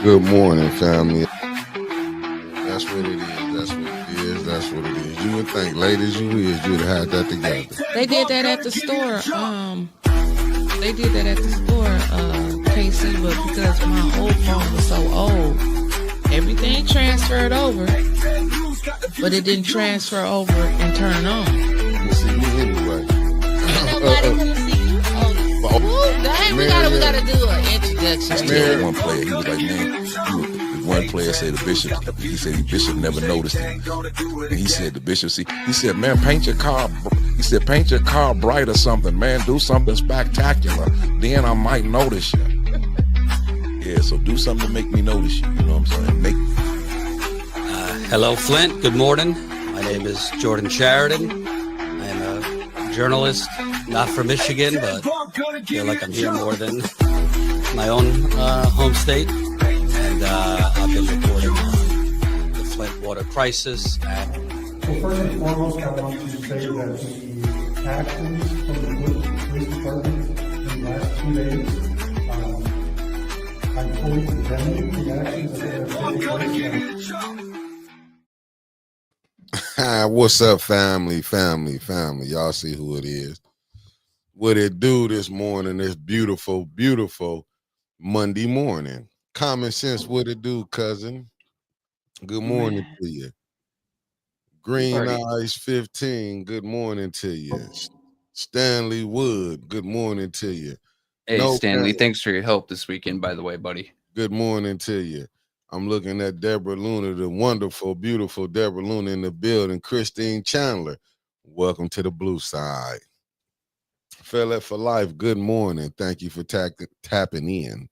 Good morning, family. That's what it is. That's what it is. That's what it is. You would think, late as you is, you'd have had that together. They did that at the store. They did that at the store, KC, but because my old phone was so old, everything transferred over, but it didn't transfer over and turn on. You see me anyway. Ain't nobody gonna see you. Dang, we gotta do an introduction. One player, he was like, man, one player said the bishop, he said the bishop never noticed him. And he said the bishop, he said, man, paint your car bright or something, man, do something spectacular. Then I might notice you. Yeah, so do something to make me notice you. You know what I'm saying? Hello, Flint. Good morning. My name is Jordan Sheridan. I'm a journalist, not from Michigan, but I feel like I'm here more than my own home state. And I've been reporting on the Flint water crisis. Well, first and foremost, I want to say that the actions from the police department in the last 2 days, I'm fully condemning the actions that have taken place. What's up, family? Y'all see who it is. What it do this morning, this beautiful, beautiful Monday morning. Common sense, what it do, cousin? Good morning to you. Green Eyes 15, good morning to you. Stanley Wood, good morning to you. Hey, Stanley, thanks for your help this weekend, by the way, buddy. Good morning to you. I'm looking at Deborah Luna, the wonderful, beautiful Deborah Luna in the building. Christine Chandler, welcome to the blue side. Fella for Life, good morning. Thank you for tapping in.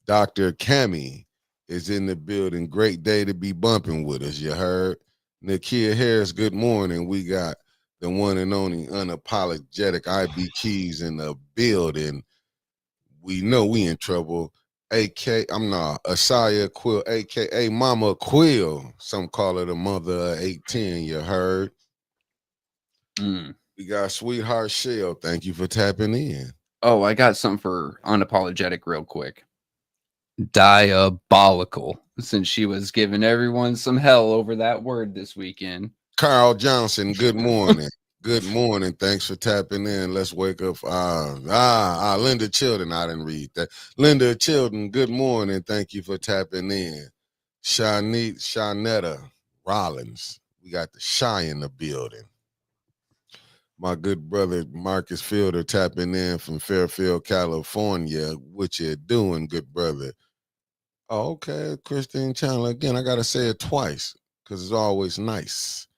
Dr. Cami is in the building. Great day to be bumping with us, you heard? Nakia Harris, good morning. We got the one and only unapologetic IB Keys in the building. We know we in trouble. Asaya Quill, a.k.a. Mama Quill. Some call her the mother of 810, you heard? We got Sweetheart Shell. Thank you for tapping in. Oh, I got something for unapologetic real quick. Diabolical, since she was giving everyone some hell over that word this weekend. Carl Johnson, good morning. Good morning. Thanks for tapping in. Let's wake up. Linda Chilton. I didn't read that. Linda Chilton, good morning. Thank you for tapping in. Shanetta Rollins. We got the Shy in the building. My good brother Marcus Fielder tapping in from Fairfield, California. What you doing, good brother? Oh, okay. Christine Chandler. Again, I got to say it twice because it's always nice.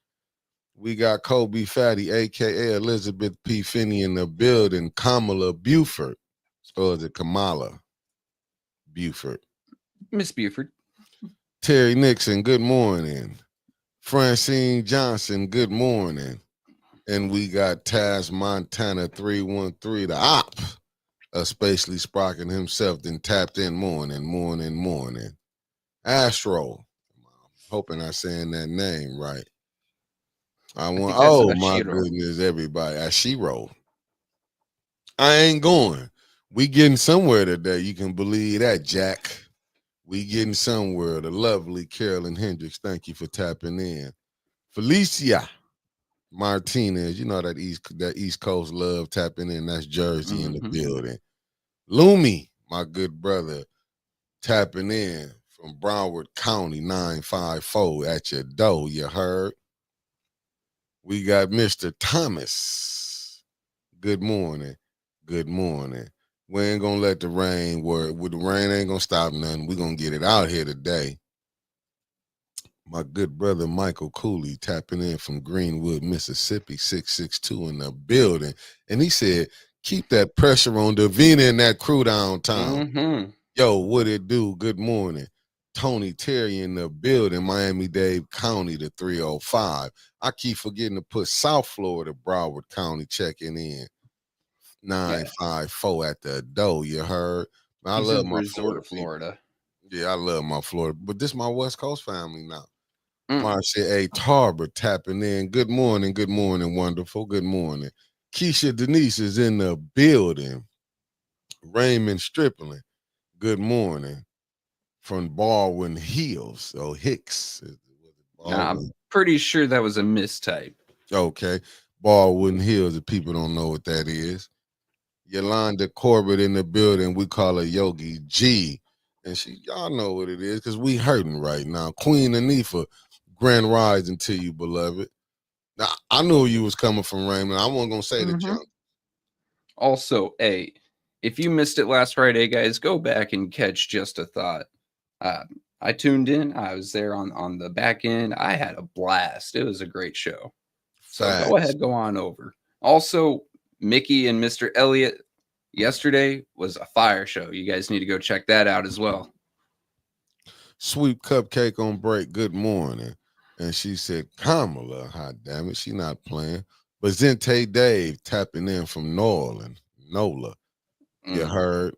We got Kobe Fatty, a.k.a. Elizabeth P. Finney in the building. Kamala Buford. Or is it Kamala Buford? Miss Buford. Terry Nixon, good morning. Francine Johnson, good morning. And we got Taz Montana 313, the op, especially Sprocket himself, then tapped in morning. Astro, hoping I'm saying that name right. My goodness, everybody. Ashiro. I ain't going. We getting somewhere today. You can believe that, Jack. We getting somewhere. The lovely Carolyn Hendricks, thank you for tapping in. Felicia Martinez, you know that East Coast love tapping in. That's Jersey in the building. Lumi, my good brother, tapping in from Broward County, 954 at your door, you heard? We got Mr. Thomas. Good morning. Good morning. We ain't gonna let the rain work. The rain ain't gonna stop nothing. We're gonna get it out here today. My good brother Michael Cooley tapping in from Greenwood, Mississippi, 662 in the building. And he said, keep that pressure on Davina and that crew downtown. Yo, what it do? Good morning. Tony Terry in the building, Miami-Dade County to 305. I keep forgetting to put South Florida, Broward County checking in. 954 at the door, you heard? I love my Florida. Yeah, I love my Florida. But this is my West Coast family now. Marcia A. Tarver tapping in. Good morning, wonderful. Good morning. Keisha Denise is in the building. Raymond Stripling, good morning. from Baldwin Hills, or Hicks. I'm pretty sure that was a mistype. Okay. Baldwin Hills, if people don't know what that is. Yolanda Corbett in the building. We call her Yogi G. And y'all know what it is, because we hurting right now. Queen Anifa, grand rising to you, beloved. Now, I knew you was coming from Raymond. I wasn't going to say the junk. Also, hey, if you missed it last Friday, guys, go back and catch Just a Thought. I tuned in. I was there on the back end. I had a blast. It was a great show. So go ahead, go on over. Also, Mickey and Mr. Elliott yesterday was a fire show. You guys need to go check that out as well. Sweet Cupcake on break. Good morning. And she said, Kamala, hot damn it, she not playing. But Zente Dave tapping in from Norland, NOLA. You heard?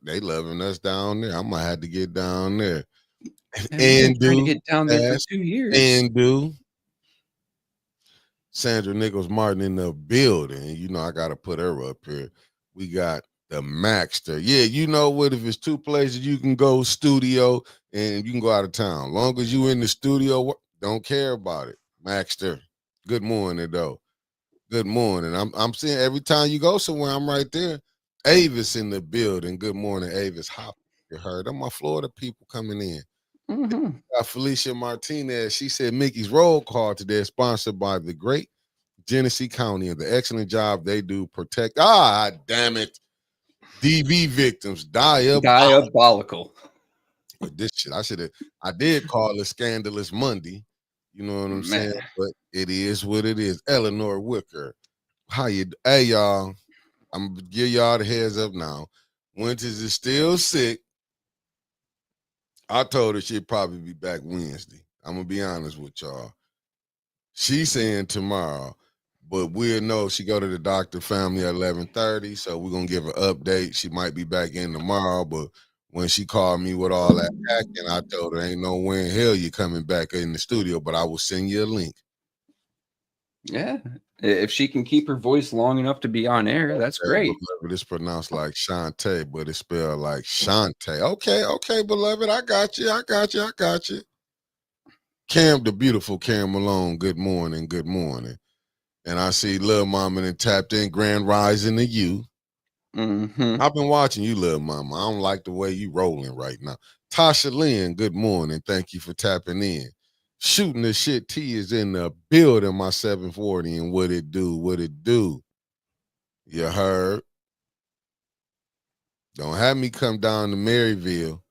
They loving us down there. I'm gonna have to get down there. And trying to get down there for 2 years. And do Sandra Nichols Martin in the building. You know, I gotta put her up here. We got the Maxter. Yeah, you know what? If it's two places you can go, studio, and you can go out of town. Long as you in the studio, don't care about it. Maxter. Good morning, though. Good morning. I'm seeing every time you go somewhere, I'm right there. Avis in the building. Good morning, Avis. Hop, you heard. I'm my Florida people coming in. Felicia Martinez. She said Mickey's roll call today is sponsored by the great Genesee County and the excellent job they do protect. Damn it. DV victims. Diabolical. But this shit, I did call it Scandalous Monday. You know what I'm saying? But it is what it is. Eleanor Wicker. Hey, y'all. I'm gonna give y'all the heads up now. Winters is still sick. I told her she'd probably be back Wednesday. I'm gonna be honest with y'all. She's saying tomorrow, but we'll know. She go to the doctor family at 11:30, so we're gonna give her an update. She might be back in tomorrow, but when she called me with all that packing, I told her ain't no way in hell you coming back in the studio, but I will send you a link. Yeah, if she can keep her voice long enough to be on air, that's great. Beloved, it's pronounced like Shantae, but it's spelled like Shantae. Okay, beloved, I got you. Cam, the beautiful Cam Malone, good morning. And I see Lil Mama and tapped in, grand rising to you. I've been watching you, Lil Mama. I don't like the way you rolling right now. Tasha Lynn, good morning. Thank you for tapping in. Shooting the shit T is in the building, my 740, and what it do. You heard? Don't have me come down to Maryville.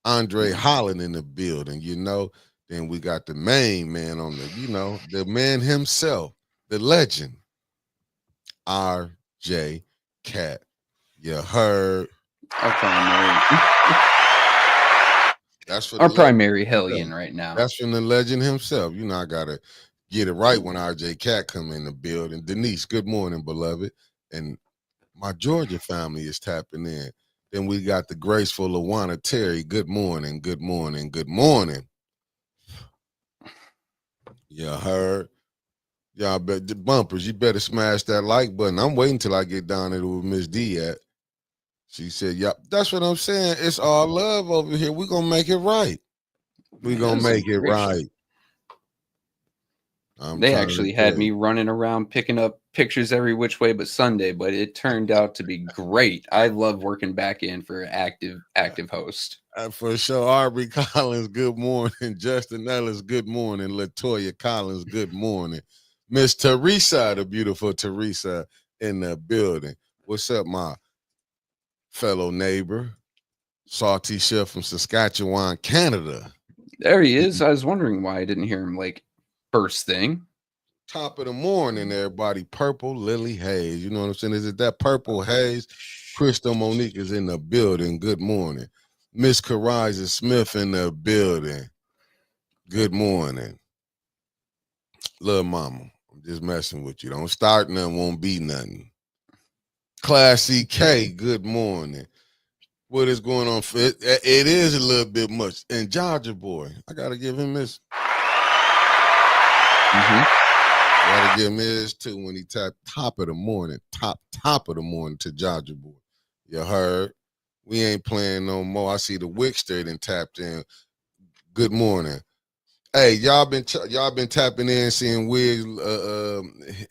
Andre Holland in the building, you know. Then we got the main man on the, you know, the man himself, the legend, R.J. Cat. You heard? That's for our primary hellion right now. That's from the legend himself. You know, I gotta get it right when RJ Cat come in the building. Denise, good morning, beloved. And my Georgia family is tapping in. Then we got the graceful Lawana Terry. Good morning. You heard? Y'all bet the bumpers. You better smash that like button. I'm waiting till I get down there with Miss D at. She said, "Yep, that's what I'm saying. It's all love over here. We're gonna make it right. We're gonna make it right." They actually had me running around picking up pictures every which way but Sunday, but it turned out to be great. I love working back in for active host. For sure. Aubrey Collins, good morning. Justin Ellis, good morning. Latoya Collins, good morning. Miss Teresa, the beautiful Teresa in the building. What's up, my fellow neighbor? Salty Chef from Saskatchewan, Canada. There he is. I was wondering why I didn't hear him like first thing. Top of the morning, everybody. Purple Lily Hayes. You know what I'm saying? Is it that Purple Haze? Crystal Monique is in the building. Good morning. Miss Kariza Smith in the building. Good morning. Little mama, I'm just messing with you. Don't start nothing, won't be nothing. Classy K, good morning. What is going on? It is a little bit much. And Georgia boy, I got to give him this. Gotta give him his too when he tapped top of the morning to Georgia boy. You heard? We ain't playing no more. I see the Wickster and tapped in. Good morning. Hey, y'all been tapping in, seeing Wig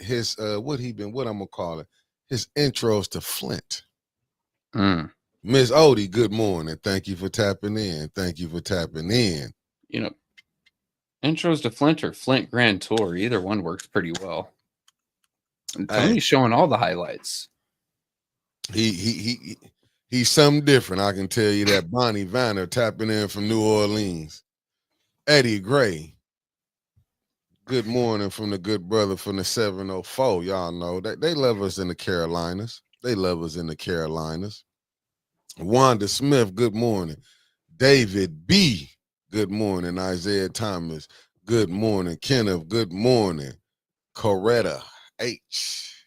his what I'm gonna call it, his intros to Flint. Miss Odie, good morning. Thank you for tapping in. Thank you for tapping in. You know, intros to Flint or Flint Grand Tour, either one works pretty well. And Tony's showing all the highlights. He's something different. I can tell you that. Bonnie Vanner tapping in from New Orleans. Eddie Gray. Good morning from the good brother from the 704. Y'all know that they love us in the Carolinas. They love us in the Carolinas. Wanda Smith, good morning. David B, good morning. Isaiah Thomas, good morning. Kenneth, good morning. Coretta H,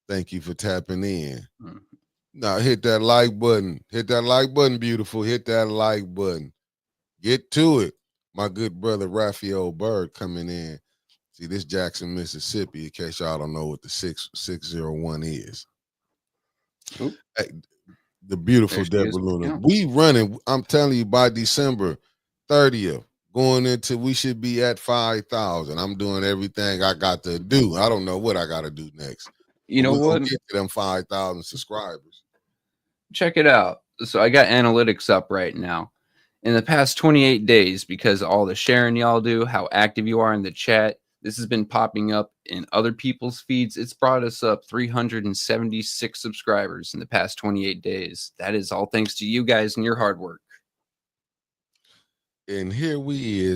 thank you for tapping in. Now hit that like button. Hit that like button, beautiful. Hit that like button. Get to it. My good brother Raphael Bird coming in. See, this Jackson, Mississippi, in case y'all don't know what the 601 is. Hey, the beautiful Deborah Luna. We running, I'm telling you, by December 30th, going into, we should be at 5,000. I'm doing everything I got to do. I don't know what I got to do next. You know what? Get to them 5,000 subscribers. Check it out. So I got analytics up right now. In the past 28 days, because of all the sharing y'all do, how active you are in the chat, this has been popping up in other people's feeds. It's brought us up 376 subscribers in the past 28 days. That is all thanks to you guys and your hard work. And here we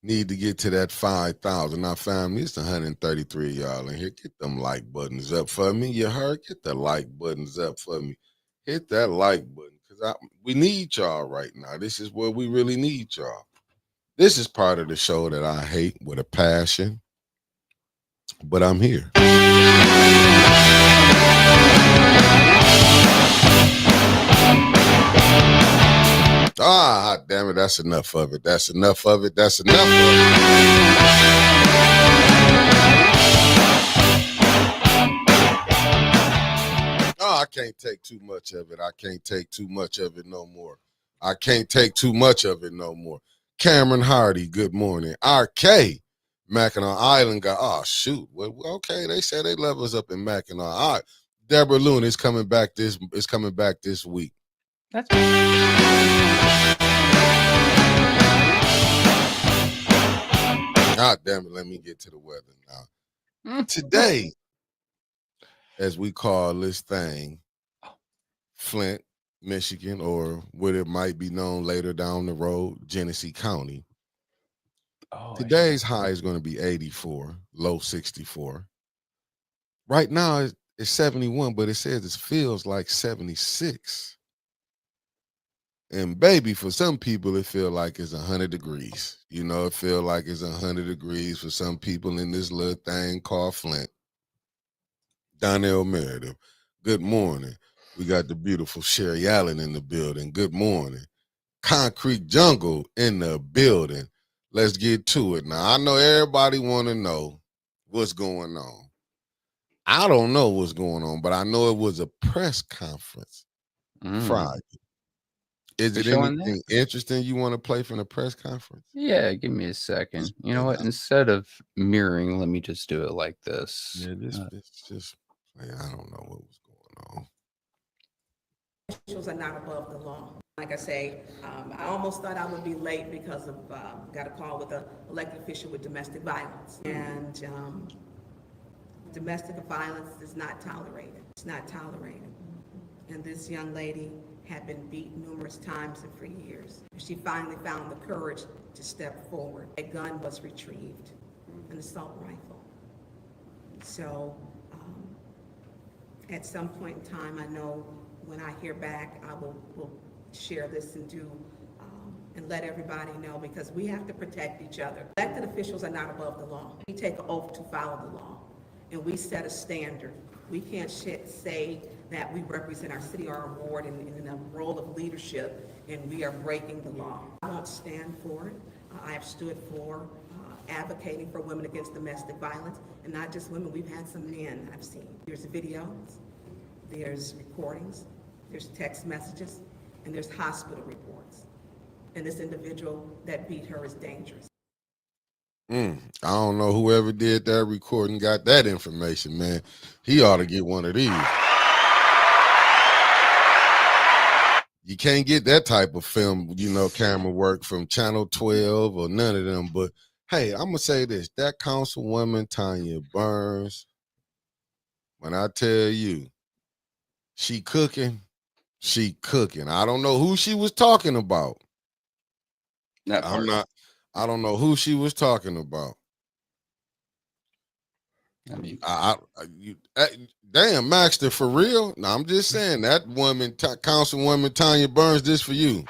need to get to that 5,000. Now, family, it's 133 y'all in here. Get them like buttons up for me. You heard? Get the like buttons up for me. Hit that like button, because we need y'all right now. This is where we really need y'all. This is part of the show that I hate with a passion, but I'm here. Ah, damn it, that's enough of it. That's enough of it. That's enough of it. Oh, I can't take too much of it. I can't take too much of it no more. I can't take too much of it no more. Cameron Hardy, good morning. RK, Mackinac Island guy. Oh, shoot. Well, okay, they said they love us up in Mackinac. All right. Deborah Luna is coming back this week. That's God damn it, let me get to the weather now. Today, as we call this thing, Flint, Michigan, or what it might be known later down the road, Genesee County. Today's high is going to be 84, low 64. Right now, it's 71, but it says it feels like 76. And baby, for some people, it feels like it's 100 degrees. You know, it feels like it's 100 degrees for some people in this little thing called Flint. Donnell Meredith, good morning. We got the beautiful Sherry Allen in the building. Good morning. Concrete Jungle in the building. Let's get to it. Now, I know everybody want to know what's going on. I don't know what's going on, but I know it was a press conference Friday. Is it anything interesting you want to play from the press conference? Yeah, give me a second. You know what? Instead of mirroring, let me just do it like this. Yeah, I don't know what was going on. Officials are not above the law. Like I say, I almost thought I would be late because of got a call with an elected official with domestic violence. And domestic violence is not tolerated. It's not tolerated. And this young lady had been beat numerous times and for years. She finally found the courage to step forward. A gun was retrieved, an assault rifle. So at some point in time, I know when I hear back, I will share this and and let everybody know, because we have to protect each other. Elected officials are not above the law. We take an oath to follow the law, and we set a standard. We can't say that we represent our city or our ward in a role of leadership and we are breaking the law. I won't stand for it. I have stood for advocating for women against domestic violence, and not just women. We've had some men I've seen. There's videos, there's recordings, there's text messages, and there's hospital reports. And this individual that beat her is dangerous. I don't know whoever did that recording got that information, man. He ought to get one of these. You can't get that type of film, camera work from Channel 12 or none of them. But hey, I'm gonna say this: that Councilwoman Tanya Burns, when I tell you, she cooking. I don't know who she was talking about. That part. I don't know who she was talking about. I mean, damn, Maxter, for real? No, I'm just saying that woman, Councilwoman Tanya Burns, this for you.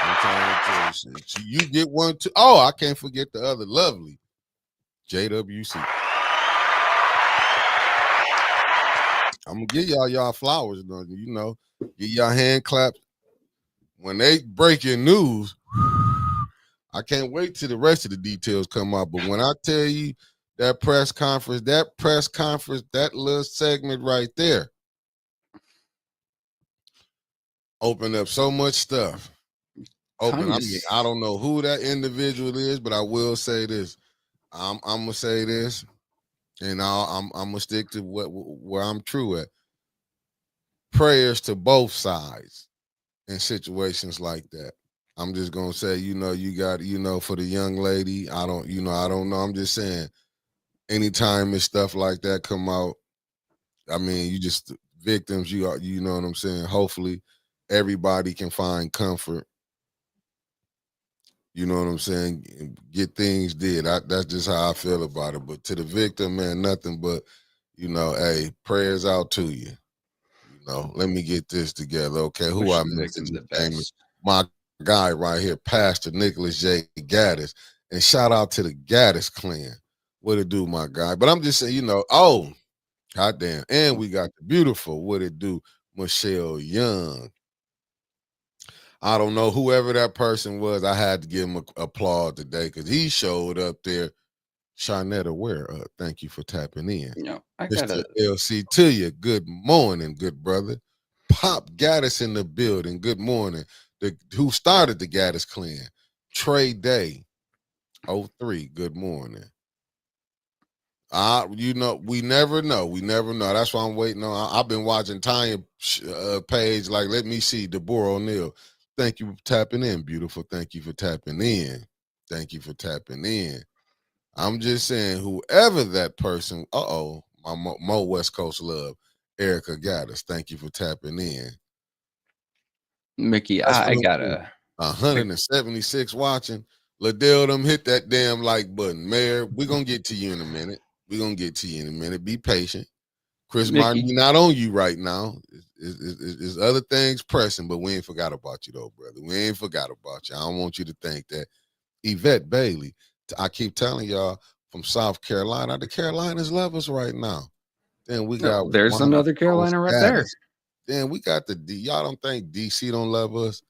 I'm trying to tell you, you get one too. Oh, I can't forget the other lovely JWC. I'm gonna give y'all flowers, though. Give y'all hand claps when they breaking news. I can't wait till the rest of the details come out. But when I tell you that press conference, that little segment right there opened up so much stuff. I don't know who that individual is, but I will say this. I'm gonna say this, and I'm gonna stick to where I'm true at. Prayers to both sides in situations like that. I'm just gonna say, you got, for the young lady, I don't know. I'm just saying, anytime it's stuff like that come out, I mean, you just victims, you know what I'm saying? Hopefully everybody can find comfort. You know what I'm saying? Get things did. That's just how I feel about it. But to the victim, man, nothing but, hey, prayers out to you. Let me get this together. Okay, who wish I the missed? victim the best. My guy right here, Pastor Nicholas J. Gaddis. And shout out to the Gaddis clan. What it do, my guy? But I'm just saying, hot damn. And we got the beautiful, what it do, Michelle Young. I don't know whoever that person was. I had to give him applause today because he showed up there. Sharnetta Ware, thank you for tapping in. I Mr. gotta LC to you. Good morning, good brother. Pop Gaddis in the building. Good morning. Who started the Gaddis clan? Trey Day, 03. Good morning. We never know. That's why I'm waiting on. I've been watching Tanya page. Like, let me see. Deborah O'Neill. Thank you for tapping in, beautiful. Thank you for tapping in. Thank you for tapping in. I'm just saying, whoever that person, my Mo West Coast love, Erica Gaddis. Thank you for tapping in. Mickey, I gotta 176 watching. Liddell, them hit that damn like button. Mayor, we're gonna get to you in a minute. Be patient. Chris Martin, we're not on you right now. There's other things pressing, but we ain't forgot about you though, brother. We ain't forgot about you. I don't want you to think that. Yvette Bailey, I keep telling y'all, from South Carolina, the Carolinas love us right now. Then we got there's another Carolina right there. Then we got y'all don't think DC don't love us?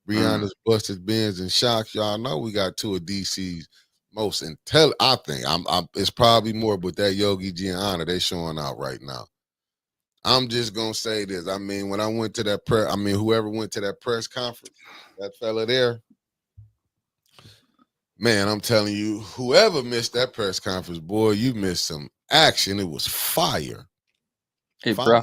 Brianna's busted bins and shocks. Y'all know we got two of DC's most intelligent. I think it's probably more, but that Yogi G and Honor, they showing out right now. I'm just gonna say this. I mean, when I went to that whoever went to that press conference, that fella there, man, I'm telling you, whoever missed that press conference, boy, you missed some action. It was fire. Hey, bro,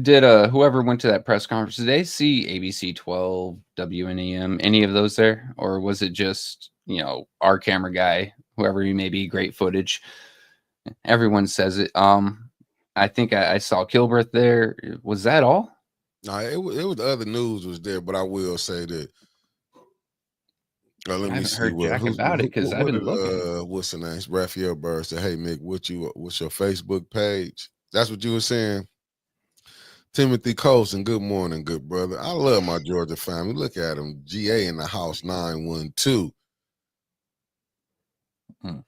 did whoever went to that press conference, did they see ABC 12, WNEM, any of those there? Or was it just, our camera guy, whoever he may be, great footage? Everyone says it. I think I saw Kilbreth there. Was that all? No, it was the other news was there, but I will say that. Let me see Jack about it because I've been looking. What's the name? Raphael Burr said, "Hey Mick, what's your Facebook page?" That's what you were saying. Timothy Colson, good morning, good brother. I love my Georgia family. Look at him. GA in the house, 912. Oh,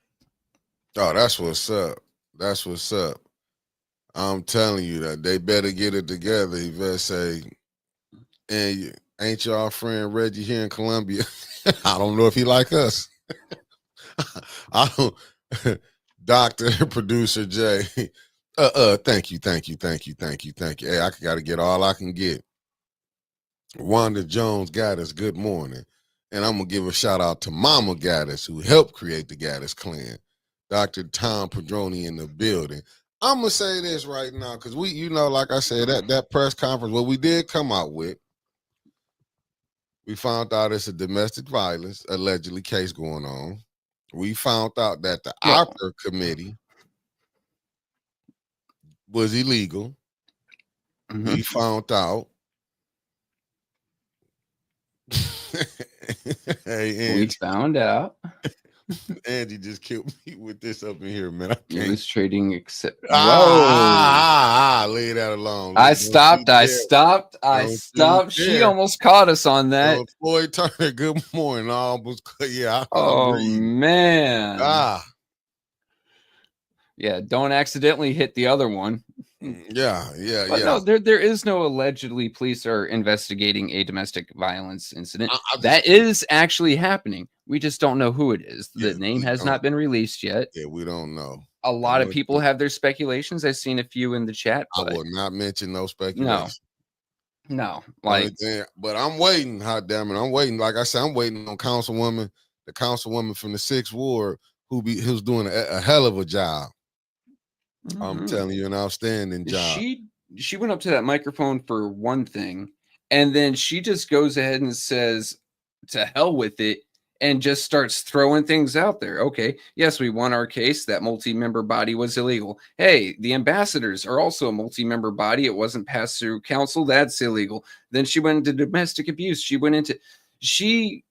that's what's up. That's what's up. I'm telling you that they better get it together. He better say, and ain't y'all friend Reggie here in Columbia? I don't know if he like us. I don't. Dr. Producer Jay, Thank you. Hey, I got to get all I can get. Wanda Jones Gaddis, good morning. And I'm going to give a shout out to Mama Gaddis, who helped create the Gaddis clan. Dr. Tom Padroni in the building. I'm going to say this right now, because we, like I said, that press conference, what we did come out with, we found out it's a domestic violence, allegedly, case going on. We found out that the ARPA committee was illegal. Mm-hmm. We found out. We found out. Andy just killed me with this up in here, man. I He can't. was trading except. Whoa! Lay that alone. I stopped. She almost caught us on that. Floyd Turner, good morning. Yeah. Oh man. Yeah, don't accidentally hit the other one. Yeah. But no, there is no allegedly police are investigating a domestic violence incident. That is actually happening. We just don't know who it is. The name has not been released yet. Yeah, we don't know. A lot of people have their speculations. I've seen a few in the chat. I will not mention no speculation. No, but I'm waiting. Hot damn it, I'm waiting. Like I said, I'm waiting on the councilwoman from the 6th Ward who's doing a hell of a job. Mm-hmm. I'm telling you, an outstanding job. She went up to that microphone for one thing, and then she just goes ahead and says, "To hell with it," and just starts throwing things out there. Okay, yes, we won our case. That multi-member body was illegal. Hey, the ambassadors are also a multi-member body. It wasn't passed through council. That's illegal. Then she went into domestic abuse. She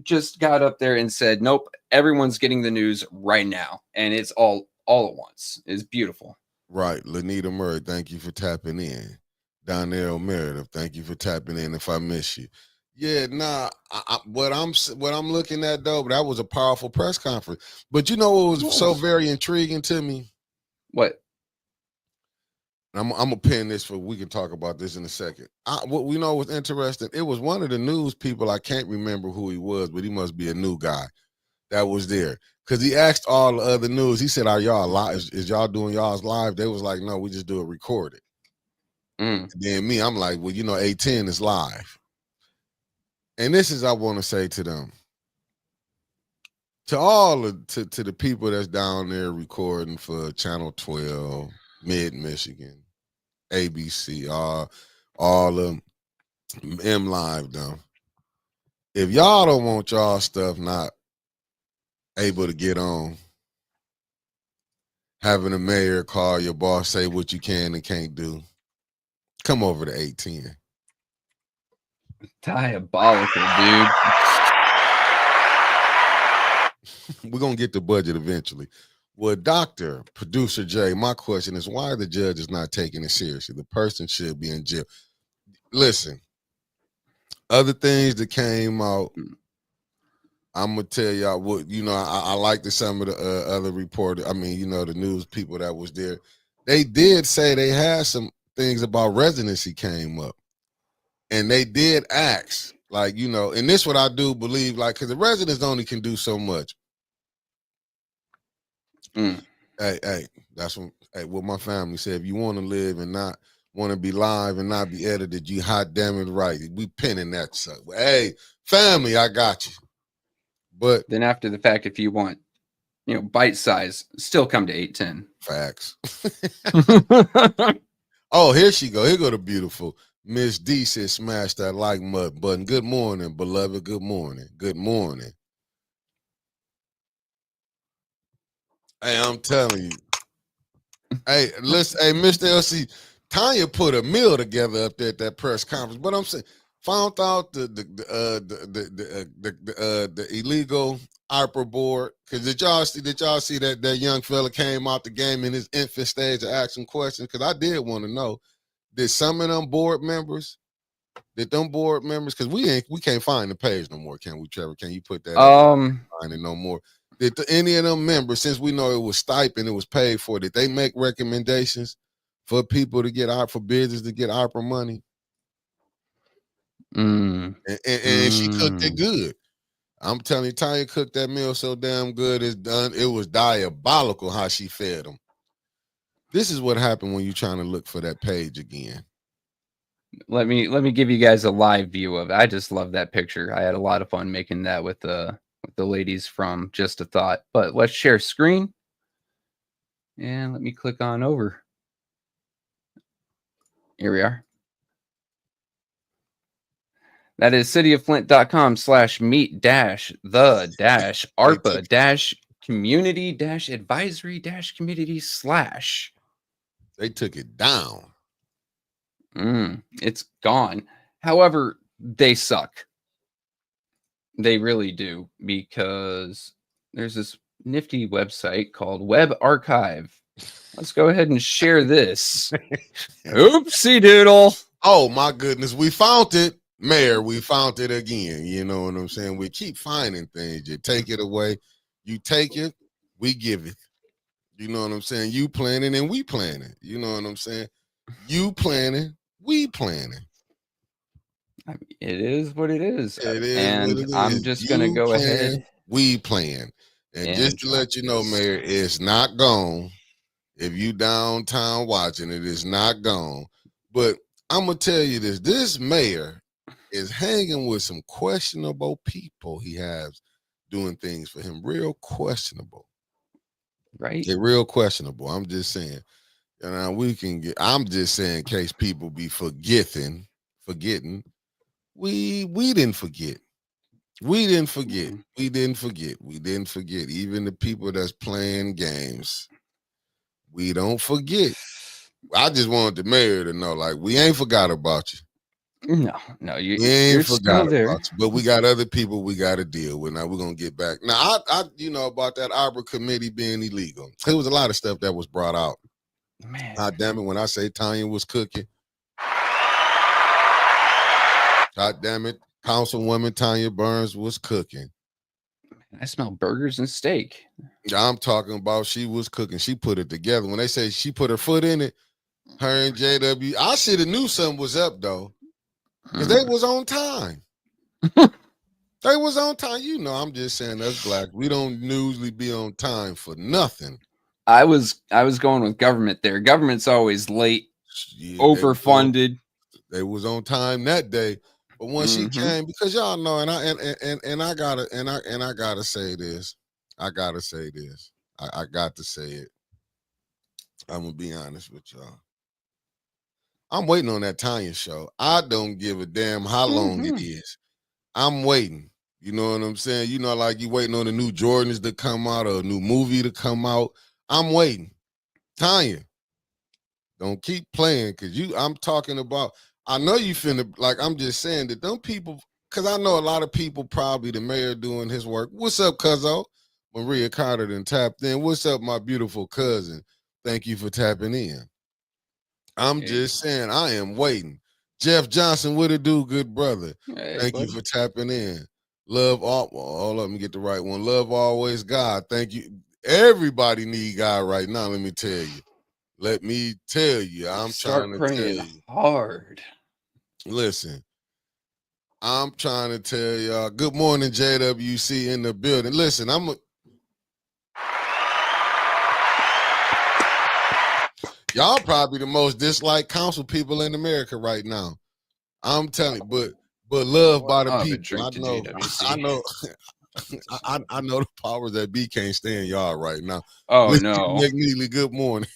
just got up there and said, nope, everyone's getting the news right now. And it's all at once. It's beautiful. Right. Lanita Murray, thank you for tapping in. Donnell Meredith, thank you for tapping in if I miss you. Yeah, what I'm looking at though, that was a powerful press conference. But you know what was so very intriguing to me? What? I'm gonna pin this we can talk about this in a second. What we know was interesting. It was one of the news people. I can't remember who he was, but he must be a new guy that was there. Because he asked all the other news. He said, "Are y'all live? Is y'all doing y'all's live?" They was like, "No, we just do it recorded." And then me, I'm like, "Well, 810 is live." And this is I want to say to them, to the people that's down there recording for Channel 12, Mid Michigan, ABC, all of M Live them. If y'all don't want y'all stuff not able to get on, having a mayor call your boss, say what you can and can't do, come over to 810. Diabolical, dude. We're going to get the budget eventually. Well, Dr. Producer Jay, my question is, why the judge is not taking it seriously? The person should be in jail. Listen, other things that came out, I'm going to tell y'all what, I like some of the other reporters, the news people that was there. They did say they had some things about residency came up. And they did ask, and this what I do believe, because the residents only can do so much. Hey, that's what my family said. If you want to live and not want to be live and not be edited, you hot damn it right. We pinning that sucker. Hey, family, I got you. But then after the fact, if you want, bite size, still come to 810. Facts. Oh, here she go. Here go the beautiful Miss D said, smash that like button. Good morning, beloved. Good morning. Good morning. Hey, I'm telling you. Hey, listen, hey, Mr. LC, Tanya put a meal together up there at that press conference. But I'm saying, found out the illegal ARPA board. Because did y'all see that young fella came out the game in his infant stage to ask some questions? Because I did want to know. Did some of them board members, because we can't find the page no more, can we, Trevor? Can you put that find it no more? Did any of them members, since we know it was stipend, it was paid for, did they make recommendations for people to get out, for business to get ARPA money? And she cooked it good. I'm telling you, Tanya cooked that meal so damn good, it's done. It was diabolical how she fed them. This is what happened when you're trying to look for that page again. Let me give you guys a live view of it. I just love that picture. I had a lot of fun making that with the ladies from Just a Thought. But let's share screen. And let me click on over. Here we are. That is cityoflint.com/meet-the-ARPA-community-advisory-committee/ They took it down. It's gone. However, they suck. They really do, because there's this nifty website called Web Archive. Let's go ahead and share this. Oopsie doodle. Oh my goodness, we found it. Mayor, we found it again. You know what I'm saying? We keep finding things. You take it away, you take it, we give it. You know what I'm saying? You planning and we planning. You know what I'm saying? You planning, we planning. I mean, it is what it is. It is and what it is. I'm just going to go plan, ahead. We plan. And just to let you know, Mayor, it's not gone. If you downtown watching it, it's not gone. But I'm going to tell you this. This mayor is hanging with some questionable people he has doing things for him. Real questionable. Right? They're real questionable. I'm just saying. And we can get, I'm just saying in case people be forgetting. We didn't forget. We didn't forget. We didn't forget. We didn't forget. Even the people that's playing games. We don't forget. I just wanted the mayor to know, like, we ain't forgot about you. No, we ain't forgot still there. about you. But we got other people we got to deal with. Now we're gonna get back. Now, I you know about that ARPA committee being illegal. There was a lot of stuff that was brought out. Man, God damn it! When I say Tanya was cooking, God damn it, Councilwoman Tanya Burns was cooking. I smell burgers and steak. I'm talking about she was cooking. She put it together. When they say she put her foot in it, her and JW, I should have knew something was up though, because they was on time. They was on time. You know, I'm just saying us black. We don't usually be on time for nothing. I was going with government there. Government's always late, overfunded. They was on time that day. But when she came, because y'all know, and I gotta say this. I got to say it. I'm gonna be honest with y'all. I'm waiting on that Tanya show. I don't give a damn how long it is. I'm waiting. You know what I'm saying? You know, like you waiting on the new Jordans to come out or a new movie to come out. I'm waiting. Tanya, don't keep playing, because I'm talking about, I know you finna, like, I'm just saying that them people, because I know a lot of people, probably the mayor doing his work. What's up, cuzzo? Maria Carter done tapped in. What's up, my beautiful cousin? Thank you for tapping in. I'm just saying, I am waiting. Jeff Johnson, what it do, good brother? Hey, thank you for tapping in. Love all, hold up, let me get the right one. Love always God. Thank you. Everybody need God right now, let me tell you. Let me tell you. I'm trying to tell you. Hard. Listen, I'm trying to tell y'all. Good morning, JWC in the building. Listen, y'all probably the most disliked council people in America right now. I'm telling you, but loved by the people. I know. I know the powers that be can't stand y'all right now. Oh no. Nick Neely, good morning.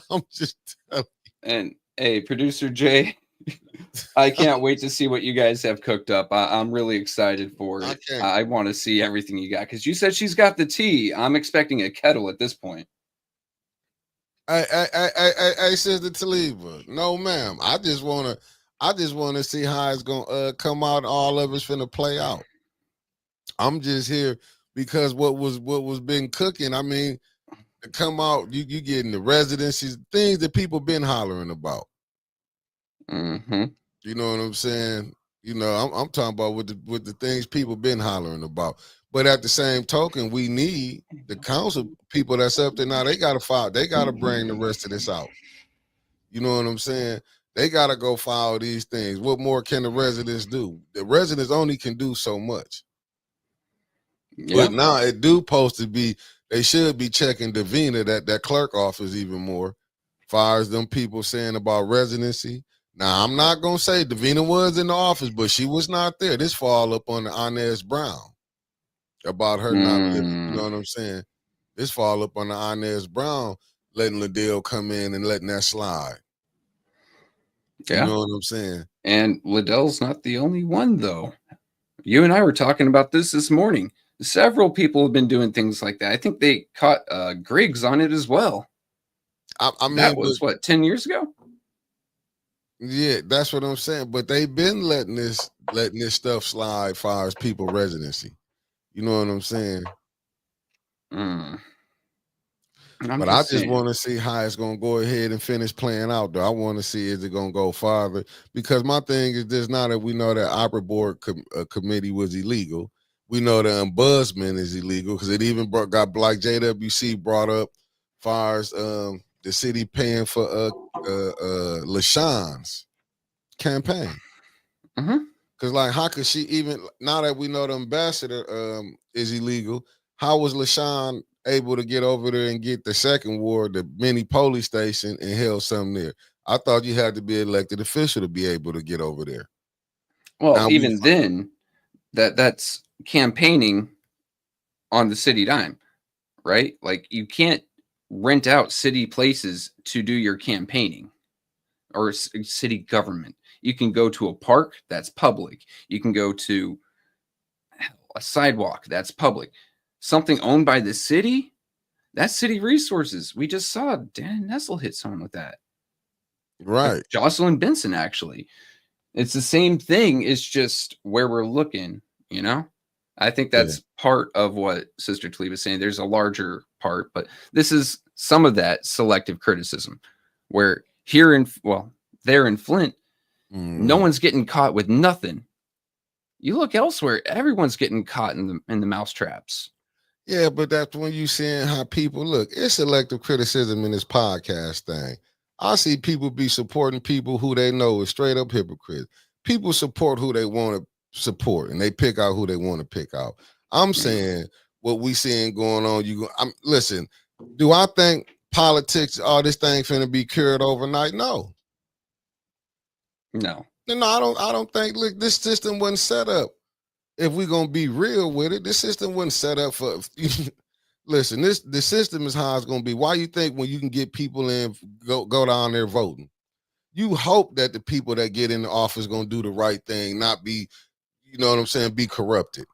I'm just telling you. And hey, producer Jay, I can't wait to see what you guys have cooked up. I'm really excited for it. I want to see everything you got, because you said she's got the tea. I'm expecting a kettle at this point. Hey, Sister Taliba. No, ma'am. I just wanna see how it's gonna come out. All of it's finna play out. I'm just here because what was been cooking. I mean, to come out, you getting the residencies, things that people been hollering about. You know what I'm saying? You know, I'm talking about with the things people been hollering about. But at the same token, we need the council people that's up there now. They gotta file. They gotta bring the rest of this out. You know what I'm saying? They gotta go file these things. What more can the residents do? The residents only can do so much. But now it do supposed to be, they should be checking Davina, that clerk office, even more. Far as them people saying about residency. Now, I'm not gonna say Davina was in the office, but she was not there. This fall up on the Inez Brown about her not living. You know what I'm saying? This fall up on the Inez Brown letting Liddell come in and letting that slide. Yeah. You know what I'm saying? And Liddell's not the only one, though. You and I were talking about this morning. Several people have been doing things like that. I think they caught Griggs on it as well. I mean, that was what, 10 years ago? Yeah, that's what I'm saying. But they've been letting this stuff slide as far as people residency. You know what I'm saying? But I just want to see how it's gonna go ahead and finish playing out. Though I want to see, is it gonna go farther? Because my thing is this: now that we know that ARPA board committee was illegal, we know the ombudsman is illegal because it even got like JWC brought up, far as the city paying for LaShawn's campaign. Because like, how could she even, now that we know the ambassador is illegal, how was LaShawn able to get over there and get the second ward, the mini police station, and held something there? I thought you had to be an elected official to be able to get over there. Well, now, even then, that's campaigning on the city dime, right? Like, you can't rent out city places to do your campaigning or city government. You can go to a park, that's public. You can go to a sidewalk, that's public. Something owned by the city, that's city resources. We just saw Dan Nessel hit someone with that. Right. Jocelyn Benson, actually. It's the same thing. It's just where we're looking, you know? I think that's part of what Sister Talib is saying. There's a larger part, but this is some of that selective criticism where there in Flint, no one's getting caught with nothing. You look elsewhere, everyone's getting caught in the mouse traps. Yeah, but that's when you seeing how people look. It's selective criticism in this podcast thing. I see people be supporting people who they know is straight up hypocrites. People support who they want to support, and they pick out who they want to pick out. I'm saying what we seeing going on. Listen. Do I think politics, all this thing finna be cured overnight? No. No, I don't think. Look, this system wasn't set up. If we're gonna be real with it, this system wasn't set up for. Listen, the system is how it's gonna be. Why you think when you can get people in, go down there voting? You hope that the people that get in the office gonna do the right thing, not be, you know what I'm saying, be corrupted.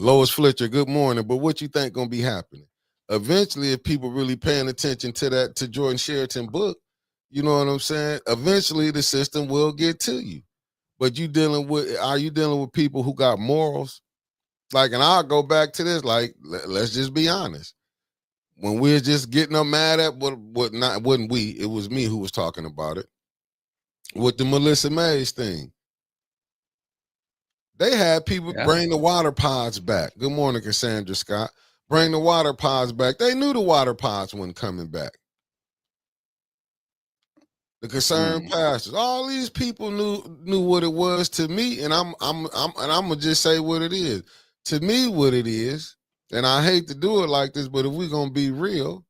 Lois Fletcher, good morning. But what you think gonna be happening? Eventually, if people really paying attention to Jordan Sheraton book, you know what I'm saying? Eventually, the system will get to you. But are you dealing with people who got morals? Like, and I'll go back to this, like, let's just be honest. When we're just getting them mad at wasn't we, it was me who was talking about it. With the Melissa Mays thing. They had people bring the water pods back. Good morning, Cassandra Scott. Bring the water pods back. They knew the water pods weren't coming back. The concerned pastors, all these people knew what it was to me, and I'm gonna just say what it is. To me, what it is, and I hate to do it like this, but if we're gonna be real,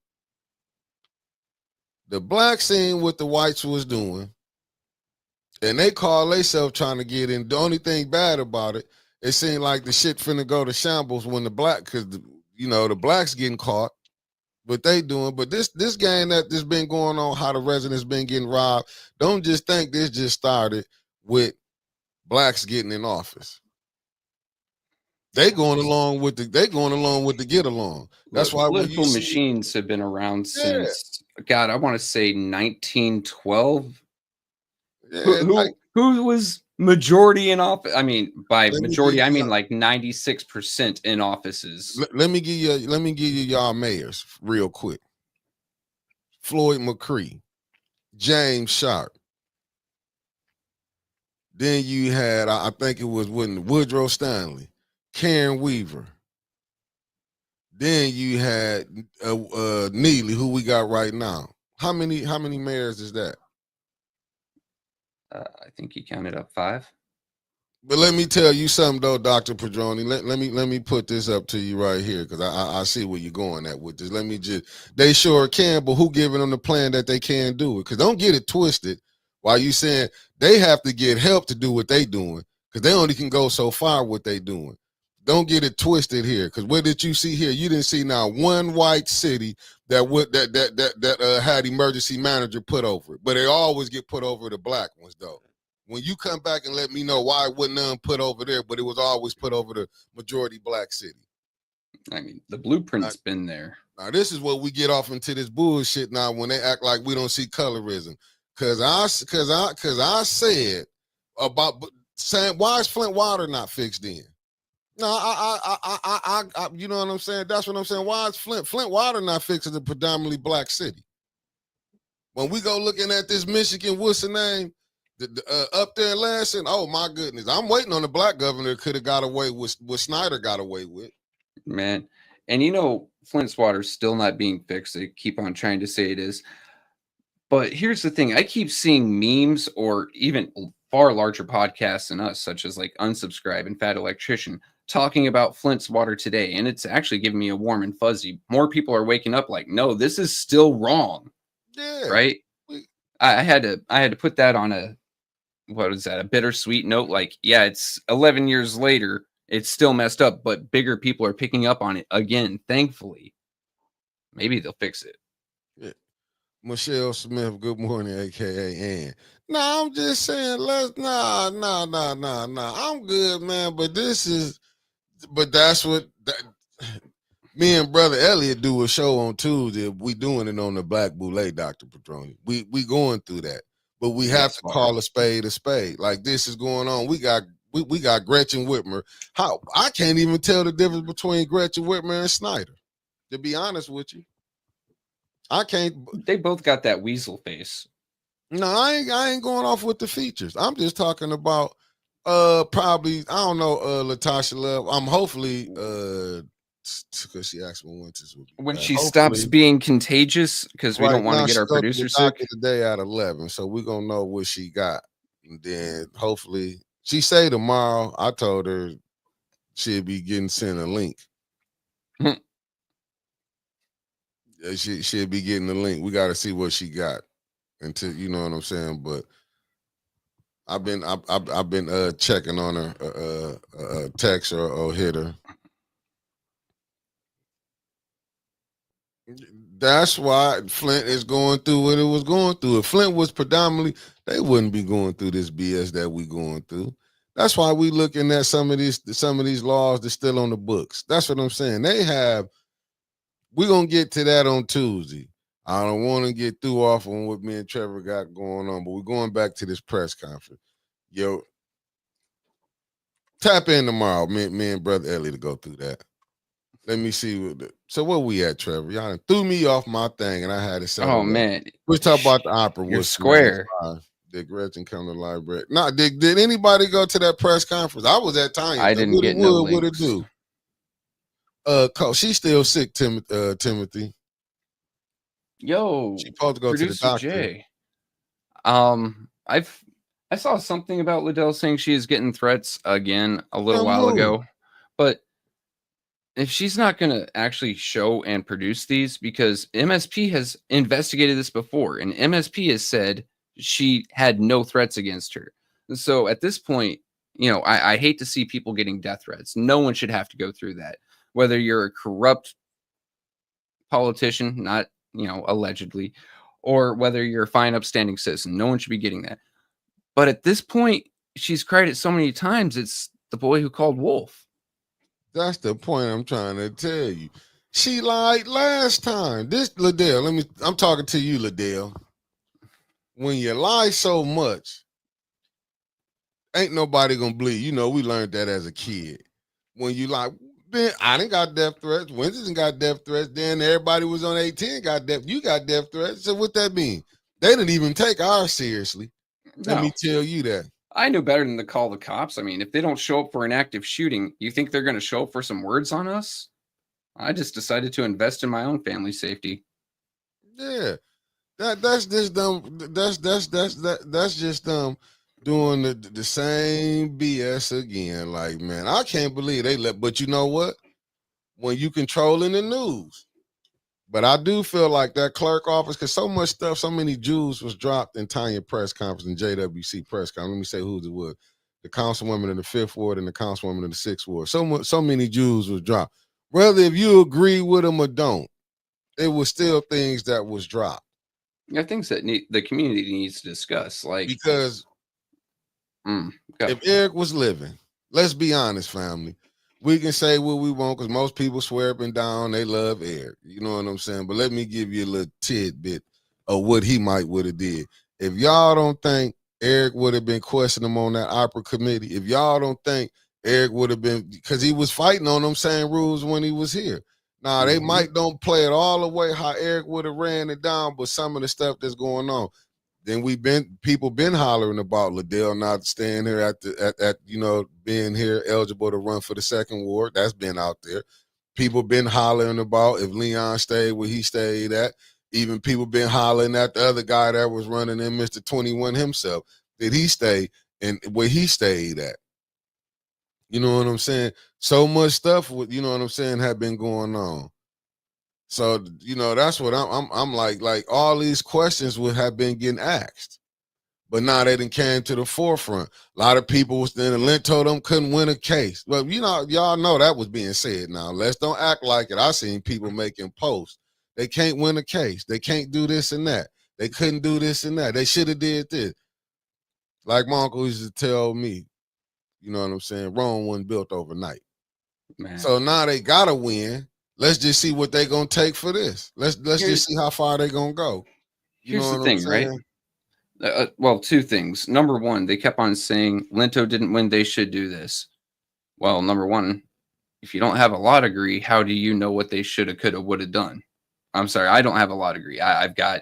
the black seen what the whites was doing, and they call themselves trying to get in. The only thing bad about it, it seemed like the shit finna go to shambles when the blacks getting caught. What they doing, but this game that this been going on, how the residents been getting robbed. Don't just think this just started with blacks getting in office. They going along with the get along. That's why political machines have been around since God, I want to say 1912. Yeah, who was majority in office? I mean, by majority, I mean like 96% in offices. Let me give you y'all mayors real quick. Floyd McCree, James Sharp. Then you had, I think it was Woodrow Stanley, Karen Weaver. Then you had Neely, who we got right now. How many mayors is that? I think you counted up 5. But let me tell you something though, Dr. Padroni. Let me put this up to you right here, because I see where you're going at with this. Let me just, they sure can, but who giving them the plan that they can do it? Because don't get it twisted. While you saying they have to get help to do what they doing, because they only can go so far what they doing. Don't get it twisted here, because what did you see here? You didn't see now one white city that would that had emergency manager put over it, but they always get put over the black ones though. When you come back and let me know why it wasn't none put over there, but it was always put over the majority black city. I mean, the blueprint's been there. Now, this is what we get off into this bullshit now when they act like we don't see colorism. Cause I said about saying, why is Flint water not fixed in? No, I you know what I'm saying? That's what I'm saying. Why is Flint water not fixed in a predominantly black city? When we go looking at this Michigan, what's the name? Up there in Lansing, oh my goodness, I'm waiting on the black governor could have got away with what Snyder got away with. Man, and you know, Flint's water's still not being fixed. They keep on trying to say it is. But here's the thing. I keep seeing memes or even far larger podcasts than us, such as like Unsubscribe and Fat Electrician, talking about Flint's water today. And it's actually giving me a warm and fuzzy. More people are waking up like, no, this is still wrong. Yeah. Right? I had to put that on a, what is that, a bittersweet note? Like, yeah, it's 11 years later. It's still messed up, but bigger people are picking up on it again, thankfully. Maybe they'll fix it. Yeah. Michelle Smith, good morning, aka Ann. Nah, I'm just saying, nah. I'm good, man. But that's what me and brother Elliot do a show on Tuesday. We doing it on the Black Boule, Dr. Petroni. We going through that. But we have to call a spade a spade. Like this is going on. We got Gretchen Whitmer. How I can't even tell the difference between Gretchen Whitmer and Snyder, to be honest with you. I can't. They both got that weasel face. No, I ain't going off with the features. I'm just talking about probably, I don't know, Latasha Love. I'm hopefully because she asked me when she stops being contagious, because we don't want to get our producer sick. Today at 11, so we're gonna know what she got, and then hopefully she say tomorrow. I told her she'll be getting sent a link. She'll be getting the link. We got to see what she got until, you know what I'm saying. But I've been checking on her, text or hit her. That's why Flint is going through what it was going through. If Flint was predominantly, they wouldn't be going through this BS that we going through. That's why we looking at some of these laws that's still on the books. That's what I'm saying. We're going to get to that on Tuesday. I don't want to get through off on what me and Trevor got going on, but we're going back to this press conference. Yo, tap in tomorrow, me and Brother Ellie to go through that. Let me see. So where we at, Trevor? Y'all threw me off my thing, and I had to say, oh, man. Let's talk about the opera. You're square. Did Gretchen come to the library? No, did anybody go to that press conference? I was at Tanya. I didn't get no links. What it do? She's still sick, Timothy. Yo, she's supposed to go to the doctor. Jay. I saw something about Liddell saying she is getting threats again a little while ago, but if she's not going to actually show and produce these, because MSP has investigated this before, and MSP has said she had no threats against her. So at this point, you know, I hate to see people getting death threats. No one should have to go through that. Whether you're a corrupt politician, not, you know, allegedly, or whether you're a fine, upstanding citizen, no one should be getting that. But at this point, she's cried it so many times, it's the boy who called wolf. That's the point I'm trying to tell you. She lied last time. This Liddell, I'm talking to you, Liddell. When you lie so much, ain't nobody gonna believe. You know, we learned that as a kid. When you lie, then I didn't got death threats. Winston got death threats. Then everybody was on 18 got death. You got death threats. So what that mean? They didn't even take ours seriously. Let me tell you that. I knew better than to call the cops. I mean, if they don't show up for an active shooting, you think they're going to show up for some words on us? I just decided to invest in my own family safety. Yeah, that's just dumb. That's just dumb. doing the same BS again. Like, man, I can't believe they let. But you know what? When you controlling the news, but I do feel like that clerk office, because so much stuff, so many Jews was dropped in Tanya press conference and JWC press conference. Let me say who it was: the councilwoman in the 5th ward and the councilwoman in the 6th ward. So many Jews was dropped. Whether if you agree with them or don't, it was still things that was dropped. Yeah, things that the community needs to discuss. Like, because go. if Eric was living, let's be honest, family. We can say what we want because most people swear up and down they love Eric. You know what I'm saying? But let me give you a little tidbit of what he might would have did. If y'all don't think Eric would have been questioning him on that ARPA committee, if y'all don't think Eric would have been, because he was fighting on them same rules when he was here. Now, they might don't play it all the way how Eric would have ran it down, but some of the stuff that's going on. Then people been hollering about Liddell not staying here at being here eligible to run for the 2nd ward. That's been out there. People been hollering about if Leon stayed where he stayed at. Even people been hollering at the other guy that was running in, Mr. 21 himself. Did he stay and where he stayed at? You know what I'm saying? So much stuff with, you know what I'm saying, had been going on. So, that's what I'm like all these questions would have been getting asked. But now they done came to the forefront. A lot of people was then Lent told them couldn't win a case. Well, y'all know that was being said now. Let's don't act like it. I seen people making posts. They can't win a case. They can't do this and that. They couldn't do this and that. They should have did this. Like my uncle used to tell me, you know what I'm saying? Rome wasn't built overnight. Man. So now they gotta win. Let's just see what they gonna take for this. Let's just see how far they gonna go. Here's the thing, right? Well, two things. Number one, they kept on saying Lento didn't win. They should do this. Well, number one, if you don't have a law degree, how do you know what they should have, could have, would have done? I'm sorry, I don't have a law degree. I've got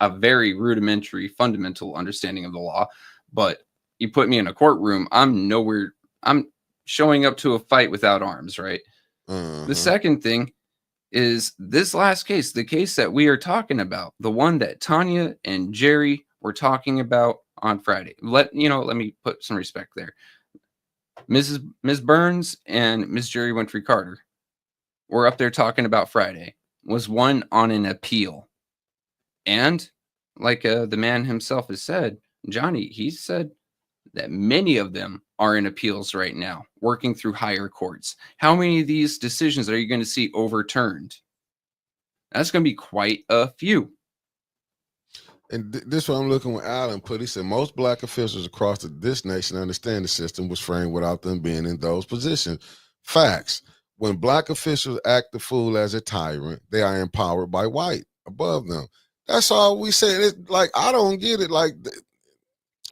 a very rudimentary, fundamental understanding of the law. But you put me in a courtroom, I'm showing up to a fight without arms, right? The second thing is this last case, the case that we are talking about, the one that Tanya and Jerry were talking about on Friday. Let me put some respect there. Ms. Burns and Ms. Jerry Winfrey Carter were up there talking about Friday, was one on an appeal. And like the man himself has said, Johnny, he said that many of them are in appeals right now, working through higher courts. How many of these decisions are you going to see overturned? That's going to be quite a few. And this is what I'm looking with Alan put. He said, most black officials across this nation understand the system was framed without them being in those positions. Facts. When black officials act the fool as a tyrant, they are empowered by white above them. That's all we say. It's like, I don't get it. Like,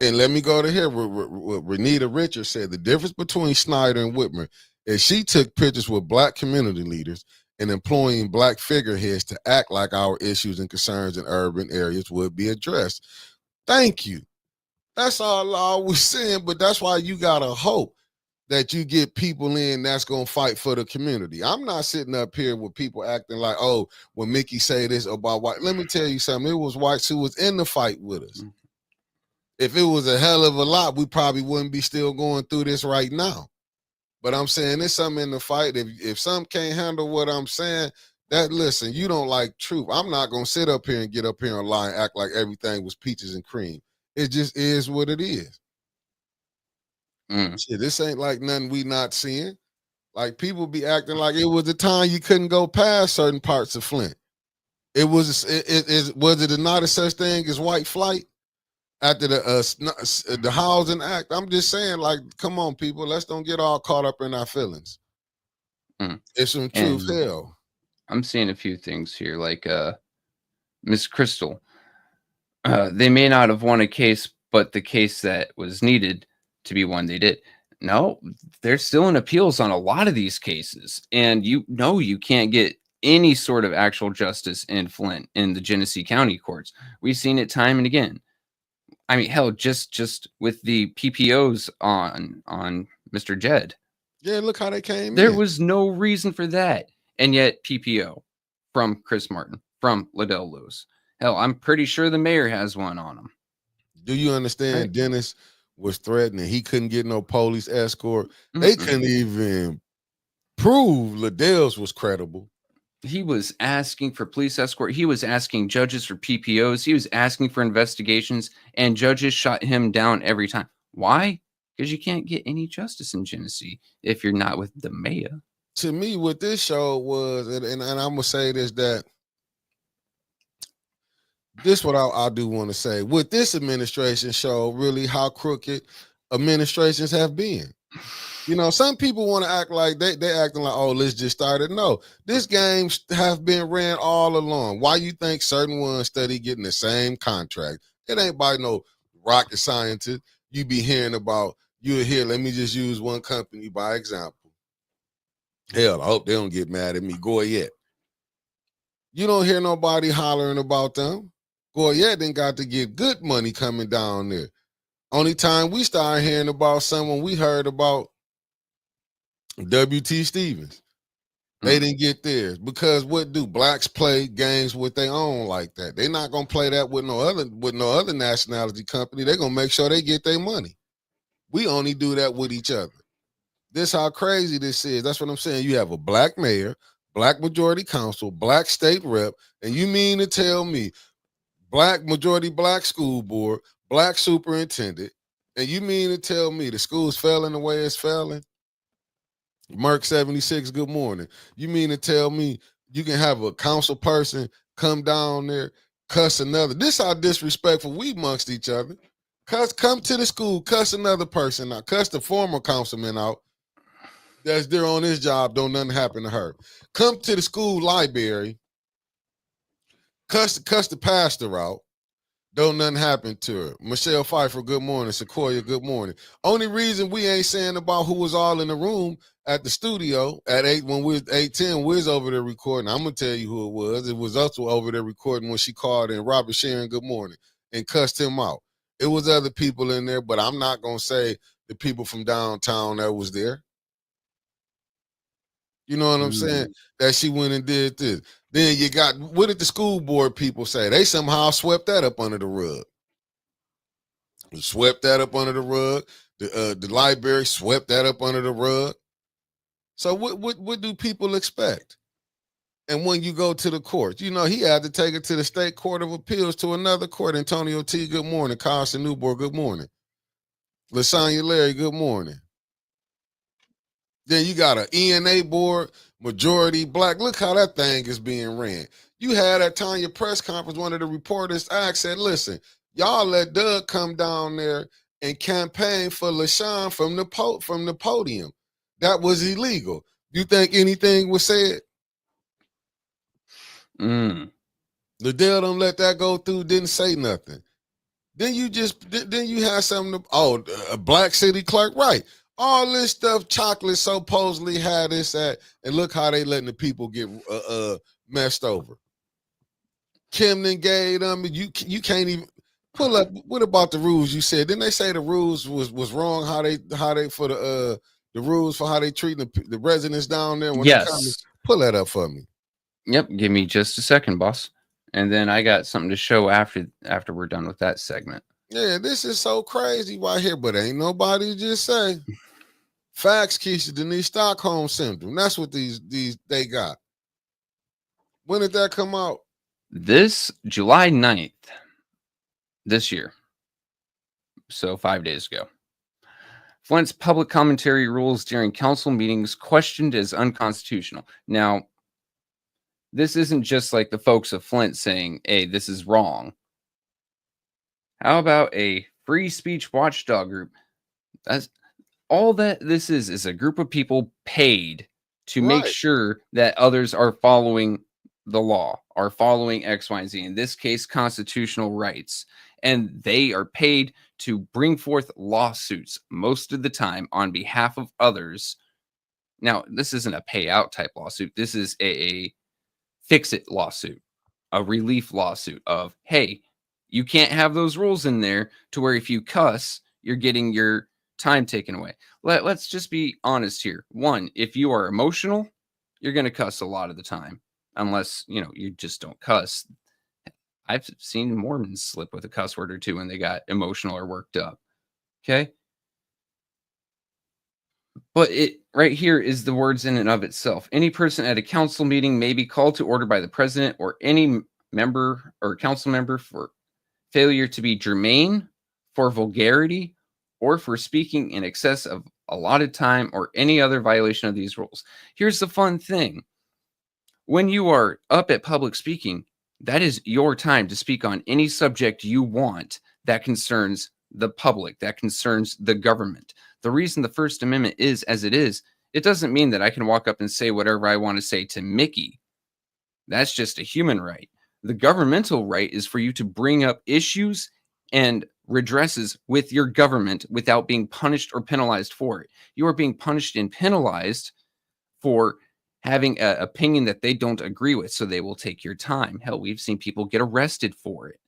and let me go to here. What Renita Richards said, the difference between Snyder and Whitmer is she took pictures with black community leaders and employing black figureheads to act like our issues and concerns in urban areas would be addressed. Thank you. That's all we're saying, but that's why you got to hope that you get people in that's going to fight for the community. I'm not sitting up here with people acting like, oh, when Mickey say this about white. Let me tell you something. It was whites who was in the fight with us. If it was a hell of a lot, we probably wouldn't be still going through this right now. But I'm saying there's something in the fight. If some can't handle what I'm saying, listen, you don't like truth. I'm not going to sit up here and get up here and lie and act like everything was peaches and cream. It just is what it is. Shit, this ain't like nothing we not seeing. Like people be acting like it was a time you couldn't go past certain parts of Flint. Was it not a such thing as white flight? After the Housing Act, I'm just saying, like, come on, people, let's don't get all caught up in our feelings. It's some truth, hell. I'm seeing a few things here, like Miss Crystal. They may not have won a case, but the case that was needed to be won, they did. No, they're still in appeals on a lot of these cases, and you can't get any sort of actual justice in Flint in the Genesee County courts. We've seen it time and again. I mean, hell, just with the PPOs on Mr. Jed. Yeah, look how they came There was no reason for that. And yet PPO from Chris Martin, from Liddell Lewis. Hell, I'm pretty sure the mayor has one on him. Do you understand, right, Dennis, was threatening. He couldn't get no police escort. They Mm-mm. couldn't even prove Liddell's was credible. He was asking for police escort. He was asking judges for PPOs. He was asking for investigations, and judges shot him down every time. Why? Because you can't get any justice in Genesee if you're not with the mayor. To me, what this show was, and I'm gonna say this, that this what I do want to say. What this administration showed really how crooked administrations have been. You know, some people want to act like they acting like, oh, let's just start it. No, this game have been ran all along. Why you think certain ones study getting the same contract? It ain't by no rocket scientist. You be hearing about, you'll hear, let me just use one company by example. Hell, I hope they don't get mad at me. Goyette. You don't hear nobody hollering about them. Goyette done got to get good money coming down there. Only time we started hearing about someone, we heard about W.T. Stevens. They didn't get theirs because what do blacks play games with their own like that? They're not gonna play that with no other nationality company. They're gonna make sure they get their money. We only do that with each other. This how crazy this is. That's what I'm saying. You have a black mayor, black majority council, black state rep, and you mean to tell me black majority black school board, black superintendent, and you mean to tell me the school's failing the way it's failing? Merck 76, good morning. You mean to tell me you can have a council person come down there, cuss another? This how disrespectful we amongst each other. Come to the school, cuss another person out, cuss the former councilman out that's there on his job, don't nothing happen to her. Come to the school library, cuss the pastor out, don't nothing happen to her. Michelle Pfeiffer, good morning. Sequoia, good morning. Only reason we ain't saying about who was all in the room at the studio at 8 when we was 8:10, we was over there recording. I'm gonna tell you who it was. It was us over there recording when she called in. Robert Sharon, good morning, and cussed him out. It was other people in there, but I'm not gonna say the people from downtown that was there. You know what I'm saying? That she went and did this. Then you got, what did the school board people say? They somehow swept that up under the rug. Swept that up under the rug. The library swept that up under the rug. So what do people expect? And when you go to the court, you know, he had to take it to the state court of appeals to another court. Antonio T, good morning. Carson Newborn, good morning. Lasagna Larry, good morning. Then you got an ENA board, majority black. Look how that thing is being ran. You had at Tanya press conference, one of the reporters asked, said, listen, y'all let Doug come down there and campaign for LaShawn from the podium. That was illegal. You think anything was said? Liddell don't let that go through, didn't say nothing. Then you have something, a black city clerk, right. All this stuff, chocolate supposedly had this at, and look how they letting the people get messed over. Kim then gave them, you can't even pull up. What about the rules you said? Didn't they say the rules was wrong? How they for the rules for how they treat the residents down there when they come? Pull that up for me. Yep, give me just a second, boss. And then I got something to show after we're done with that segment. Yeah, this is so crazy right here, but ain't nobody just say. Facts, Keisha Denise, Stockholm syndrome. That's what they got. When did that come out? This July 9th, this year. So 5 days ago. Flint's public commentary rules during council meetings questioned as unconstitutional. Now, this isn't just like the folks of Flint saying, hey, this is wrong. How about a free speech watchdog group? That's all that this is a group of people paid to make sure that others are following the law, are following X, Y, and Z. In this case, constitutional rights. And they are paid to bring forth lawsuits most of the time on behalf of others. Now, this isn't a payout type lawsuit. This is a fix-it lawsuit, a relief lawsuit of, hey, you can't have those rules in there to where if you cuss, you're getting your time taken away. Let's just be honest here. One, if you are emotional, you're going to cuss a lot of the time, unless, you just don't cuss. I've seen Mormons slip with a cuss word or two when they got emotional or worked up. Okay. But it right here is the words in and of itself. Any person at a council meeting may be called to order by the president or any member or council member for failure to be germane, for vulgarity, or for speaking in excess of allotted time or any other violation of these rules. Here's the fun thing. When you are up at public speaking, that is your time to speak on any subject you want that concerns the public, that concerns the government. The reason the First Amendment is as it is, it doesn't mean that I can walk up and say whatever I want to say to Mickey. That's just a human right. The governmental right is for you to bring up issues and redresses with your government without being punished or penalized for it. You are being punished and penalized for having an opinion that they don't agree with, so they will take your time. Hell, we've seen people get arrested for it.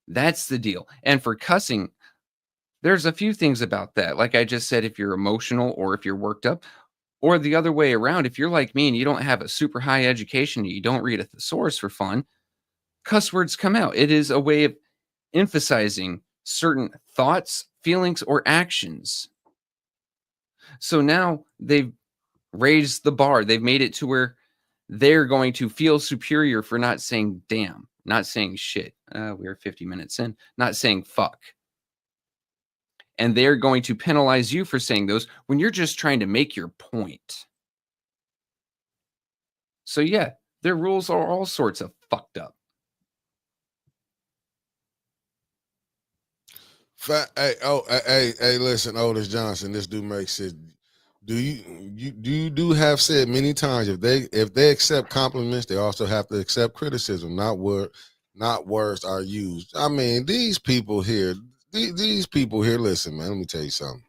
That's the deal. And for cussing, there's a few things about that. Like I just said, if you're emotional or if you're worked up, or the other way around, if you're like me and you don't have a super high education, you don't read a thesaurus for fun, cuss words come out. It is a way of emphasizing certain thoughts, feelings, or actions. So now they've raised the bar. They've made it to where they're going to feel superior for not saying damn, not saying shit. We're 50 minutes in, not saying fuck. And they're going to penalize you for saying those when you're just trying to make your point. So yeah, their rules are all sorts of fucked up. Hey, listen, Otis Johnson, this do make sense. You have said many times if they accept compliments, they also have to accept criticism. Not words are used. I mean, these people here, listen, man, let me tell you something.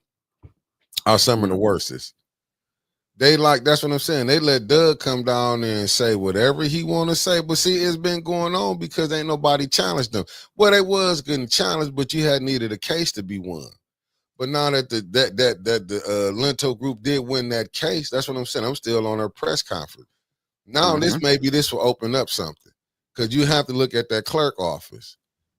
Are some of the worstest. That's what I'm saying. They let Doug come down there and say whatever he want to say. But see, it's been going on because ain't nobody challenged them. Well, they was getting challenged, but you had needed a case to be won. But now that the Lento group did win that case, that's what I'm saying. I'm still on our press conference. Now this will open up something. Because you have to look at that clerk office.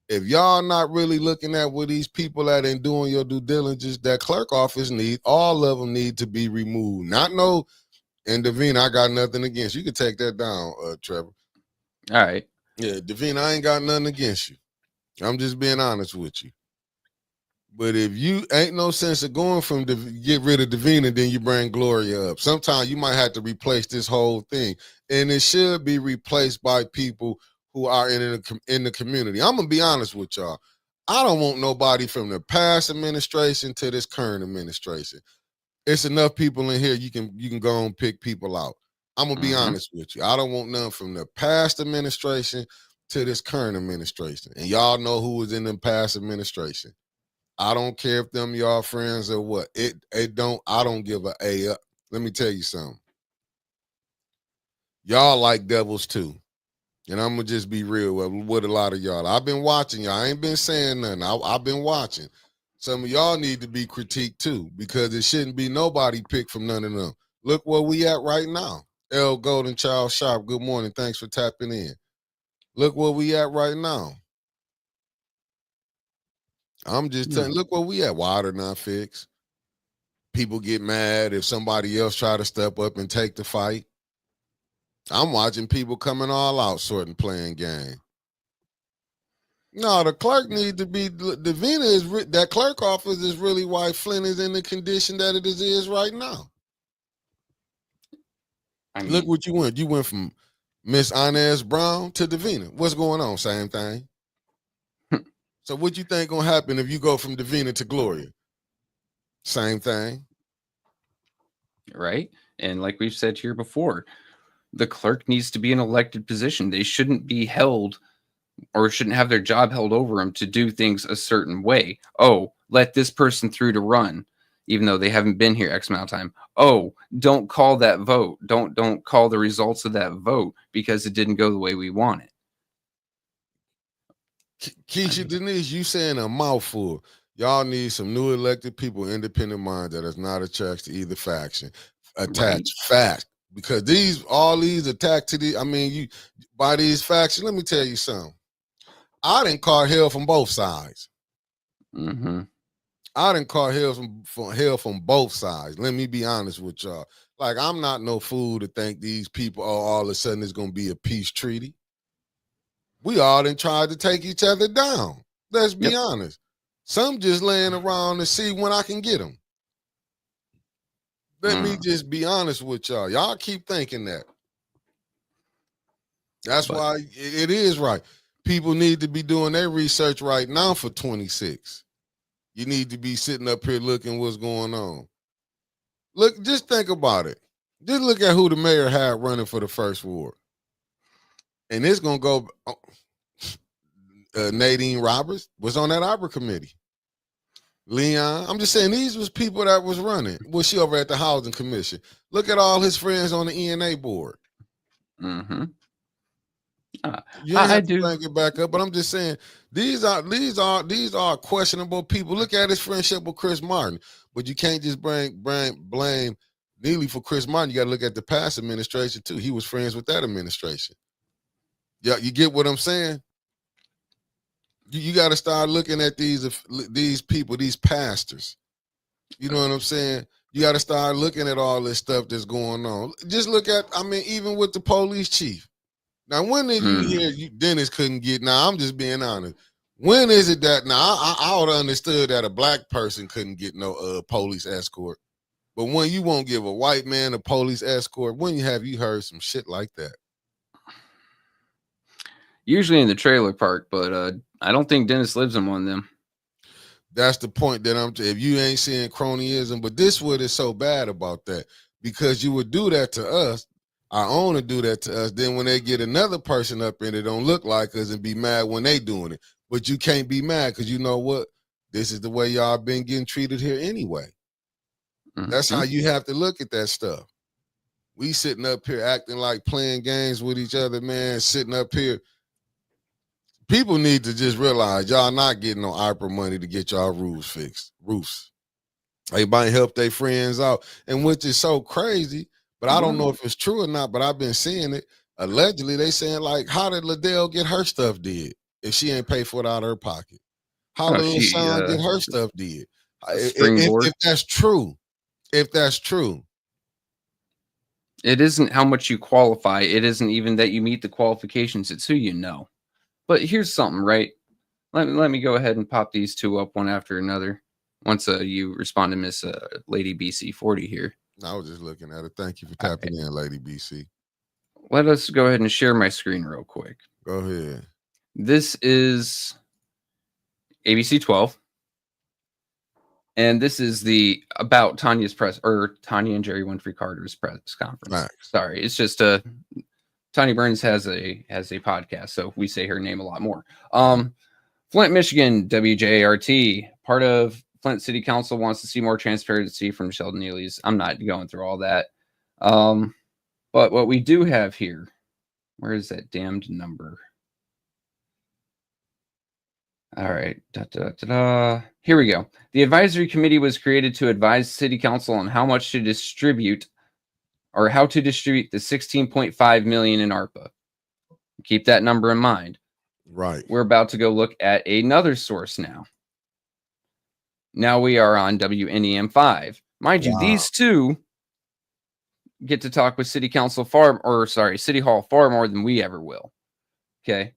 If y'all not really looking at where these people at and doing your due diligence, that clerk office all of them need to be removed. Not no, and Davina, I got nothing against you. You can take that down, Trevor. All right. Yeah, Davina, I ain't got nothing against you. I'm just being honest with you. But if you ain't no sense of going from get rid of Davina, then you bring Gloria up. Sometimes you might have to replace this whole thing, and it should be replaced by people who are in the community. I'm gonna be honest with y'all. I don't want nobody from the past administration to this current administration. It's enough people in here. You can go and pick people out. I'm gonna be honest with you. I don't want none from the past administration to this current administration. And y'all know who was in the past administration. I don't care if them y'all friends or what. I don't give a up. Let me tell you something. Y'all like devils too. And I'm gonna just be real with a lot of y'all. I've been watching y'all. I ain't been saying nothing. I've been watching. Some of y'all need to be critiqued too, because it shouldn't be nobody picked from none of them. Look where we at right now. L. Golden Child Sharp, good morning. Thanks for tapping in. Look where we at right now. I'm just telling, look where we at. Water not fixed. People get mad if somebody else try to step up and take the fight. I'm watching people coming all out, sorting, playing game. No, the clerk need to be. Davina that clerk office is really why Flint is in the condition that it is right now. Look what you went. You went from Miss Inez Brown to Davina. What's going on? Same thing. So what you think gonna happen if you go from Davina to Gloria? Same thing. Right. And like we've said here before, the clerk needs to be an elected position. They shouldn't be held or shouldn't have their job held over them to do things a certain way. Oh, let this person through to run, even though they haven't been here X amount of time. Oh, don't call that vote. Don't call the results of that vote because it didn't go the way we want it. Keisha Denise, you saying a mouthful. Y'all need some new elected people, independent mind that is not attached to either faction. Fact. Because all these attack to by these factions, let me tell you something. I didn't call hell from both sides. I done caught hell from both sides. Let me be honest with y'all. Like, I'm not no fool to think these people, all of a sudden it's gonna be a peace treaty. We all done tried to take each other down. Let's be honest. Some just laying around to see when I can get them. Let me just be honest with y'all. Y'all keep thinking that. That's why it is right. People need to be doing their research right now for 26. You need to be sitting up here looking what's going on. Look, just think about it. Just look at who the mayor had running for the first ward. And it's going to go, Nadine Roberts was on that ARPA committee. Leon, I'm just saying these was people that was running. Was she over at the Housing Commission? Look at all his friends on the ENA board. Mm-hmm. You ain't have to bring it back up, but I'm just saying these are questionable people. Look at his friendship with Chris Martin, but you can't just blame Neely for Chris Martin. You got to look at the past administration too. He was friends with that administration. Yeah, you get what I'm saying? You got to start looking at these people, these pastors. You know what I'm saying? You got to start looking at all this stuff that's going on. Just look at, even with the police chief. Now, when did you hear Dennis couldn't get? Now, I'm just being honest. When is it that now I would have understood that a black person couldn't get no police escort, but when you won't give a white man a police escort, when have you heard some shit like that? Usually in the trailer park, but I don't think Dennis lives in one of them. That's the point that if you ain't seeing cronyism, but this what is so bad about that, because you would do that to us. Our owner do that to us. Then when they get another person up in it, don't look like us and be mad when they doing it. But you can't be mad because you know what? This is the way y'all been getting treated here anyway. Mm-hmm. That's how you have to look at that stuff. We sitting up here acting like playing games with each other, man, sitting up here. People need to just realize y'all not getting no ARPA money to get y'all roofs. Everybody help their friends out. And which is so crazy, but I don't know if it's true or not, but I've been seeing it. Allegedly, they saying, like, how did Liddell get her stuff did if she ain't paid for it out of her pocket? How did LaShawn get her stuff did? If that's true, it isn't how much you qualify. It isn't even that you meet the qualifications. It's who you know. But here's something, right? Let me go ahead and pop these two up one after another. Once you respond to Miss Lady BC 40 here. I was just looking at it. Thank you for tapping in, Lady BC. Let us go ahead and share my screen real quick. Go ahead. This is ABC 12. And this is the about Tanya's press, or Tanya and Jerry Winfrey Carter's press conference. Right. Sorry, it's just Tanya Burns has a podcast, so we say her name a lot more. Flint, Michigan, WJART, part of Flint City Council wants to see more transparency from Sheldon Neely's. I'm not going through all that. But what we do have here, where is that damned number? All right. Here we go. The advisory committee was created to advise City Council on how much to distribute or how to distribute the $16.5 million in ARPA. Keep that number in mind. Right. We're about to go look at another source now. Now we are on WNEM 5. Mind you, these two get to talk with City Hall far more than we ever will. Okay.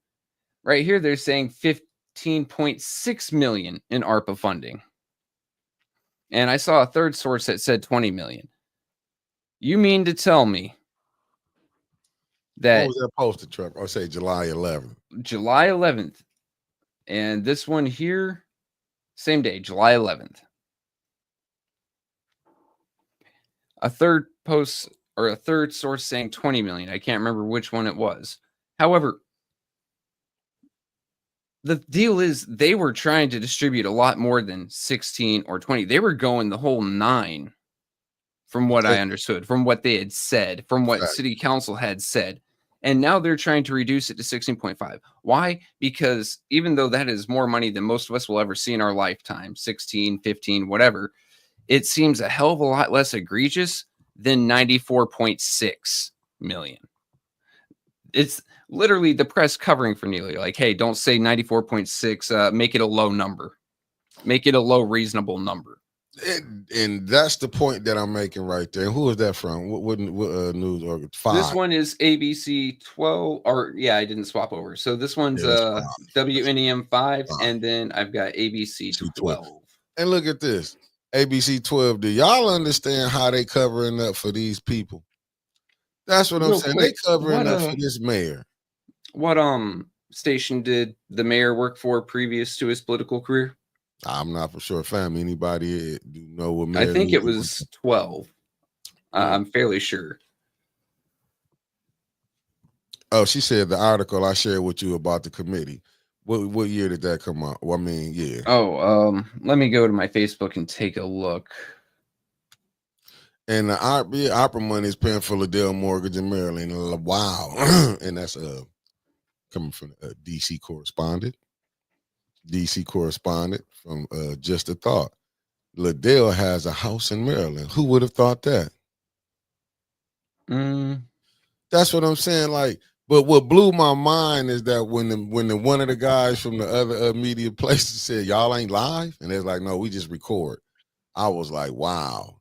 Right here, they're saying 15.6 million in ARPA funding. And I saw a third source that said 20 million. You mean to tell me that what was that posted, truck? I'll say July 11th. July 11th. And this one here, same day, July 11th. A third post or a third source saying 20 million. I can't remember which one it was. However, the deal is they were trying to distribute a lot more than 16 or 20. They were going the whole 9 from what I understood, from what they had said, from what City Council had said. And now they're trying to reduce it to 16.5. Why? Because even though that is more money than most of us will ever see in our lifetime, 16, 15, whatever, it seems a hell of a lot less egregious than 94.6 million. It's literally the press covering for Neely. Like, hey, don't say 94.6, make it a low number. Make it a low reasonable number. And that's the point that I'm making right there. Who is that from? What news organ? This 5. one is ABC 12, or yeah, I didn't swap over. So this one's Yeah, it's 5. WNEM 5, 5. and then I've got ABC 12. And look at this. ABC 12. Do y'all understand how they covering up for these people? That's what I'm Real saying. quick, They covering up for this mayor. What station did the mayor work for previous to his political career? I'm not for sure. Fam, anybody do know what mayor? I think it was 12. I'm fairly sure. Oh, she said the article I shared with you about the committee. What year did that come out? Well, I mean, yeah. Oh, let me go to my Facebook and take a look. And the ARPA money is paying for Liddell Mortgage in Maryland. Wow. And that's coming from a DC correspondent. DC correspondent from Just a Thought. Liddell has a house in Maryland. Who would have thought that? That's what I'm saying. Like, but what blew my mind is that when one of the guys from the other media places said, y'all ain't live, and they're like, no, we just record. I was like, wow.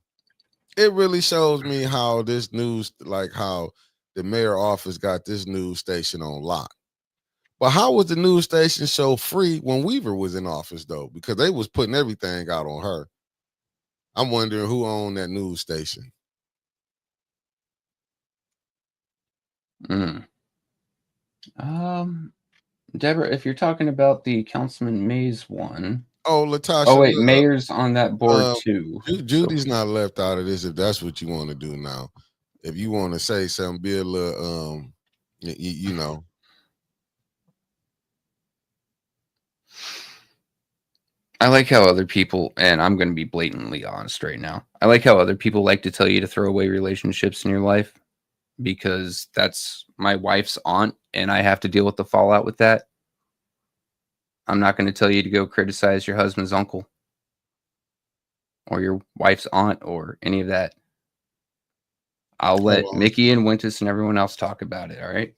It really shows me how this news, like how the mayor office got this news station on lock. But how was the news station show free when Weaver was in office, though? Because they was putting everything out on her. I'm wondering who owned that news station. Deborah, if you're talking about the Councilman Mays one. Oh, Latasha. Oh, wait, mayor's on that board too. Judy's not left out of this if that's what you want to do now. If you want to say something, be a little, you know. I like how other people, and I'm going to be blatantly honest right now. I like how other people like to tell you to throw away relationships in your life because that's my wife's aunt and I have to deal with the fallout with that. I'm not going to tell you to go criticize your husband's uncle or your wife's aunt or any of that. I'll let Mickey and Wintus and everyone else talk about it, all right?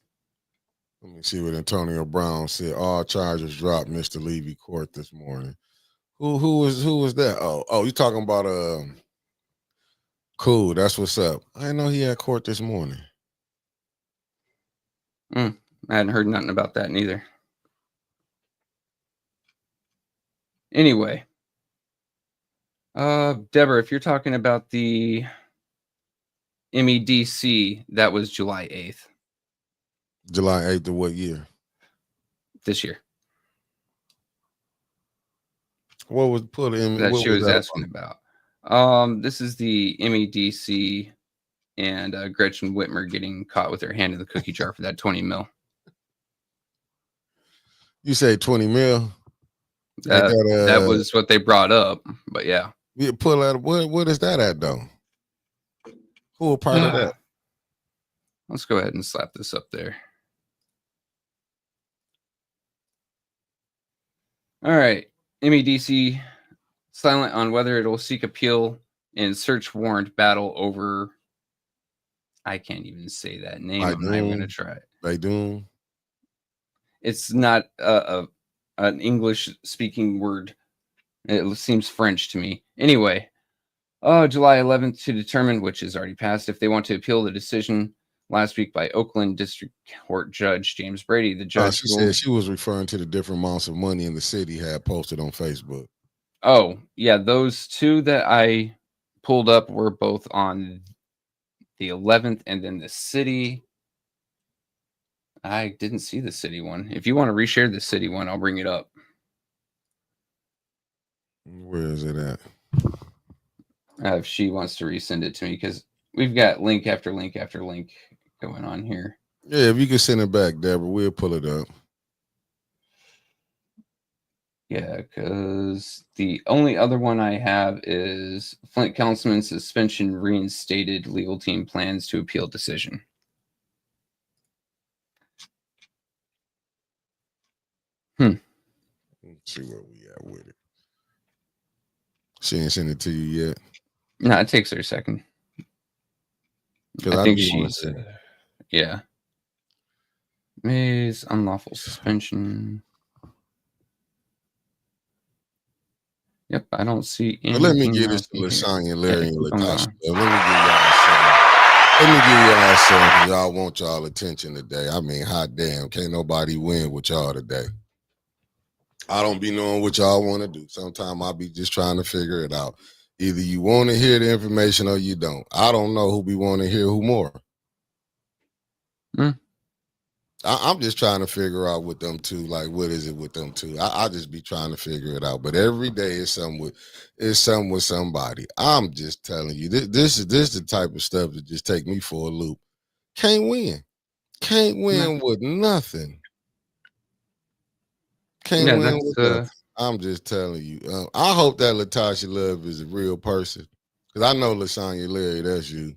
Let me see what Antonio Brown said. All charges dropped Mr. Levy court this morning. Who was that? Oh, you talking about cool, that's what's up. I didn't know he had court this morning. I hadn't heard nothing about that neither. Anyway, Deborah, if you're talking about the MEDC, that was July 8th. July 8th of what year? This year. What was put in that she was asking about? This is the MEDC and Gretchen Whitmer getting caught with her hand in the cookie jar for that 20 mil. You say 20 mil? That was what they brought up, but yeah. You pull out what is that at though? Who a part of that? Let's go ahead and slap this up there. All right. MEDC silent on whether it will seek appeal in search warrant battle over. I can't even say that name. I'm not even going to try it. They do. It's not an English speaking word. It seems French to me. Anyway, July 11th to determine, which is already passed, if they want to appeal the decision last week by Oakland District Court Judge James Brady. The judge said she was referring to the different amounts of money in the city had posted on Facebook. Oh, yeah. Those two that I pulled up were both on the 11th and then the city. I didn't see the city one. If you want to reshare the city one, I'll bring it up. Where is it at? If she wants to resend it to me, because we've got link after link after link going on here. Yeah, if you can send it back, Deborah, we'll pull it up. Yeah, because the only other one I have is Flint Councilman suspension reinstated, legal team plans to appeal decision. Let's see where we at with it. She ain't sent it to you yet? No, it takes her a second. I think she's, yeah. Mays, unlawful suspension. Yep, I don't see But let me anything get this else to in here. Lasagna, Yeah, Larry, and keep on Latasha. going. Let me give y'all something. Let me give y'all something. Y'all want y'all attention today. I mean, hot damn, can't nobody win with y'all today. I don't be knowing what y'all want to do. Sometimes I be just trying to figure it out. Either you want to hear the information or you don't. I don't know who be want to hear who more. Mm. I'm just trying to figure out with them two. Like, what is it with them two? I just be trying to figure it out. But every day is something with somebody. I'm just telling you, this is the type of stuff that just take me for a loop. Can't win. Can't Yeah, win with nothing. Can't yeah, win that's with nothing. I'm just telling you. I hope that Latasha Love is a real person. Because I know Lasagna Larry, that's you.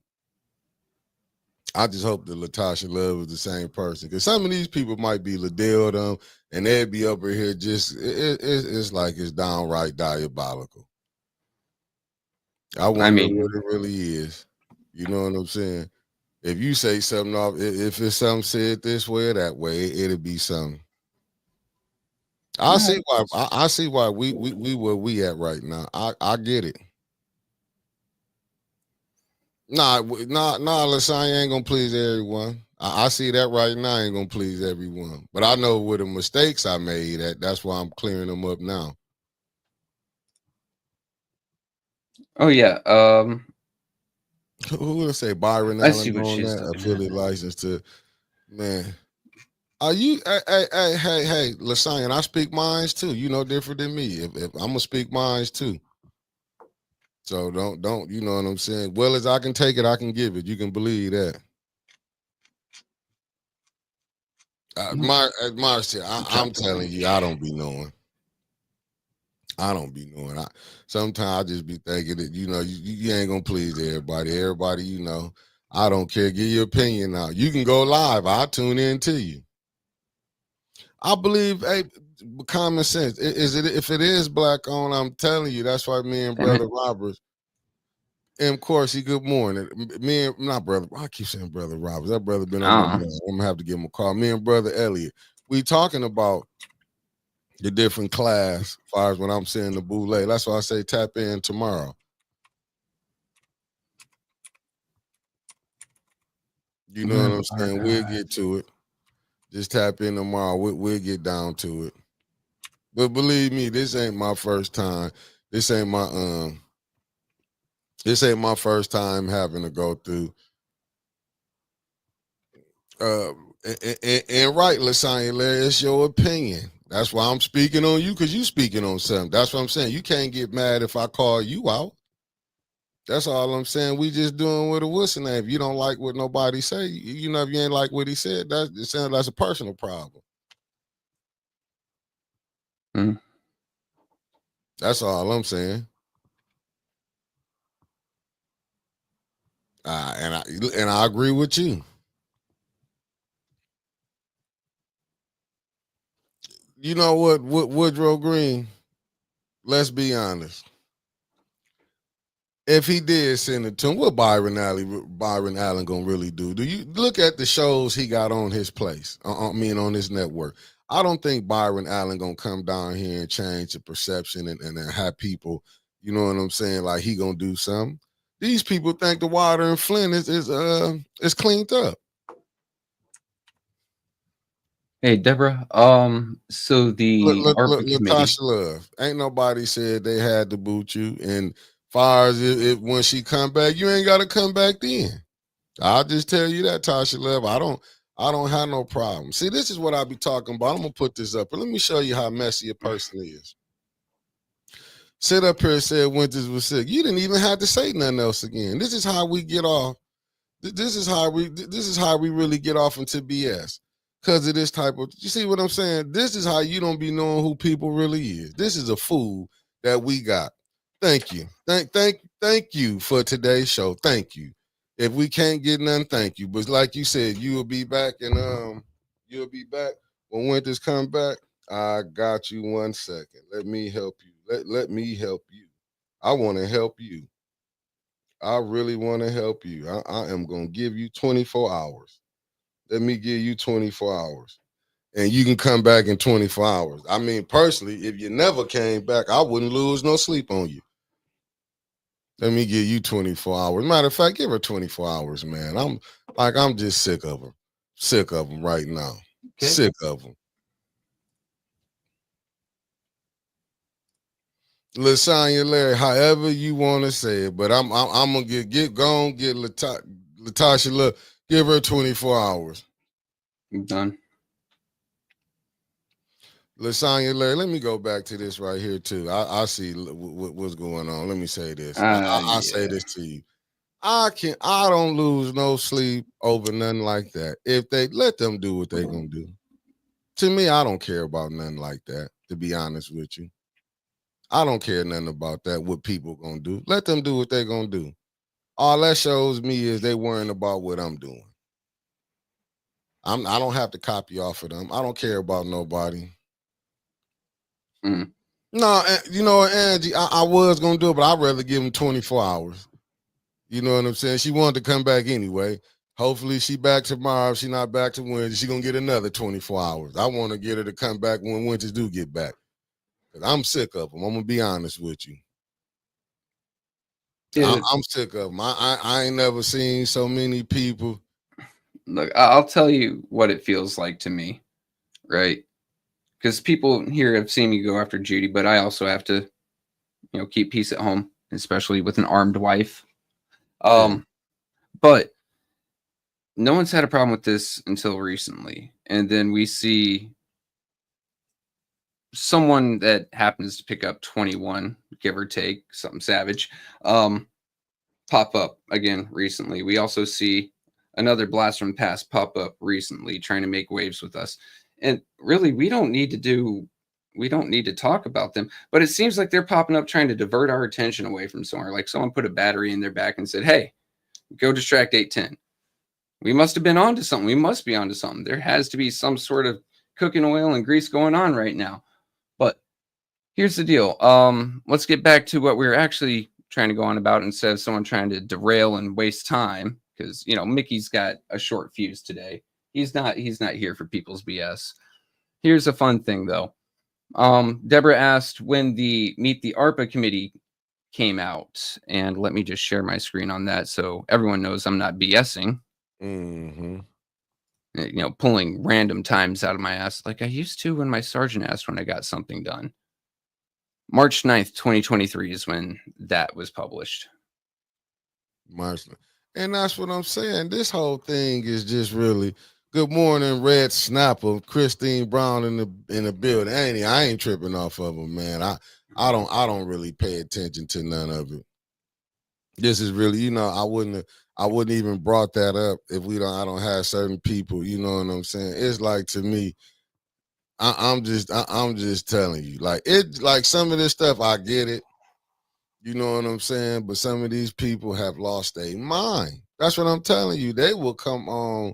I just hope that Latasha Love is the same person. Because some of these people might be Liddell them, and they'd be over here just, it's like it's downright diabolical. I I wonder what mean, it really is. You know what I'm saying? If you say something off, if it's something said this way or that way, it'll be something. I no, see why. I see why we where we at right now. I get it. Nah. Lasagna ain't gonna please everyone. I see that right now. Ain't gonna please everyone. But I know where the mistakes I made. That's why I'm clearing them up now. oh yeah, Who would say Byron I see Allen what on she's that looking at. affiliate license to man? Are you? Hey, Lasagna. I speak minds too. You know different than me. If I'm gonna speak minds too. So don't you know what I'm saying? Well as I can take it, I can give it. You can believe that. Marcia, I'm Chapter telling you, I don't be knowing. I don't be knowing. Sometimes I just be thinking that you ain't gonna please everybody. Everybody, I don't care. Give your opinion out. You can go live. I'll tune in to you. I believe, hey, common sense. Is it if it is black owned? I'm telling you, that's why me and Damn it. brother Roberts. And of course, good morning. Me and not brother. I keep saying brother Roberts. That brother been on my Uh, mind. I'm gonna have to give him a call. Me and brother Elliot. We talking about the different class as far as when I'm seeing the boule. That's why I say tap in tomorrow. You know what I'm saying? We'll get to it. Just tap in tomorrow. We'll get down to it. But believe me, this ain't my first time. This ain't my this ain't my first time having to go through. Uh, and right, Lasagna, Larry, it's your opinion. That's why I'm speaking on you because you speaking on something. That's what I'm saying. You can't get mad if I call you out. That's all I'm saying. We just doing what a whistle. If you don't like what nobody say, if you ain't like what he said, it sounds like a personal problem. mm. That's all I'm saying. And I agree with you. You know what, Woodrow Green? Let's be honest. If he did send it to him, what Byron Allen gonna really do? Do you look at the shows he got on his place? On his network. I don't think Byron Allen gonna come down here and change the perception and have people, you know what I'm saying? Like he gonna do something. These people think the water in Flint is cleaned up. Hey, Deborah. So the ARPA committee. Latasha Love. Ain't nobody said they had to boot you. And far as when she come back, you ain't gotta come back then. I'll just tell you that, Tasha Love. I don't have no problem. See, this is what I be talking about. I'm gonna put this up, but let me show you how messy a person is. Sit up here and said Winters was sick. You didn't even have to say nothing else again. This is how we get off. This is how we really get off into BS. Cause of this type of, you see what I'm saying? This is how you don't be knowing who people really is. This is a fool that we got. Thank you. Thank you for today's show. Thank you. If we can't get none, thank you. But like you said, you will be back and you'll be back when Winters come back. I got you 1 second. Let me help you. Let me help you. I want to help you. I really want to help you. I am going to give you 24 hours. Let me give you 24 hours. and you can come back in 24 hours. I mean, personally, if you never came back, I wouldn't lose no sleep on you. Let me give you 24 hours. Matter of fact, give her 24 hours, man. I'm just sick of her. Sick of them right now. Okay. Sick of them. Lasagna Larry, however you want to say it, but I'm gonna get Latasha. Look, give her 24 hours. I'm done. Lasagna Larry, let me go back to this right here too. I see what's going on. Let me say this. I say this to you. I don't lose no sleep over nothing like that. If they let them do what they gonna do. To me, I don't care about nothing like that, to be honest with you. I don't care nothing about that, what people gonna do. Let them do what they gonna do. All that shows me is they worrying about what I'm doing. I don't have to copy off of them. I don't care about nobody. Mm. No, you know, Angie, I was gonna do it, but I'd rather give them 24 hours. You know what I'm saying? She wanted to come back anyway. Hopefully she back tomorrow. If she not back to Wednesday, she gonna get another 24 hours. I want to get her to come back when Wednesdays do get back. Cause I'm sick of them. I'm gonna be honest with you. I'm sick of them. I ain't never seen so many people. Look, I'll tell you what it feels like to me, right? Because people here have seen me go after Judy, but I also have to, keep peace at home, especially with an armed wife. But no one's had a problem with this until recently. And then we see someone that happens to pick up 21, give or take, something savage, pop up again recently. We also see another blast from the past pop up recently, trying to make waves with us. And really, we don't need to talk about them, but it seems like they're popping up trying to divert our attention away from somewhere. Like someone put a battery in their back and said, hey, go distract 810. We must have been onto something. We must be onto something. There has to be some sort of cooking oil and grease going on right now. But here's the deal. Let's get back to what we were actually trying to go on about instead of someone trying to derail and waste time. Because, Mickey's got a short fuse today. He's not here for people's BS. Here's a fun thing, though. Deborah asked when the Meet the ARPA committee came out. And let me just share my screen on that so everyone knows I'm not BSing. Mm-hmm. Pulling random times out of my ass like I used to when my sergeant asked when I got something done. March 9th, 2023 is when that was published. And that's what I'm saying. This whole thing is just really good morning, Red Snapper, Christine Brown in the building. I ain't tripping off of them, man. I don't really pay attention to none of it. This is really, I wouldn't even brought that up if I don't have certain people, you know what I'm saying? It's like, to me, I'm just telling you, like some of this stuff, I get it. You know what I'm saying? But some of these people have lost their mind. That's what I'm telling you. They will come on.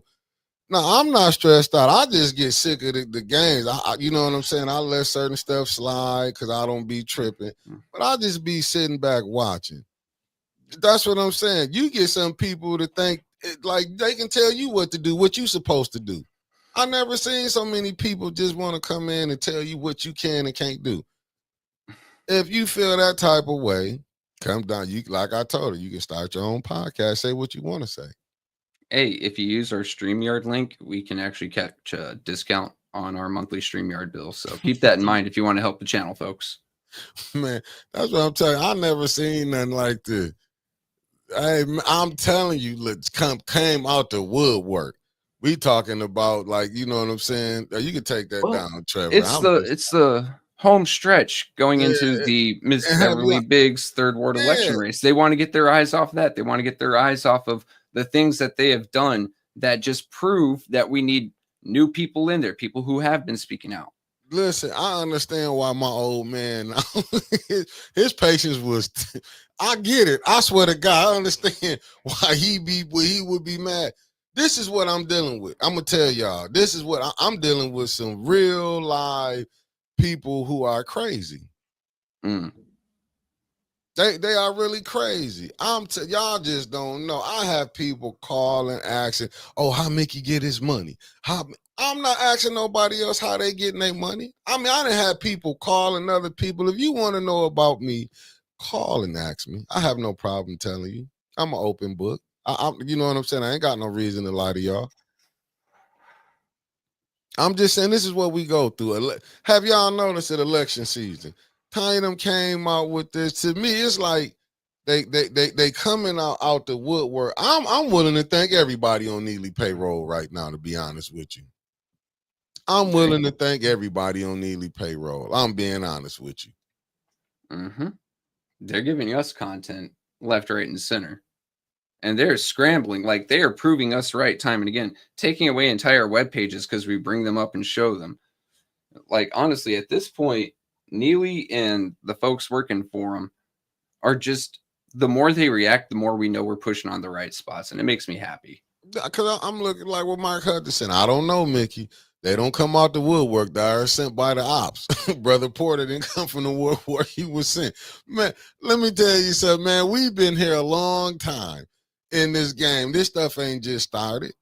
No, I'm not stressed out. I just get sick of the games. You know what I'm saying? I let certain stuff slide because I don't be tripping. But I just be sitting back watching. That's what I'm saying. You get some people to think like they can tell you what to do, what you supposed to do. I never seen so many people just want to come in and tell you what you can and can't do. If you feel that type of way, come down. You, like I told her, you can start your own podcast, say what you want to say. Hey, if you use our StreamYard link, we can actually catch a discount on our monthly StreamYard bill. So keep that in mind if you want to help the channel, folks. Man, that's what I'm telling you. I never seen nothing like this. Hey, I'm telling you, came out the woodwork. We talking about, like, you know what I'm saying? You can take that down, Trevor. It's the home stretch going into the Ms. Beverly Biggs third ward election race. They want to get their eyes off that. They want to get their eyes off of the things that they have done that just prove that we need new people in there, people who have been speaking out. Listen, I understand why my old man, his patience was, I get it. I swear to God, I understand why he would be mad. This is what I'm dealing with. I'm going to tell y'all, this is what I'm dealing with, some real live people who are crazy. They are really crazy. Y'all just don't know. I have people calling, asking, "Oh, how Mickey get his money?" I'm not asking nobody else how they getting their money. I mean, I done had people calling other people. If you want to know about me, call and ask me. I have no problem telling you. I'm an open book. You know what I'm saying? I ain't got no reason to lie to y'all. I'm just saying this is what we go through. Have y'all noticed at election season? Tiny them came out with this. To me, it's like they coming out the woodwork. I'm willing to thank everybody on Neely payroll right now, to be honest with you. I'm willing to thank everybody on Neely payroll. I'm being honest with you. Mm-hmm. They're giving us content left, right, and center. And they're scrambling, like they are proving us right time and again, taking away entire web pages because we bring them up and show them. Like, honestly, at this point, Neely and the folks working for them are just, the more they react, the more we know we're pushing on the right spots. And it makes me happy. Because I'm looking like what Mark Hutchinson. I don't know, Mickey. They don't come out the woodwork. They are sent by the ops. Brother Porter didn't come from the woodwork. He was sent. Man, let me tell you something, man. We've been here a long time in this game. This stuff ain't just started.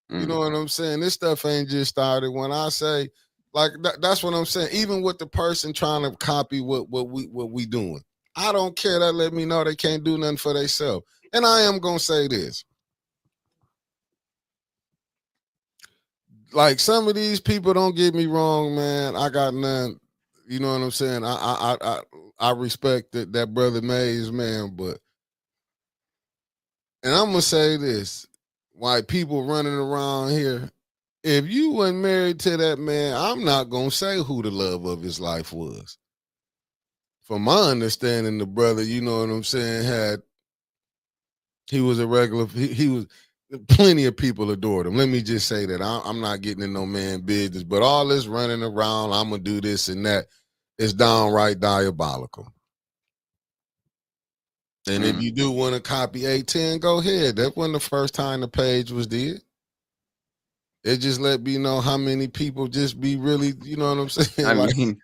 You know what I'm saying? This stuff ain't just started. When I say, like, that's what I'm saying. Even with the person trying to copy what we doing, I don't care. That let me know they can't do nothing for themselves. And I am gonna say this. Like, some of these people, don't get me wrong, man. I got none. You know what I'm saying? I respect that brother Mays, man. But, and I'm gonna say this: why people running around here? If you wasn't married to that man, I'm not gonna say who the love of his life was. From my understanding, the brother, you know what I'm saying, he was a regular. He was. Plenty of people adored him. Let me just say that I'm not getting in no man business, but all this running around, I'm gonna do this and that, is downright diabolical. And if you do want to copy 810, go ahead. That wasn't the first time the page was did. It just let me know how many people just be really, you know what I'm saying? I like, mean,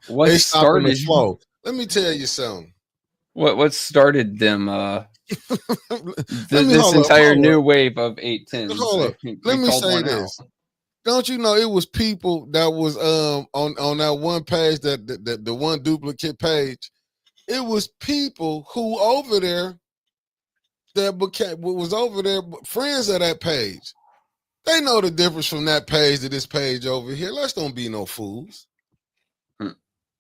what they stopping the started flow. Let me tell you something. What started them? Let me This entire new wave of 810s. Hold up. Let me say this. Don't you know it was people that was on that one page, that the one duplicate page? It was people who over there that was over there, friends of that page. They know the difference from that page to this page over here. Let's don't be no fools.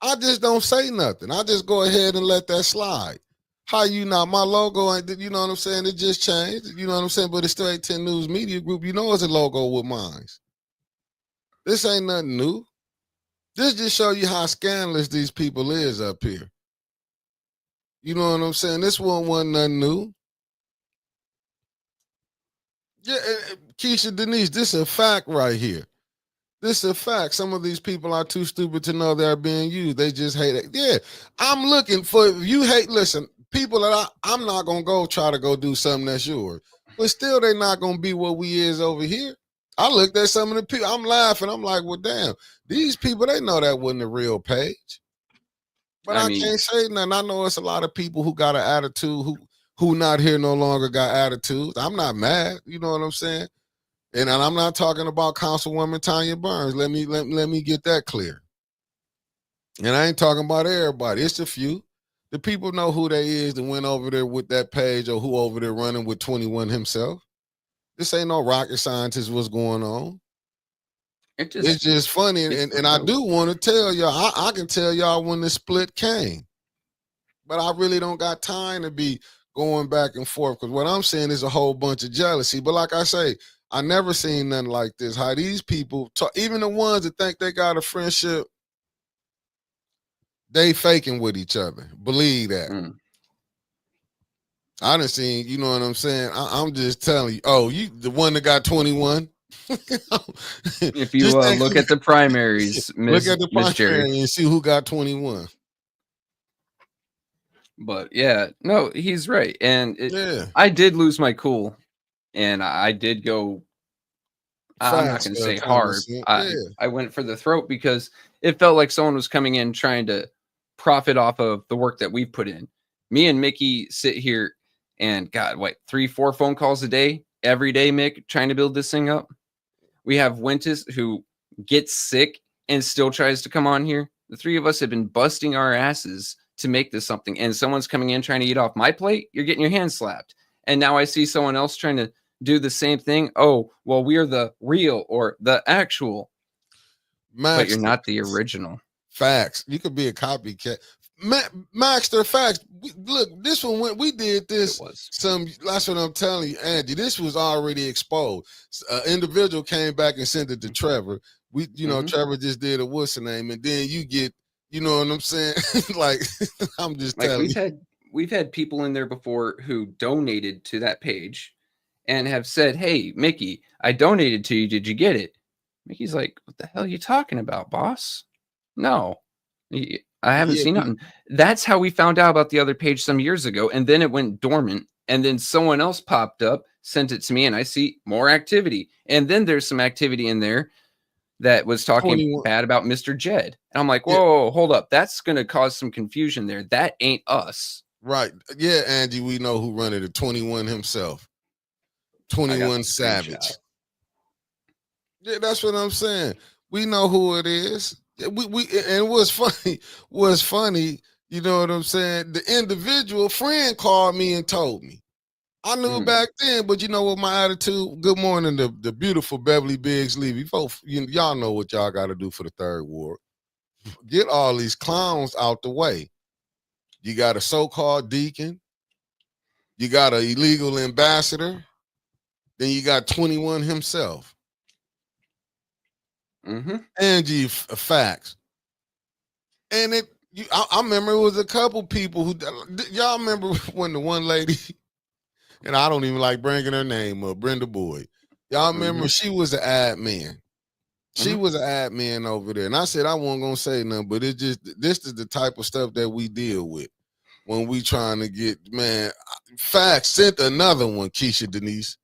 I just don't say nothing. I just go ahead and let that slide. How you not? My logo ain't, you know what I'm saying? It just changed. You know what I'm saying? But it's still 810 News Media Group. You know it's a logo with mine. This ain't nothing new. This just show you how scandalous these people is up here. You know what I'm saying? This one wasn't nothing new. Yeah, Keisha Denise, this is a fact right here. This is a fact. Some of these people are too stupid to know they're being used. They just hate it. Yeah, I'm looking for, you hate, listen, people that I'm not going to go try to go do something that's yours. But still, they're not going to be what we is over here. I looked at some of the people, I'm laughing. I'm like, well, damn, these people, they know that wasn't a real page. But I can't say nothing. I know it's a lot of people who got an attitude, who not here no longer got attitudes. I'm not mad. You know what I'm saying? And I'm not talking about Councilwoman Tanya Burns. Let me get that clear. And I ain't talking about everybody. It's a few. The people know who they is that went over there with that page, or who over there running with 21 himself. This ain't no rocket scientist what's going on. It's just funny. And I do want to tell y'all, I can tell y'all when the split came. But I really don't got time to be going back and forth, because what I'm saying is a whole bunch of jealousy. But like I say, I never seen nothing like this. How these people talk, even the ones that think they got a friendship, they faking with each other. Believe that. I done seen, you know what I'm saying? I'm just telling you. Oh, you the one that got 21? If you look at the primaries, look at the primary and see who got 21. But yeah, no, he's right. And I did lose my cool, and I did go, I'm not going to say hard. I went for the throat, because it felt like someone was coming in trying to profit off of the work that we put in. Me and Mickey sit here and God, what, 3-4 phone calls a day, every day, Mick, trying to build this thing up. We have Wentis who gets sick and still tries to come on here. The three of us have been busting our asses to make this something, and someone's coming in trying to eat off my plate. You're getting your hand slapped. And now I see someone else trying to do the same thing. Oh, well, we're the real or the actual, but you're not the original. Facts. You could be a copycat. Maxter, facts. Look, this one we did this. That's what I'm telling you, Andy. This was already exposed. Individual came back and sent it to Trevor. We, Trevor just did a what's the name, and then you get, you know what I'm saying? Like, I'm just like telling you. We've had people in there before who donated to that page and have said, "Hey, Mickey, I donated to you. Did you get it?" Mickey's like, "What the hell are you talking about, boss? No, I haven't seen nothing." That's how we found out about the other page some years ago, and then it went dormant, and then someone else popped up, sent it to me, and I see more activity, and then there's some activity in there that was talking bad about Mr. Jed, and I'm like, whoa, hold up, that's going to cause some confusion there. That ain't us. Right. Yeah, Angie, we know who run it, 21 himself. 21 Savage. Yeah, that's what I'm saying. We know who it is. And what's funny, you know what I'm saying? The individual friend called me and told me. I knew back then, but you know what my attitude? Good morning, the beautiful Beverly Biggs Levy. Folks, y'all know what y'all got to do for the third ward. Get all these clowns out the way. You got a so-called deacon. You got an illegal ambassador. Then you got 21 himself. Angie, facts. And I remember it was a couple people who, y'all remember when the one lady, and I don't even like bringing her name up, Brenda Boyd. Y'all remember she was an admin. She was an admin over there. And I said I wasn't going to say nothing, but it's just, this is the type of stuff that we deal with when we trying to get, man, facts. Sent another one, Keisha Denise.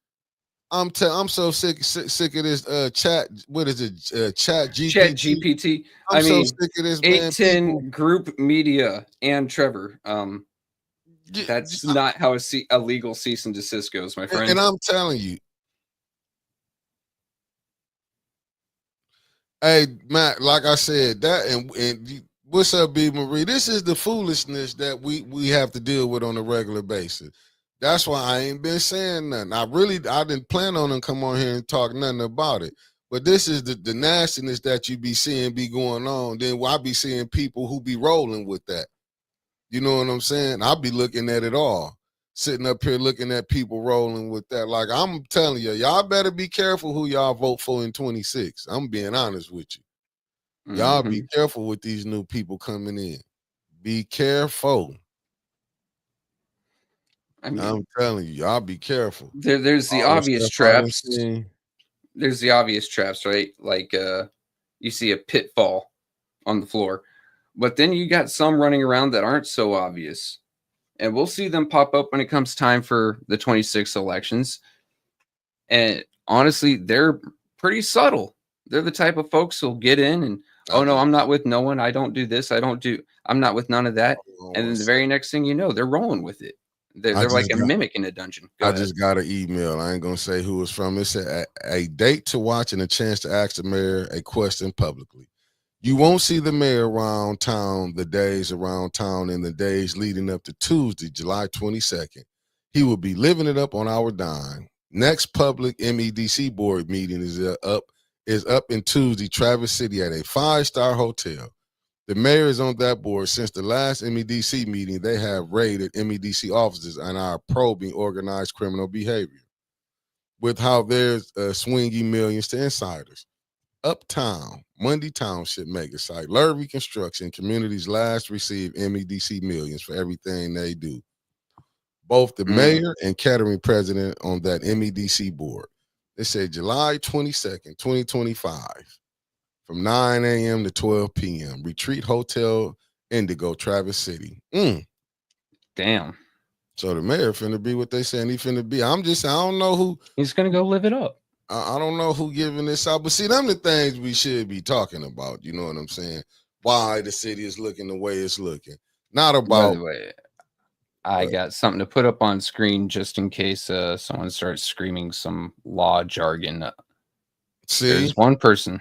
I'm so sick of this chat. What is it? Chat GPT. Chat GPT. I'm so sick of this, man. 810 Group Media and Trevor. That's not how a legal cease and desist goes, my friend. And I'm telling you, hey, Matt, like I said, that and what's up, B. Marie? This is the foolishness that we have to deal with on a regular basis. That's why I ain't been saying nothing. I didn't plan on them come on here and talk nothing about it. But this is the nastiness that you be seeing be going on. Then I be seeing people who be rolling with that. You know what I'm saying? I'll be looking at it all. Sitting up here looking at people rolling with that. Like, I'm telling you, y'all better be careful who y'all vote for in 26. I'm being honest with you. Y'all be careful with these new people coming in. Be careful. I mean, I'm telling you, y'all be careful. There's the obvious traps. There's the obvious traps, right? Like you see a pitfall on the floor. But then you got some running around that aren't so obvious. And we'll see them pop up when it comes time for the 26 elections. And honestly, they're pretty subtle. They're the type of folks who'll get in and, oh, no, I'm not with no one. I don't do this. I'm not with none of that. And then the very next thing you know, they're rolling with it. They're like a mimic in a dungeon. Just got an email. I ain't going to say who it's from. It said a date to watch and a chance to ask the mayor a question publicly. You won't see the mayor around town the days around town in the days leading up to Tuesday, July 22nd. He will be living it up on our dime. Next public MEDC board meeting is up in Tuesday, Traverse City at a 5-star hotel. The mayor is on that board. Since the last MEDC meeting, they have raided MEDC offices and are probing organized criminal behavior with how there's swinging millions to insiders. Uptown, Mundy Township mega site, Lurvy Construction Communities last received MEDC millions for everything they do. Both the mayor and catering president on that MEDC board. They said July 22nd, 2025. From 9 a.m. to 12 p.m. Retreat Hotel Indigo, Traverse City. Damn. So the mayor finna be what they saying he finna be. I don't know who. He's gonna go live it up. I don't know who giving this out, but see, them the things we should be talking about. You know what I'm saying? Why the city is looking the way it's looking. Not about. By the way, I got something to put up on screen just in case someone starts screaming some law jargon. See, There's one person.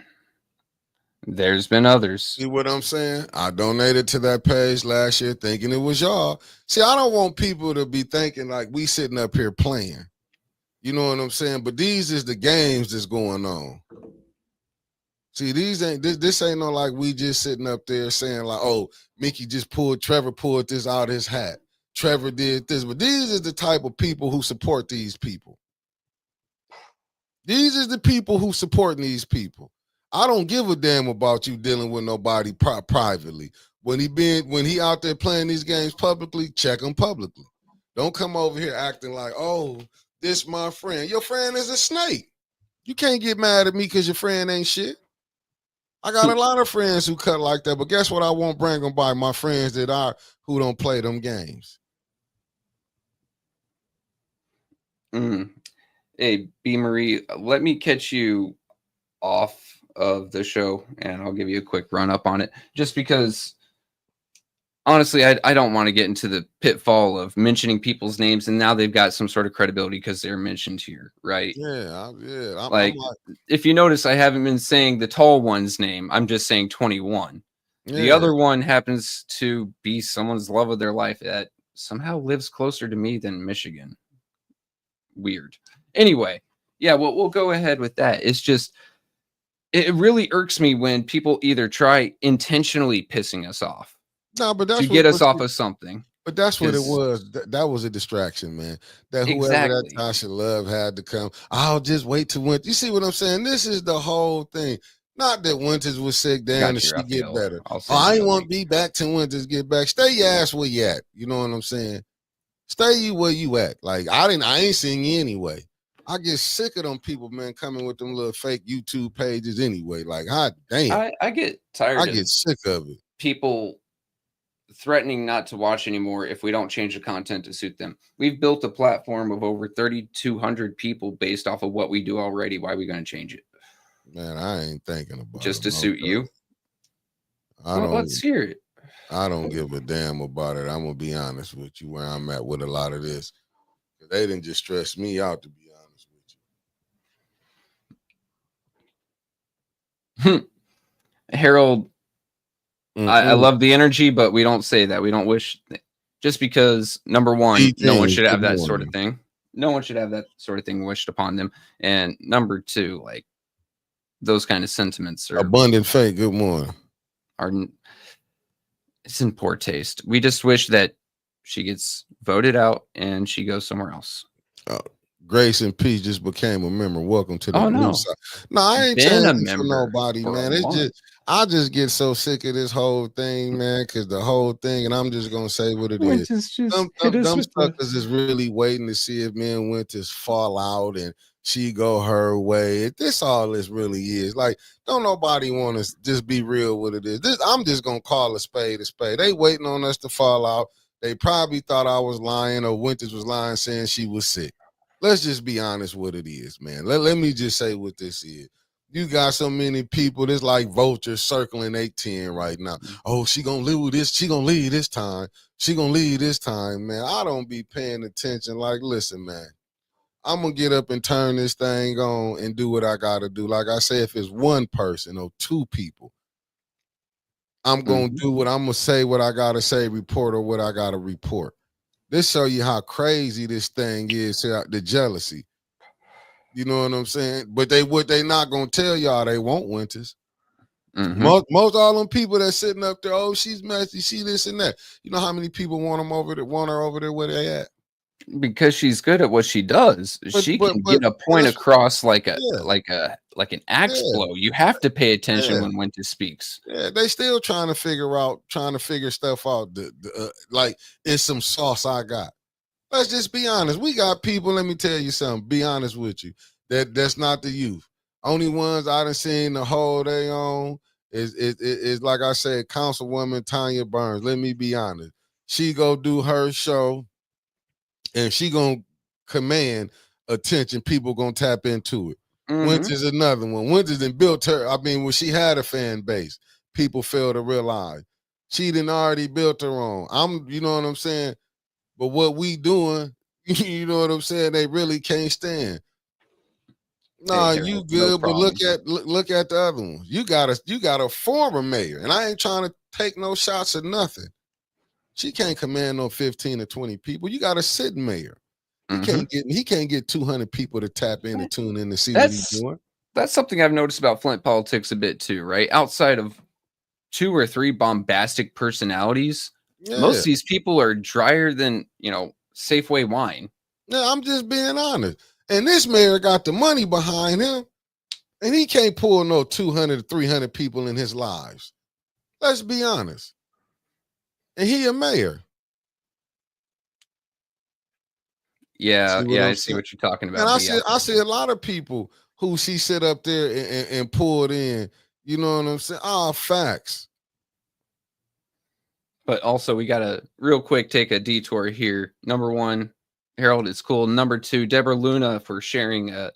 There's been others. see what I'm saying? I donated to that page last year thinking it was y'all. See, I don't want people to be thinking like we sitting up here playing. You know what I'm saying? But these is the games that's going on. See, this ain't no like we just sitting up there saying like, oh, Mickey Trevor pulled this out his hat. Trevor did this. But these is the type of people who support these people. These is the people who supporting these people. I don't give a damn about you dealing with nobody privately. When he out there playing these games publicly, check him publicly. Don't come over here acting like, oh, this my friend. Your friend is a snake. You can't get mad at me because your friend ain't shit. I got a lot of friends who cut like that, but guess what? I won't bring them by my friends who don't play them games. Hey, B. Marie, let me catch you off of the show, and I'll give you a quick run up on it. Just because, honestly, I don't want to get into the pitfall of mentioning people's names, and now they've got some sort of credibility because they're mentioned here, right? Yeah. I'm if you notice, I haven't been saying the tall one's name. I'm just saying 21. Yeah. The other one happens to be someone's love of their life that somehow lives closer to me than Michigan. Weird. Anyway, yeah, we'll go ahead with that. It's just, it really irks me when people either try intentionally pissing us off to get us off of something. But that's what it was. That was a distraction, man. That whoever that Tasha Love had to come, I'll just wait till Winters. You see what I'm saying? This is the whole thing. Not that Winters was sick, damn, and she get better. I ain't want to be back till Winters get back. Stay your ass where you at. You know what I'm saying? Stay you where you at. Like I ain't seeing you anyway. I get sick of them people, man, coming with them little fake YouTube pages anyway. Like, hot damn. I get tired. I get sick of it. People threatening not to watch anymore if we don't change the content to suit them. We've built a platform of over 3,200 people based off of what we do already. Why are we going to change it? Man, I ain't thinking about just to suit you. Let's hear it. I don't give a damn about it. I'm gonna be honest with you where I'm at with a lot of this. They didn't just stress me out, to be honest with you. Harold, I love the energy, but we don't say that. We don't wish, just because, number one, no one should have that sort of thing. No one should have that sort of thing wished upon them. And number two, like, those kind of sentiments are abundant fate. Good morning. It's in poor taste. We just wish that she gets voted out and she goes somewhere else. Grace and peace just became a member. Welcome to the blue side. No, I ain't changing for nobody, man. It's just I just get so sick of this whole thing, man, because the whole thing, and I'm just gonna say what it is. Them suckers is really waiting to see if me and Winters fall out and she go her way. This all this really is. Like, don't nobody want to just be real with it is. I'm just gonna call a spade a spade. They waiting on us to fall out. They probably thought I was lying or Winters was lying saying she was sick. Let's just be honest what it is, man. Let me just say what this is. You got so many people, it's like vultures circling 810 right now. Oh, she gonna leave this. She gonna leave this time. She gonna leave this time, man. I don't be paying attention. Like, listen, man. I'm going to get up and turn this thing on and do what I got to do. Like I say, if it's one person or two people, I'm going to do what I'm going to say, what I got to say, report or what I got to report. This show you how crazy this thing is, the jealousy. You know what I'm saying? But what they not going to tell y'all, they won't Winters. Most all them people that's sitting up there, oh, she's messy, she this and that. You know how many people want her over there where they at? Because she's good at what she does. She can get a point across like an axe blow. You have to pay attention when Winters speaks. Yeah, they still trying to figure stuff out. Like, it's some sauce I got. Let's just be honest. We got people, let me tell you something, be honest with you. That's not the youth. Only ones I done seen the whole day on is like I said, Councilwoman Tanya Burns. Let me be honest. She go do her show. And she gonna command attention. People gonna tap into it. Winters is another one. Winters done built her. I mean, when she had a fan base, people fail to realize she done already built her own. You know what I'm saying? but what we doing, you know what I'm saying? They really can't stand. Nah, Hey, you Harold, no good, but look problem. at look at the other ones. You got a former mayor, and I ain't trying to take no shots at nothing. She can't command no 15 or 20 people. You got a sitting mayor. He can't get 200 people to tap in and tune in to see what he's doing. That's something I've noticed about Flint politics a bit too, right? Outside of 2 or 3 bombastic personalities, most Yeah. of these people are drier than, Safeway wine. Yeah, I'm just being honest. And this mayor got the money behind him, and he can't pull no 200 or 300 people in his lives. Let's be honest. And he a mayor. Yeah, See what I'm I see saying? what you're talking And about. I see a lot of people who she sit up there and pulled in. You know what I'm saying? Facts. But also, we got to real quick take a detour here. Number 1, Harold is cool. Number 2, Deborah Luna for sharing a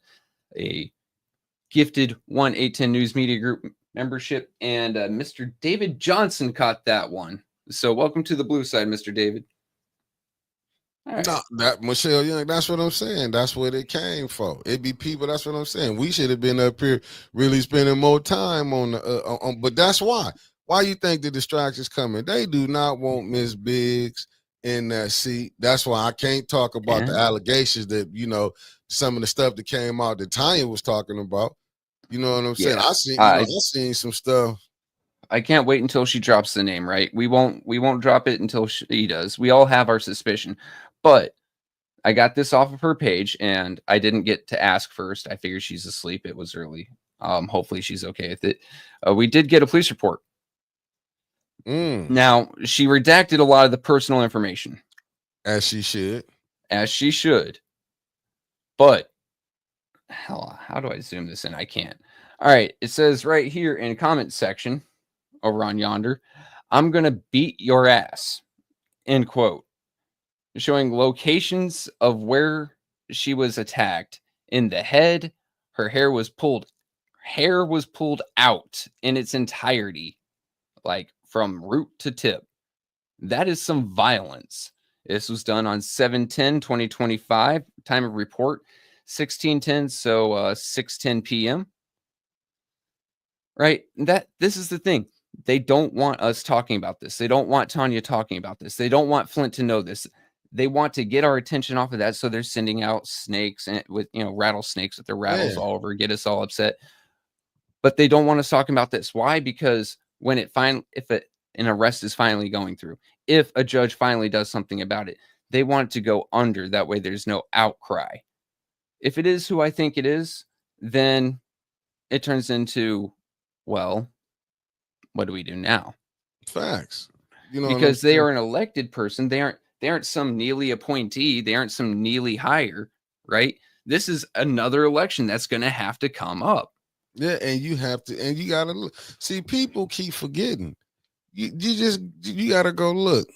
gifted 1-810 News Media Group membership. And Mr. David Johnson caught that one. So welcome to the blue side, Mr. David. All right. No, that Michelle Young, that's what I'm saying. That's what it came for. It be people, that's what I'm saying. We should have been up here really spending more time on the but that's why. Why you think the distractions coming? They do not want Miss Biggs in that seat. That's why I can't talk about the allegations that, some of the stuff that came out that Tanya was talking about. You know what I'm saying? Yeah. I seen some stuff. I can't wait until she drops the name, right? We won't drop it until she does. We all have our suspicion. But I got this off of her page and I didn't get to ask first. I figured she's asleep. It was early. Hopefully she's okay with it. We did get a police report. Now, she redacted a lot of the personal information. As she should. As she should. But, hell, how do I zoom this in? I can't. All right. It says right here in the comment section over on yonder, I'm going to beat your ass. End quote. Showing locations of where she was attacked in the head. Her hair was pulled out in its entirety, like from root to tip. That is some violence. This was done on 7/10/2025. Time of report 16:10, so 6:10 p.m. Right? This is the thing. They don't want us talking about this. They don't want Tanya talking about this. They don't want Flint to know this. They want to get our attention off of that, so they're sending out snakes and with rattlesnakes with their rattles all over, get us all upset. But they don't want us talking about this. Why? Because when an arrest is finally going through, if a judge finally does something about it, they want it to go under. That way, there's no outcry. If it is who I think it is, then it turns into, well, what do we do now? Facts. Because they are an elected person. They aren't some Neely appointee. They aren't some Neely hire, right? This is another election that's going to have to come up. Yeah, and you gotta look. See, people keep forgetting. You gotta go look.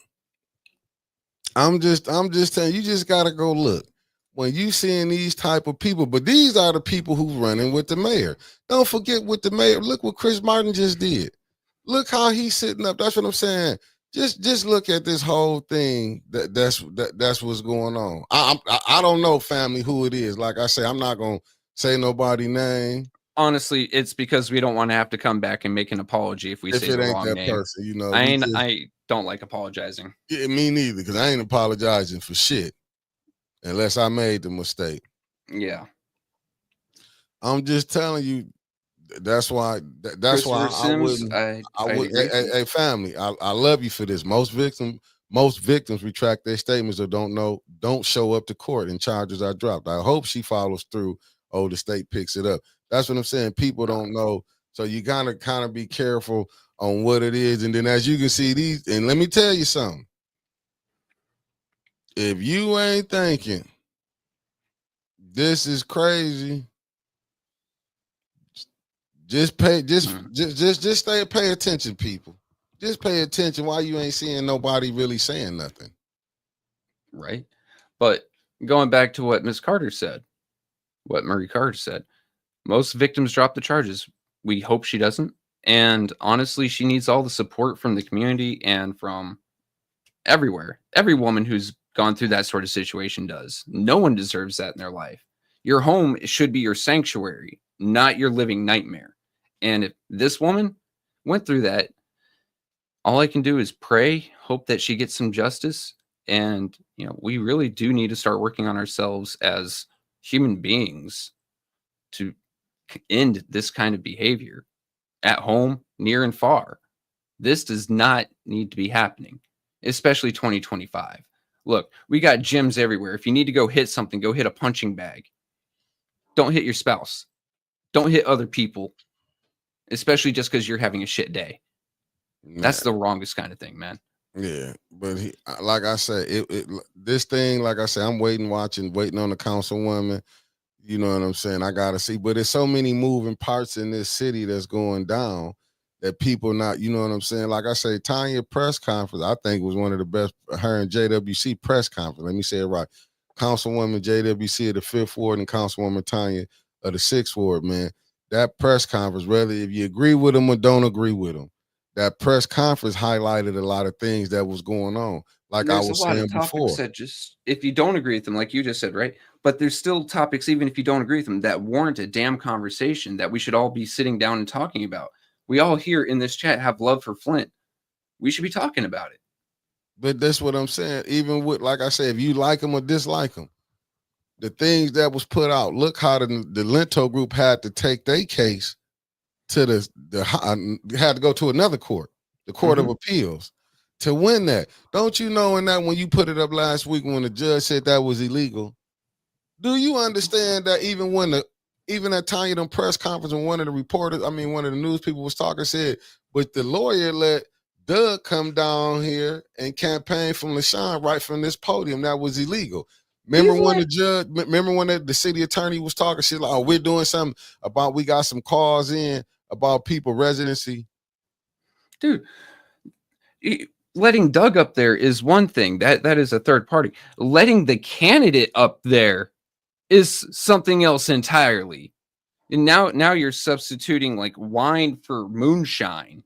I'm just saying, you just gotta go look. When you seeing these type of people, but these are the people who's running with the mayor. Don't forget what the mayor. Look what Chris Martin just did. Look how he's sitting up. That's what I'm saying. Just look at this whole thing. That's what's going on. I don't know, family, who it is. Like I say, I'm not gonna say nobody's name. Honestly, it's because we don't want to have to come back and make an apology if we say the wrong name. Person, I don't like apologizing. Yeah, me neither, because I ain't apologizing for shit unless I made the mistake. Yeah, I'm just telling you. That's why. That's why I wouldn't. Hey, family, I love you for this. Most victims retract their statements or don't show up to court and charges are dropped. I hope she follows through. The state picks it up. That's what I'm saying. People don't know, so you gotta kind of be careful on what it is. And then, as you can see, these. And let me tell you something. If you ain't thinking this is crazy. Just pay attention, people. Just pay attention why you ain't seeing nobody really saying nothing. Right. But going back to what Ms. Carter said, what Marie Carter said, most victims drop the charges. We hope she doesn't. And honestly, she needs all the support from the community and from everywhere. Every woman who's gone through that sort of situation does. No one deserves that in their life. Your home should be your sanctuary, not your living nightmare. And if this woman went through that, all I can do is pray, hope that she gets some justice. And, we really do need to start working on ourselves as human beings to end this kind of behavior at home, near and far. This does not need to be happening, especially 2025. Look, we got gyms everywhere. If you need to go hit something, go hit a punching bag. Don't hit your spouse. Don't hit other people, especially just because you're having a shit day. That's the wrongest kind of thing, man. Yeah, but like I said, this thing, like I said, I'm waiting on the councilwoman. You know what I'm saying? I gotta see, but there's so many moving parts in this city that's going down that people not, you know what I'm saying? Like I say, Tanya press conference, I think was one of the best. Her and JWC press conference. Let me say it right. Councilwoman JWC of the 5th Ward and Councilwoman Tanya of the 6th Ward, man. That press conference, whether if you agree with them or don't agree with them, that press conference highlighted a lot of things that was going on. Like There's I was a lot saying of topics before. that just, if you don't agree with them, like you just said, right? But there's still topics, even if you don't agree with them, that warrant a damn conversation that we should all be sitting down and talking about. We all here in this chat have love for Flint. We should be talking about it. But that's what I'm saying. Even with, like I said, if you like them or dislike them, the things that was put out, look how the Lento group had to take their case to had to go to another court, the Court of Appeals, to win that. Don't you know in that when you put it up last week when the judge said that was illegal, do you understand that even at Tanya press conference when one of the news people was talking, said, but the lawyer let Doug come down here and campaign from LaShawn right from this podium. That was illegal. Remember when the city attorney was talking, she's like, oh, we're doing something about, we got some calls in about people residency. Dude, letting Doug up there is one thing. That is a third party. Letting the candidate up there is something else entirely. And now you're substituting like wine for moonshine,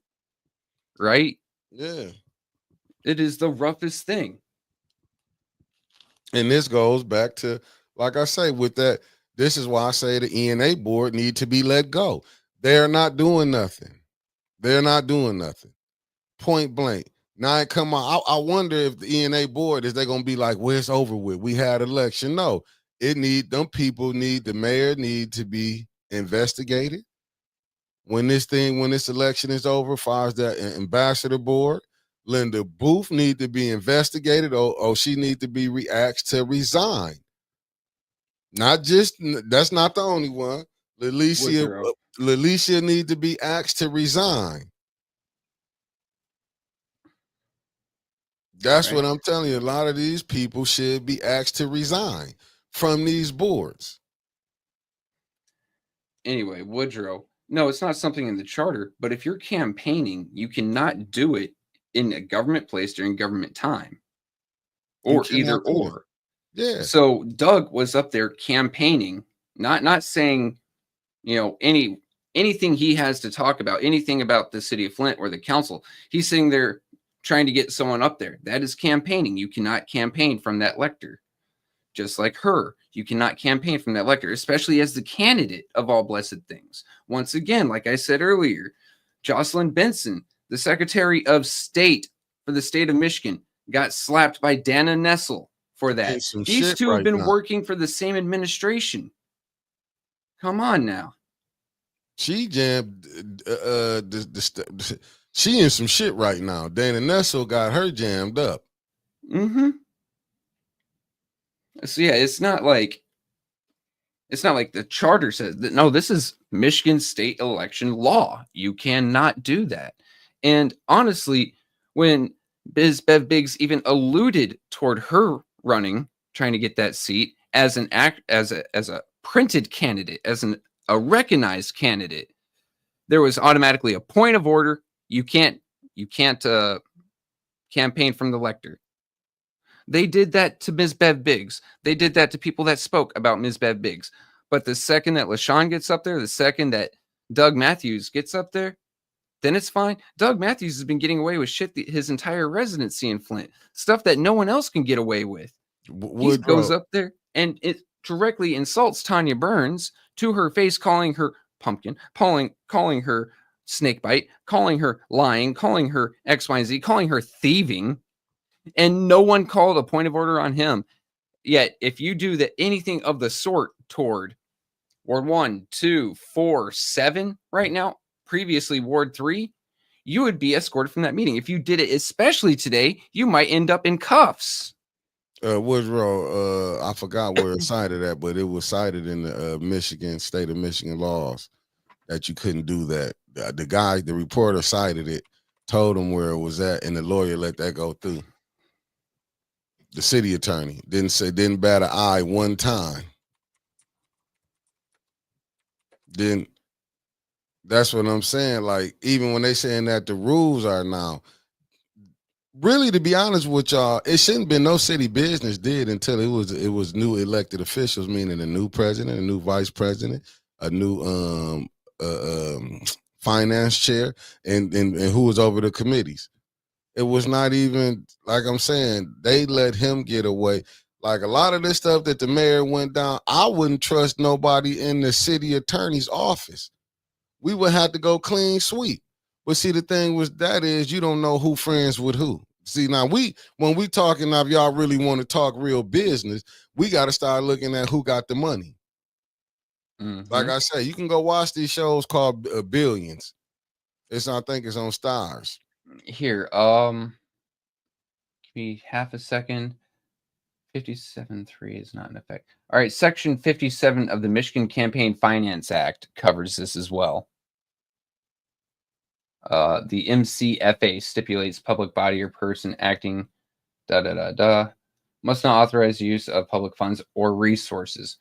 right? Yeah. It is the roughest thing. And this goes back to, like I say, with that, this is why I say the ENA board need to be let go. They're not doing nothing. They're not doing nothing. Point blank. Now, come on. I wonder if the ENA board, is they going to be like, well, it's over with. We had election. No, the mayor need to be investigated. When this election is over, as far as that ambassador board, Linda Booth need to be investigated, or she need to be asked to resign. That's not the only one. Leticia need to be asked to resign. That's right. What I'm telling you. A lot of these people should be asked to resign from these boards. Anyway, Woodrow, no, it's not something in the charter, but if you're campaigning, you cannot do it in a government place during government time, or either or. Yeah. So Doug was up there campaigning, not saying, anything he has to talk about, anything about the city of Flint or the council. He's sitting there trying to get someone up there. That is campaigning. You cannot campaign from that lectern. Just like her, you cannot campaign from that lectern, especially as the candidate of all blessed things. Once again, like I said earlier, Jocelyn Benson, the Secretary of State for the state of Michigan, got slapped by Dana Nessel for that. These two have been working for the same administration. Come on now. She jammed she in some shit right now. Dana Nessel got her jammed up. So yeah, it's not like the charter says that. No, this is Michigan state election law. You cannot do that. And honestly, when Biz Bev Biggs even alluded toward her running, trying to get that seat as a printed candidate, as a recognized candidate, there was automatically a point of order. You can't campaign from the lectern. They did that to Ms. Bev Biggs. They did that to people that spoke about Ms. Bev Biggs. But the second that LaShawn gets up there, the second that Doug Matthews gets up there, then it's fine. Doug Matthews has been getting away with shit his entire residency in Flint, stuff that no one else can get away with. He goes up there and it directly insults Tanya Burns to her face, calling her pumpkin, calling her snakebite, calling her lying, calling her XYZ, calling her thieving, and no one called a point of order on him. Yet, if you do anything of the sort toward Ward 1, 2, 4, 7 right now, previously Ward 3, you would be escorted from that meeting. If you did it, especially today, you might end up in cuffs. Woodrow, I forgot where it's cited at, but it was cited in the state of Michigan laws that you couldn't do that. The reporter cited it, told him where it was at, and the lawyer let that go through. The city attorney didn't bat an eye one time. Then that's what I'm saying. Like, even when they saying that the rules are now, really, to be honest with y'all, it shouldn't been no city business did until it was new elected officials, meaning a new president, a new vice president, a new finance chair, and who was over the committees. It was not even, like I'm saying, they let him get away. Like, a lot of this stuff that the mayor went down, I wouldn't trust nobody in the city attorney's office. We would have to go clean sweep. But see, the thing is you don't know who friends with who. See, now when we talking, now if y'all really want to talk real business, we got to start looking at who got the money. Mm-hmm. Like I say, you can go watch these shows called Billions. I think it's on Stars. Here, give me half a second. 57.3 is not in effect. All right, Section 57 of the Michigan Campaign Finance Act covers this as well. The MCFA stipulates public body or person acting must not authorize the use of public funds or resources.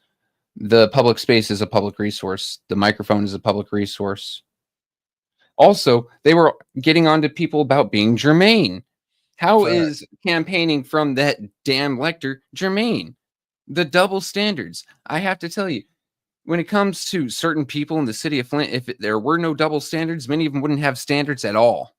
The public space is a public resource. The microphone is a public resource. Also, they were getting on to people about being germane. How is campaigning from that damn lector germane? The double standards. I have to tell you, when it comes to certain people in the city of Flint, if there were no double standards, many of them wouldn't have standards at all.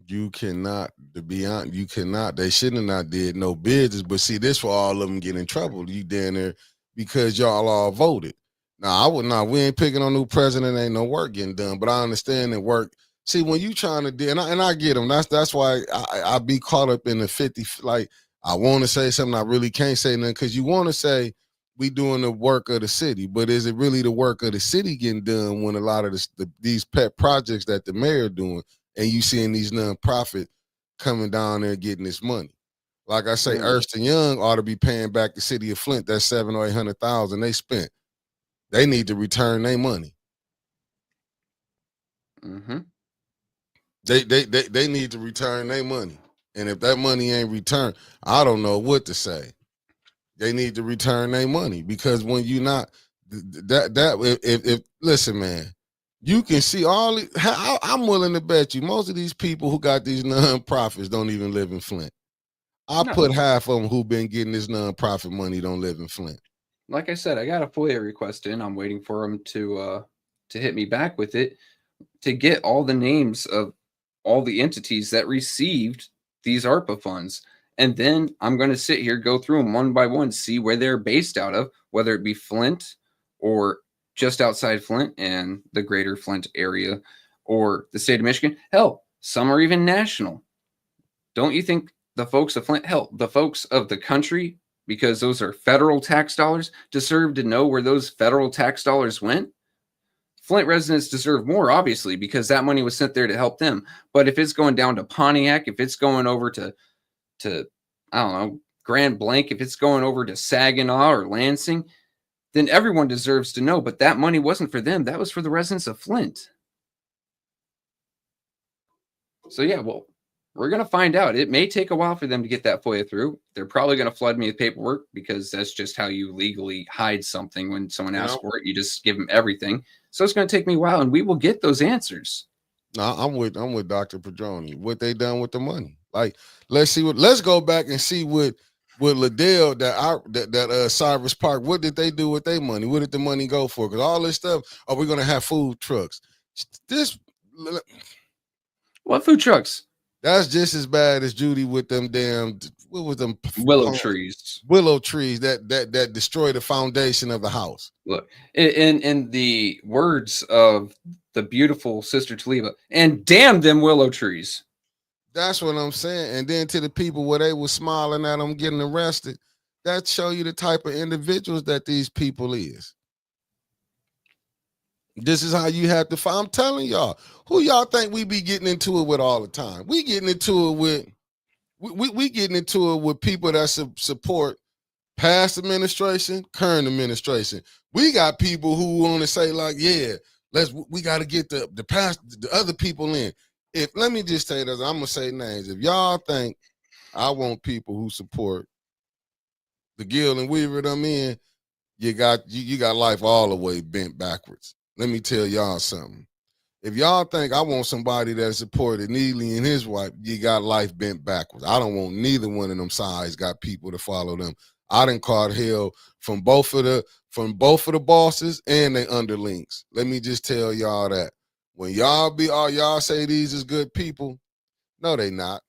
You cannot, to be honest, you cannot. They shouldn't have not did no business. But see, this for all of them get in trouble. You down there because y'all all voted. Now, we ain't picking on new president. Ain't no work getting done. But I understand that work. See, when you trying to do, and I get them. That's why I be caught up in the 50. Like, I want to say something, I really can't say nothing, because you want to say we doing the work of the city, but is it really the work of the city getting done when a lot of these pet projects that the mayor doing, and you seeing these nonprofit coming down there getting this money? Like I say, Ernst & Young ought to be paying back the city of Flint that $700,000 or $800,000 they spent. They need to return their money. Mm-hmm. They need to return their money. And if that money ain't returned, I don't know what to say. They need to return their money, because when you not if listen, man, you can see I'm willing to bet you most of these people who got these nonprofits don't even live in Flint. Put half of them who been getting this nonprofit money don't live in Flint. Like I said, I got a FOIA request in. I'm waiting for them to hit me back with it to get all the names of all the entities that received these ARPA funds. And then I'm going to sit here, go through them one by one, see where they're based out of, whether it be Flint or just outside Flint and the greater Flint area or the state of Michigan. Hell, some are even national. Don't you think the folks of Flint, hell, the folks of the country, because those are federal tax dollars, deserve to know where those federal tax dollars went? Flint residents deserve more, obviously, because that money was sent there to help them. But if it's going down to Pontiac, if it's going over to I don't know, Grand Blanc, if it's going over to Saginaw or Lansing, then everyone deserves to know. But that money wasn't for them. That was for the residents of Flint. So yeah, well, we're going to find out. It may take a while for them to get that FOIA through. They're probably going to flood me with paperwork, because that's just how you legally hide something. When someone asks for it, you just give them everything. So it's going to take me a while, and we will get those answers. No, I'm with Dr. Padroni. What they done with the money? Like, let's go back and see what Liddell, that Cyrus Park, what did they do with their money? What did the money go for? Because all this stuff, are we going to have food trucks? What food trucks? That's just as bad as Judy with them damn, what was them Willow trees. willow trees that destroy the foundation of the house. Look, in the words of the beautiful Sister Taliba, and damn them willow trees. That's what I'm saying. And then to the people where they were smiling at them getting arrested, that show you the type of individuals that these people is. This is how you have to find. I'm telling y'all, who y'all think we be getting into it with all the time? We getting into it with we getting into it with people that support past administration, current administration. We got people who want to say like, yeah, we got to get the other people in. Let me just say this, I'm gonna say names. If y'all think I want people who support the Gill and Weaver them in, you got life all the way bent backwards. Let me tell y'all something. If y'all think I want somebody that supported Neely and his wife, you got life bent backwards. I don't want neither one of them sides got people to follow them. I done caught hell from both of the bosses and their underlings. Let me just tell y'all that. When y'all say these is good people, no, they not.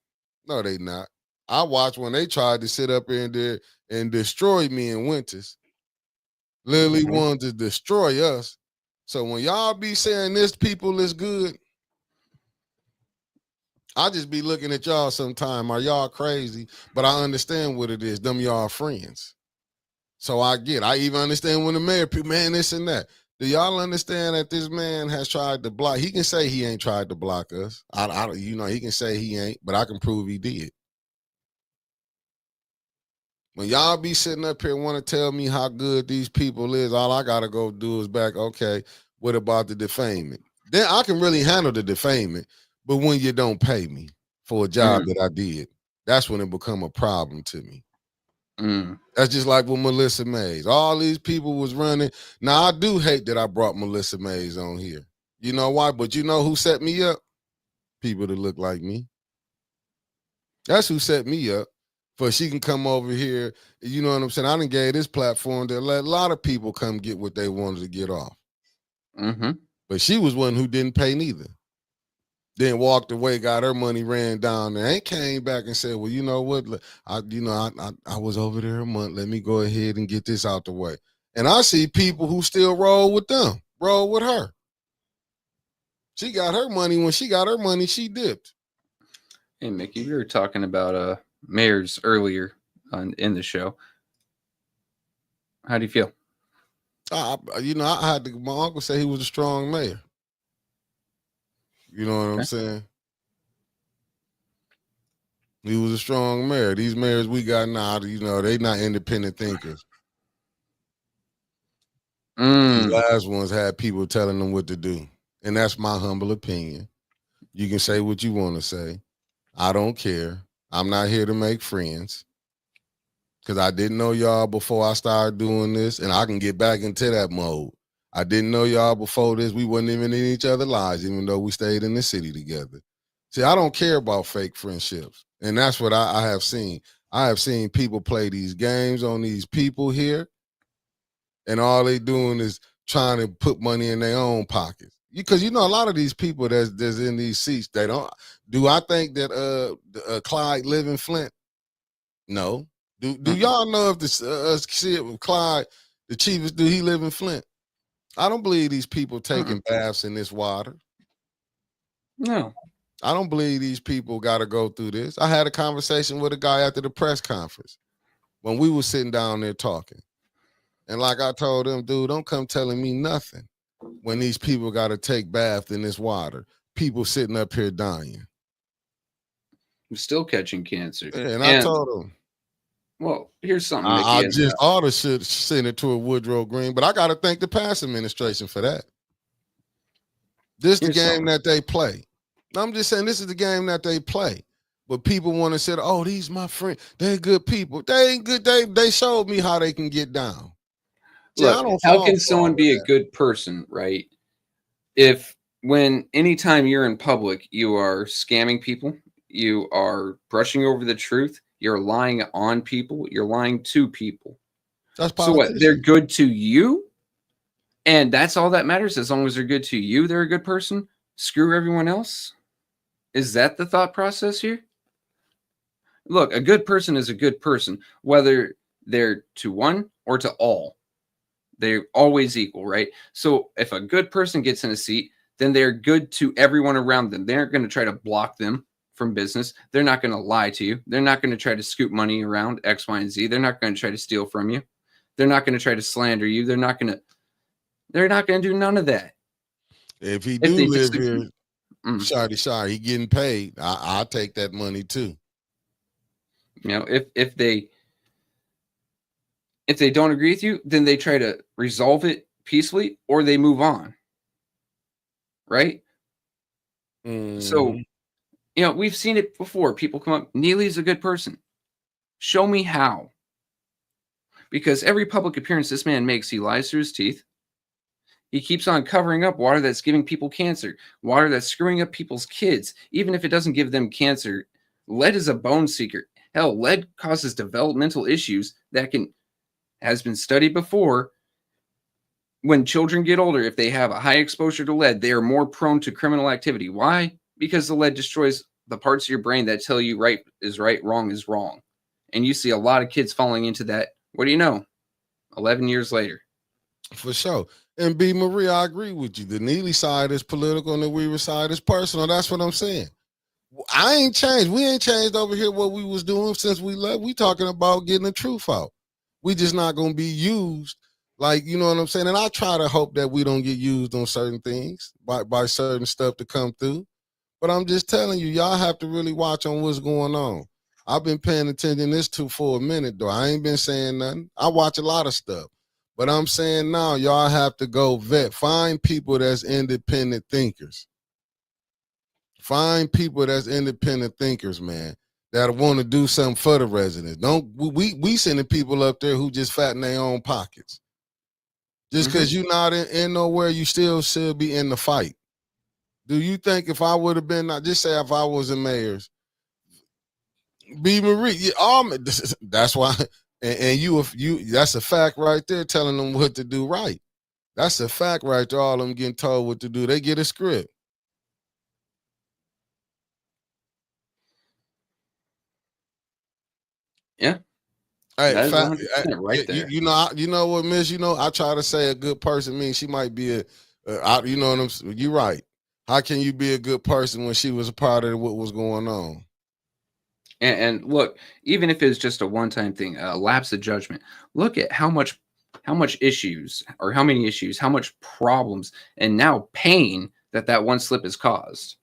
No, they not. I watched when they tried to sit up in there and destroy me in Winters. Literally wanted to destroy us. So when y'all be saying this people is good, I just be looking at y'all sometime. Are y'all crazy? But I understand what it is. Them y'all friends. So I even understand when the mayor, man, this and that. Do y'all understand that this man has tried to block? He can say he ain't tried to block us. He can say he ain't, but I can prove he did. When y'all be sitting up here want to tell me how good these people is, all I got to go do is back, okay, what about the defaming? Then I can really handle the defaming, but when you don't pay me for a job that I did, that's when it become a problem to me. That's just like with Melissa Mays. All these people was running. Now, I do hate that I brought Melissa Mays on here. You know why? But you know who set me up? People that look like me. That's who set me up. For she can come over here, you know what I'm saying? I done gave this platform to let a lot of people come get what they wanted to get off. But she was one who didn't pay neither. Then walked away, got her money ran down, and ain't came back and said, well, you know what? I was over there a month. Let me go ahead and get this out the way. And I see people who still roll with them, roll with her. She got her money. When she got her money, she dipped. Hey, Mickey, we were talking about mayors earlier in the show. How do you feel? I had my uncle say he was a strong mayor. You know what I'm saying? He was a strong mayor. These mayors we got now, they not independent thinkers. The last ones had people telling them what to do. And that's my humble opinion. You can say what you want to say. I don't care. I'm not here to make friends. Because I didn't know y'all before I started doing this, and I can get back into that mode. I didn't know y'all before this. We wasn't even in each other's lives, even though we stayed in the city together. See, I don't care about fake friendships. And that's what I have seen. I have seen people play these games on these people here, and all they doing is trying to put money in their own pockets. Because a lot of these people that's in these seats, they don't. Do I think that Clyde live in Flint? No. Do y'all know if the Clyde, the chiefest, do he live in Flint? I don't believe these people taking baths in this water. No. I don't believe these people got to go through this. I had a conversation with a guy after the press conference when we were sitting down there talking. And like I told him, dude, don't come telling me nothing when these people got to take baths in this water. People sitting up here dying. I'm still catching cancer. Yeah, and I told him. Well, here's something. Mickey I just ought to should send it to a Woodrow Green, but I got to thank the past administration for that. This is the game that they play. I'm just saying this is the game that they play. But people want to say, oh, these my friends. They're good people. They ain't good. They showed me how they can get down. Look, how can someone be a good person, right? If anytime you're in public, you are scamming people, you are brushing over the truth, you're lying on people, you're lying to people. That's so what? They're good to you, and that's all that matters. As long as they're good to you, they're a good person. screw everyone else? Is that the thought process here? Look, a good person is a good person, whether they're to one or to all. They're always equal, right? So if a good person gets in a seat, then they're good to everyone around them. They aren't going to try to block them from business. They're not going to lie to you. They're not going to try to scoop money around X, Y, and Z. They're not going to try to steal from you. They're not going to try to slander you. They're not going to do none of that. If he If do they live disagree- here, sorry, he getting paid. I'll take that money too. You know, if they don't agree with you, then they try to resolve it peacefully or they move on. Right? So, you know, we've seen it before. People come up, Neely's a good person. Show me how. Because every public appearance this man makes, he lies through his teeth. He keeps on covering up water that's giving people cancer, water that's screwing up people's kids, even if it doesn't give them cancer. Lead is a bone seeker. Hell, lead causes developmental issues that has been studied before. When children get older, if they have a high exposure to lead, they are more prone to criminal activity. Why? Because the lead destroys the parts of your brain that tell you right is right, wrong is wrong. And you see a lot of kids falling into that. What do you know? 11 years later. For sure. And B. Marie, I agree with you. The Neely side is political and the Weaver side is personal. That's what I'm saying. I ain't changed. We ain't changed over here what we was doing since we left. We talking about getting the truth out. We just not going to be used. Like, you know what I'm saying? And I try to hope that we don't get used on certain things by certain stuff to come through. But I'm just telling you, y'all have to really watch on what's going on. I've been paying attention for a minute, though. I ain't been saying nothing. I watch a lot of stuff. But I'm saying now, y'all have to go vet. Find people that's independent thinkers. Find people that's independent thinkers, man, that want to do something for the residents. We sending people up there who just fatten their own pockets. Just because you're not in nowhere, you still should be in the fight. Do you think if I would have been, just say if I was in mayor's, B. Marie, that's why, and you, that's a fact right there, telling them what to do right. That's a fact right there. All of them getting told what to do. They get a script. Yeah. Hey, That is 100% right there. You know what, Miss? I try to say a good person means she might be you know what I'm saying? You're right. How can you be a good person when she was a part of what was going on? And look, even if it's just a one-time thing, a lapse of judgment, look at how much issues, or how many issues, how much problems, and now pain that one slip has caused.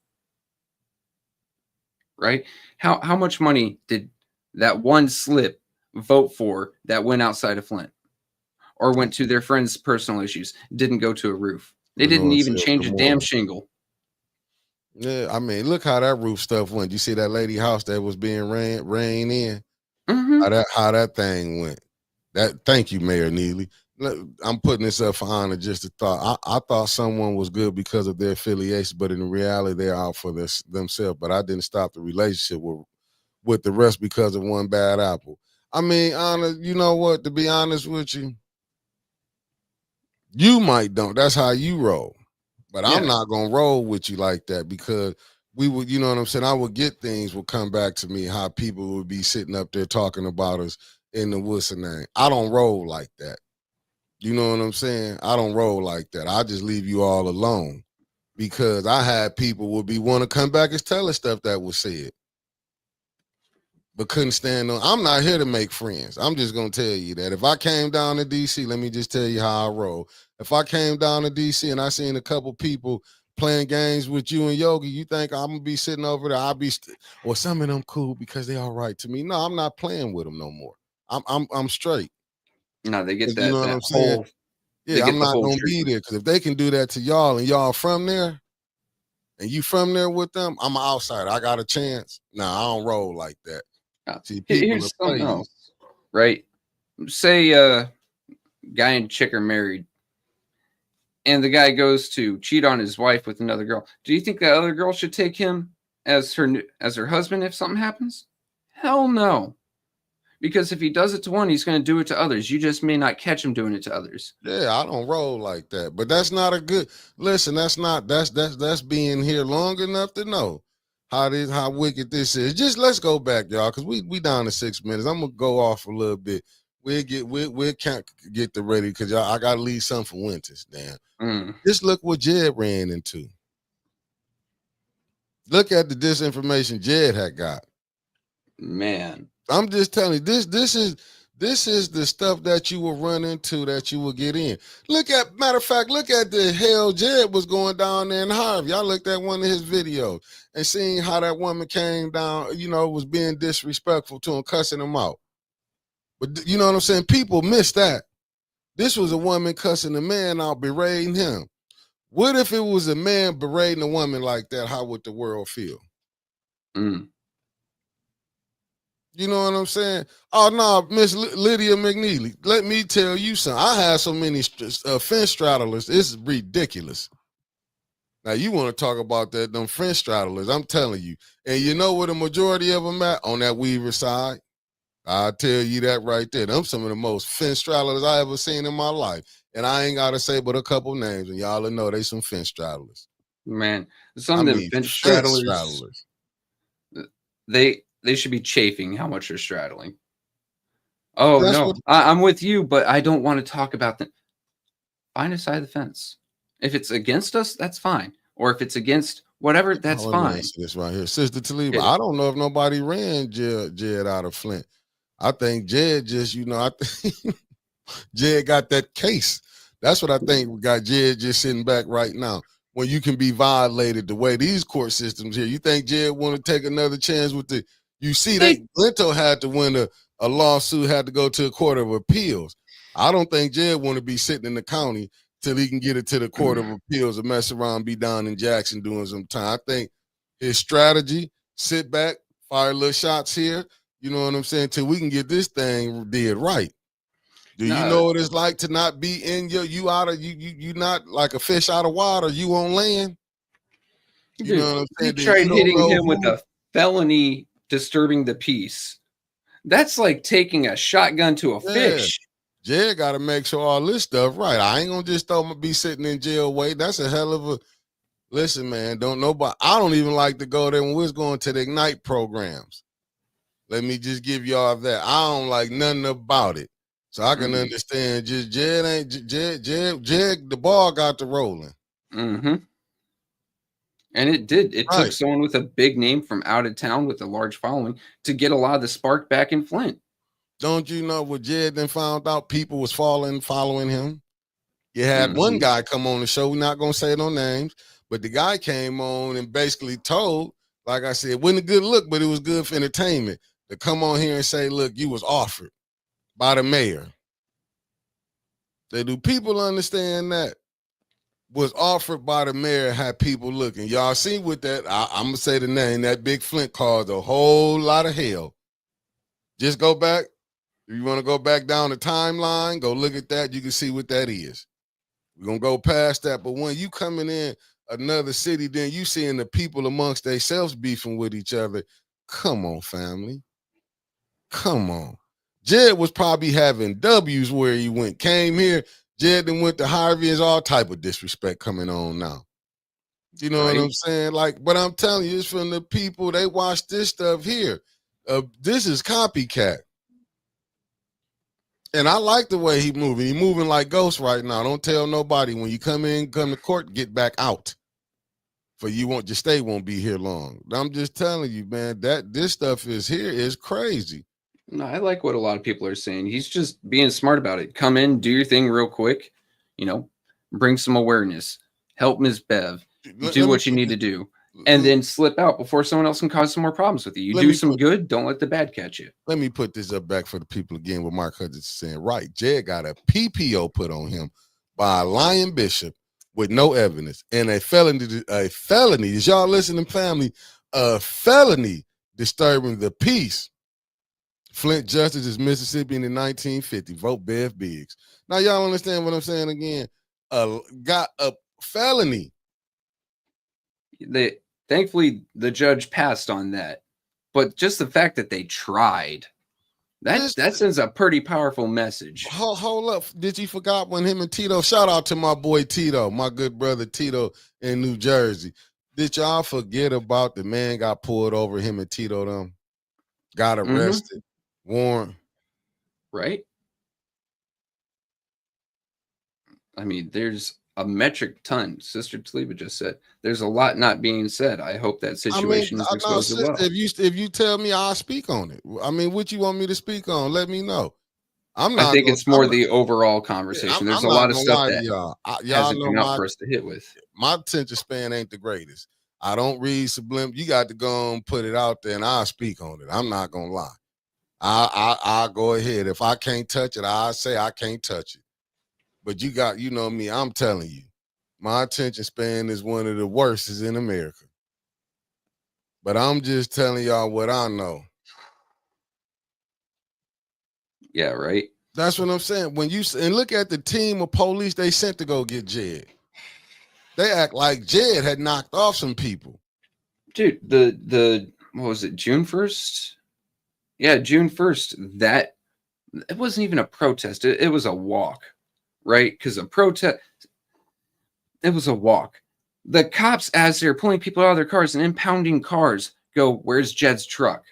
Right? How much money did that one slip vote for that went outside of Flint, or went to their friends' personal issues, didn't go to a roof? They didn't even change a damn shingle. Yeah, I mean, look how that roof stuff went. You see that lady house that was being rained in? How that thing went. Thank you, Mayor Neely. I'm putting this up for honor, just a thought. I thought someone was good because of their affiliation, but in reality, they're out for themselves. But I didn't stop the relationship with the rest because of one bad apple. I mean, you know what? To be honest with you, you might don't. That's how you roll. But I'm not gonna roll with you like that, because we would, you know what I'm saying? I would get things would come back to me, how people would be sitting up there talking about us in the what's the name. I don't roll like that. You know what I'm saying? I don't roll like that. I just leave you all alone, because I had people would be want to come back and tell us stuff that was said, but couldn't stand on. I'm not here to make friends. I'm just gonna tell you that if I came down to DC, let me just tell you how I roll. If I came down to DC and I seen a couple people playing games with you and Yogi, you think I'm gonna be sitting over there? I'll be, well, some of them cool because they all right to me. No, I'm not playing with them no more. I'm straight. No, they get that. You know what I'm saying? Yeah, I'm not gonna be there, because if they can do that to y'all and y'all from there, and you from there with them, I'm an outsider. I got a chance. Nah, I don't roll like that. See, here's something else, right? Say guy and chick are married, and the guy goes to cheat on his wife with another girl. Do you think that other girl should take him as her husband if something happens? Hell no. Because if he does it to one, he's going to do it to others. You just may not catch him doing it to others. Yeah, I don't roll like that. But that's not a good listen. That's being here long enough to know how wicked this is. Just let's go back, y'all, because we down to 6 minutes. I'm gonna go off a little bit. We'll can't get the ready because y'all I gotta leave some for Winters. Damn. Just look what Jed ran into. Look at the disinformation Jed had got. Man, I'm just telling you, this is the stuff that you will run into, that you will get in. Matter of fact, look at the hell Jed was going down there in Harvey. I looked at one of his videos and seeing how that woman came down, was being disrespectful to him, cussing him out. But you know what I'm saying? People miss that. This was a woman cussing a man out, berating him. What if it was a man berating a woman like that? How would the world feel? You know what I'm saying? Oh, no, Miss Lydia McNeely, let me tell you something. I had so many fence straddlers. It's ridiculous. Now, you want to talk about them fence straddlers, I'm telling you. And you know where the majority of them at? On that Weaver side. I'll tell you that right there. Them some of the most fence straddlers I ever seen in my life. And I ain't got to say but a couple names, and y'all will know they some fence straddlers. Man, some of them fence straddlers. They should be chafing how much they're straddling. Oh, no, I'm with you, but I don't want to talk about that. Find a side of the fence. If it's against us, that's fine. Or if it's against whatever, that's fine. This right here. Sister Taliba, I don't know if nobody ran Jed out of Flint. I think Jed just, I think Jed got that case. That's what I think we got Jed just sitting back right now. When you can be violated the way these court systems here. You think Jed want to take another chance with the... You see, Linto had to win a lawsuit, had to go to a court of appeals. I don't think Jed want to be sitting in the county till he can get it to the court of appeals and mess around, be down in Jackson doing some time. I think his strategy, sit back, fire little shots here, you know what I'm saying, till we can get this thing did right. Do you know what it's like to not be in you not like a fish out of water, you on land? You know what I'm saying? He tried hitting him with a felony disturbing the peace. That's like taking a shotgun to a fish. Jed got to make sure all this stuff right. I ain't gonna just throw him be sitting in jail wait. That's a hell of a... Listen, man, I don't even like to go there when we're going to the Ignite programs. Let me just give y'all that. I don't like nothing about it. So I can understand just Jed, the ball got to rolling. And it did. It took someone with a big name from out of town with a large following to get a lot of the spark back in Flint. Don't you know what Jed then found out people was following him? You had one guy come on the show. We're not going to say no names, but the guy came on and basically told, like I said, it wasn't a good look, but it was good for entertainment, to come on here and say, look, you was offered by the mayor. Do people understand that? Was offered by the mayor, had people looking. Y'all seen with that, I'm going to say the name, that Big Flint caused a whole lot of hell. Just go back. If you want to go back down the timeline, go look at that. You can see what that is. We're going to go past that. But when you coming in another city, then you seeing the people amongst themselves beefing with each other. Come on, family. Come on. Jed was probably having W's where he went. Came here. Jed then went to Harvey. Is all type of disrespect coming on now. You know what I'm saying? But I'm telling you, it's from the people, they watch this stuff here. This is copycat. And I like the way he moving. He moving like Ghost right now. Don't tell nobody when you come to court, get back out. For your stay won't be here long. I'm just telling you, man, that this stuff is crazy. No, I like what a lot of people are saying. He's just being smart about it. Come in, do your thing real quick, bring some awareness, help Ms. Bev, do what you need to do, and then slip out before someone else can cause some more problems with you. You do some good, don't let the bad catch you. Let me put this up back for the people again, what Mark Hudgens is saying. Right, Jed got a PPO put on him by a lying bishop with no evidence, and a felony, as y'all listening, family, a felony disturbing the peace. Flint Justice is Mississippi in the 1950. Vote Bev Biggs. Now, y'all understand what I'm saying again? Got a felony. Thankfully, the judge passed on that. But just the fact that they tried. That sends a pretty powerful message. Hold up. Did you forgot when him and Tito, shout out to my boy Tito, my good brother Tito in New Jersey. Did y'all forget about the man got pulled over, him and Tito them got arrested, warrant? Right? I mean, there's a metric ton. Sister Taliba just said there's a lot not being said. I hope that situation is exposed sister, well. if you tell me, I'll speak on it. I mean, what you want me to speak on? Let me know. I think it's more the overall conversation. There's a lot of stuff that y'all hasn't know come out for us to hit with. My attention span ain't the greatest. I don't read subliminal. You got to go and put it out there, and I'll speak on it. I'm not gonna lie. I'll go ahead. If I can't touch it, I'll say I can't touch it. But you know me, I'm telling you, my attention span is one of the worst in America. But I'm just telling y'all what I know. Yeah, right. That's what I'm saying. When you and look at the team of police they sent to go get Jed, they act like Jed had knocked off some people. Dude, the what was it, June 1st? Yeah, June 1st. That it wasn't even a protest. It was a walk, right? Because a protest, it was a walk. The cops, as they're pulling people out of their cars and impounding cars, go, "Where's Jed's truck?"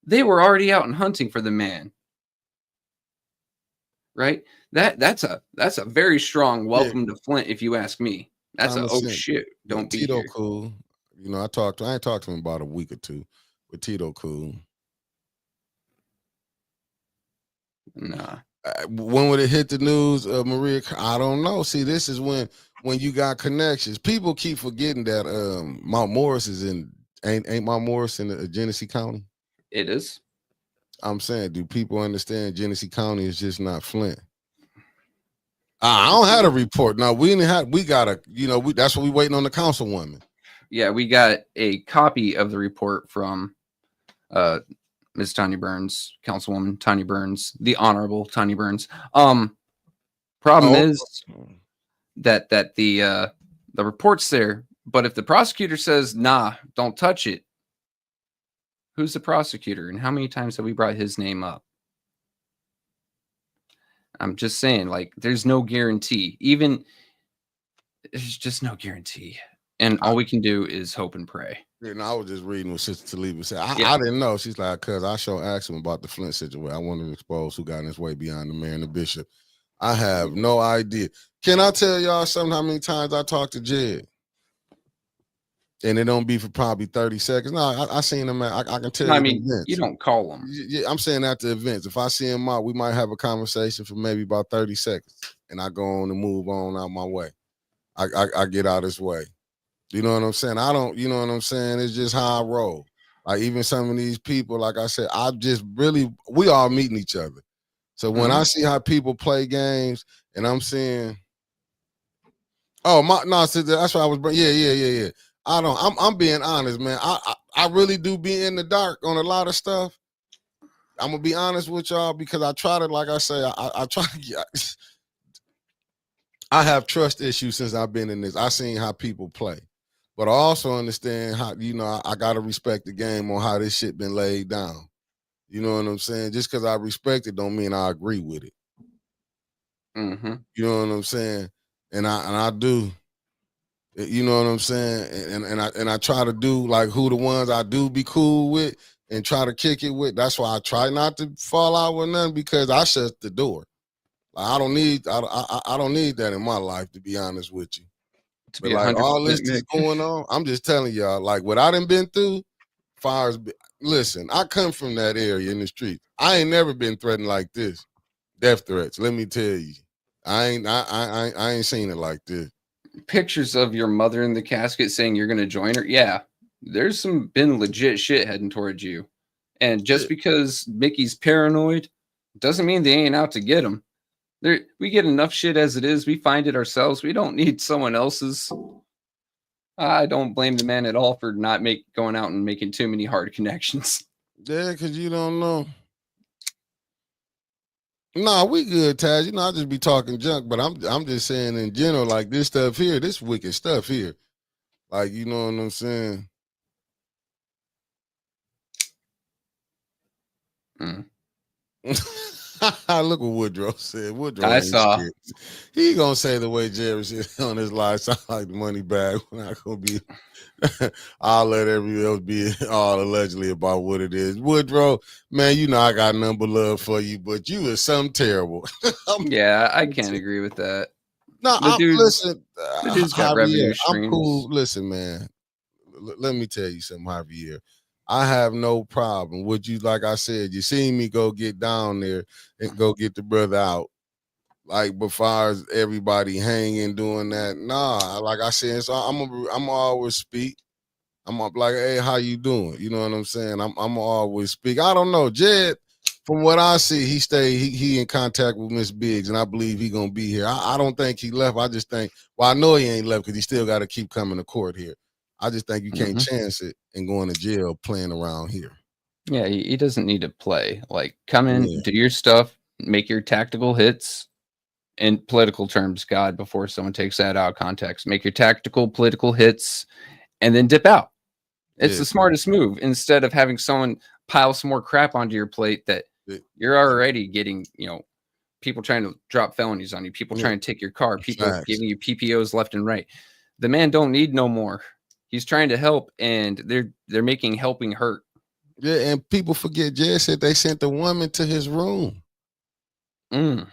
They were already out and hunting for the man. Right? That's a very strong welcome to Flint, if you ask me. That's a shit. Don't be Tito here. cool. You know, I ain't talked to him about a week or two, but Tito cool. Nah. When would it hit the news, Maria? I don't know. See, this is when you got connections. People keep forgetting that Mount Morris is ain't Mount Morris in Genesee County? It is. I'm saying, do people understand Genesee County is just not Flint? I don't have a report. No, we got a, that's what we waiting on the councilwoman. Yeah, we got a copy of the report from Ms. Tanya Burns, Councilwoman Tanya Burns, the Honorable Tanya Burns. Problem is that the report's there, but if the prosecutor says, nah, don't touch it, who's the prosecutor and how many times have we brought his name up? I'm just saying, like, there's no guarantee. There's just no guarantee. And all we can do is hope and pray. And I was just reading what Sister Taliba said. I didn't know. She's like, cuz I sure asked him about the Flint situation. I wanted to expose who got in his way beyond the mayor and the bishop. I have no idea. Can I tell y'all something? How many times I talked to Jed? And it don't be for probably 30 seconds. No, I seen him. I can tell you. I mean, you don't call him. Yeah, I'm saying at the events. If I see him out, we might have a conversation for maybe about 30 seconds. And I go on and move on out my way. I get out his way. You know what I'm saying? I don't, you know what I'm saying? It's just how I roll. Like even some of these people, like I said, we all meeting each other. So when I see how people play games and I'm seeing, so that's what I was bringing. Yeah. I'm being honest, man. I really do be in the dark on a lot of stuff. I'm gonna be honest with y'all because I try to, like I say, I try to get, I have trust issues since I've been in this. I seen how people play. But I also understand how, I got to respect the game on how this shit been laid down. You know what I'm saying? Just because I respect it don't mean I agree with it. Mm-hmm. You know what I'm saying? And I do. You know what I'm saying? And I try to do like who the ones I do be cool with and try to kick it with. That's why I try not to fall out with none because I shut the door. Like, I don't need that in my life, to be honest with you. But like all this is going on, I'm just telling y'all, like what I done been through, listen, I come from that area in the street. I ain't never been threatened like this. Death threats, let me tell you. I ain't seen it like this. Pictures of your mother in the casket saying you're gonna join her. Yeah, there's been legit shit heading towards you. And just because Mickey's paranoid doesn't mean they ain't out to get him. We get enough shit as it is. We find it ourselves. We don't need someone else's. I don't blame the man at all for not going out and making too many hard connections. Yeah, because you don't know. Nah, we good, Taz. I just be talking junk, but I'm just saying in general, like this stuff here, this wicked stuff here. Like, you know what I'm saying? Look what Woodrow said. Woodrow I ain't saw. shit. He gonna say the way Jerry said on his live sound like the money bag. We're not gonna be. I'll let everyone else be all allegedly about what it is. Woodrow, man, you know I got nothing but love for you, but you is something terrible. Yeah, I can't agree with that. No, The dude's listen, the dude's got Javier, revenue I'm cool. streams. Listen, man, let me tell you something, Javier. I have no problem. Would you, like I said, you seen me go get down there and go get the brother out. Like before as everybody hanging doing that, nah. Like I said, so I'm always speak. I'm up like, hey, how you doing? You know what I'm saying? I'm always speak. I don't know, Jed. From what I see, he in contact with Miss Biggs, and I believe he gonna be here. I don't think he left. I just think, well, I know he ain't left because he still got to keep coming to court here. I just think you can't Hmm. chance it and going to jail playing around here. Yeah, he doesn't need to play. Like, come in, Yeah, do your stuff, make your tactical hits. In political terms, God, before someone takes that out of context, make your tactical political hits and then dip out. It's yeah. the smartest move instead of having someone pile some more crap onto your plate that yeah. you're already getting, people trying to drop felonies on you, people Yeah. trying to take your car, people Facts. giving you PPOs left and right. The man don't need no more. He's trying to help, and they're making helping hurt. Yeah, and people forget Jed said they sent the woman to his room. Mm.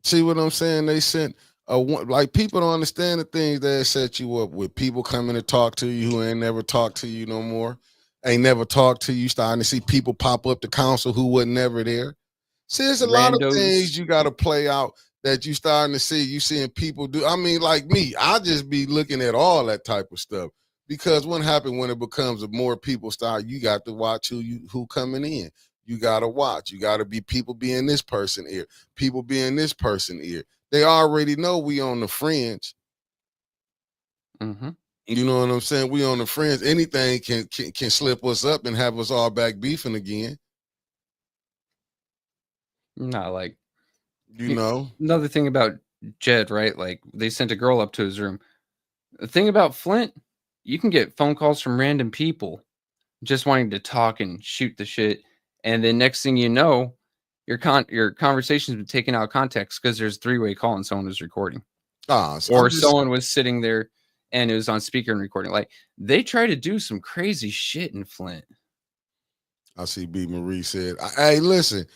See what I'm saying? They sent like people don't understand the things that set you up with. People coming to talk to you who ain't never talked to you no more, ain't never talked to you. Starting to see people pop up to council who was never there. See, there's a lot of things Randos. you got to play out that you starting to see. You seeing people do. I mean, like me, I just be looking at all that type of stuff because what happened when it becomes more people start. You got to watch who coming in. You got to watch. You got to be people being this person ear, people being this person ear. They already know we on the fringe. Mm-hmm. You know what I'm saying? We on the fringe. Anything can slip us up and have us all back beefing again. Not like You know. another thing about Jed, right? Like they sent a girl up to his room. The thing about Flint, you can get phone calls from random people just wanting to talk and shoot the shit, and then next thing you know, your conversation's been taken out of context because there's a three-way call and someone was recording, So I'm or just someone was sitting there and it was on speaker and recording. Like they try to do some crazy shit in Flint. I see B. Marie said, hey, listen,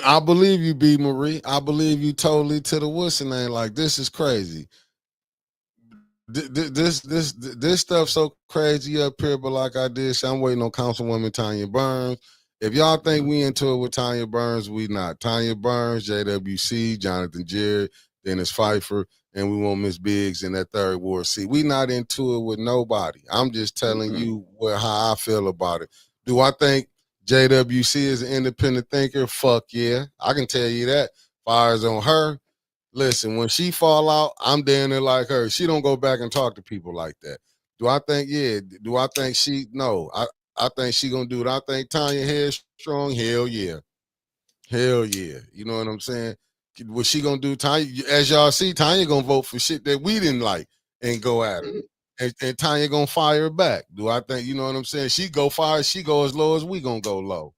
I believe you, B. Marie. I believe you totally to the what's name. Like, this is crazy. This stuff so crazy up here, but like I did, so I'm waiting on Councilwoman Tanya Burns. If y'all think we into it with Tanya Burns, we not. Tanya Burns, JWC, Jonathan Jarrett, Dennis Pfeiffer, and we want Miss Biggs in that third ward seat. We not into it with nobody. I'm just telling Mhm. you how I feel about it. Do I think JWC is an independent thinker? Fuck yeah. I can tell you that. Fires on her. Listen, when she fall out, I'm down there like her. She don't go back and talk to people like that. Do I think, yeah? Do I think she, no. I think she gonna do it. I think Tanya headstrong, hell yeah. Hell yeah. You know what I'm saying? What she gonna do, Tanya, as y'all see, Tanya gonna vote for shit that we didn't like and go at her. And Tanya gonna fire her back. Do I think, you know what I'm saying? She go fire, she go as low as we gonna go low.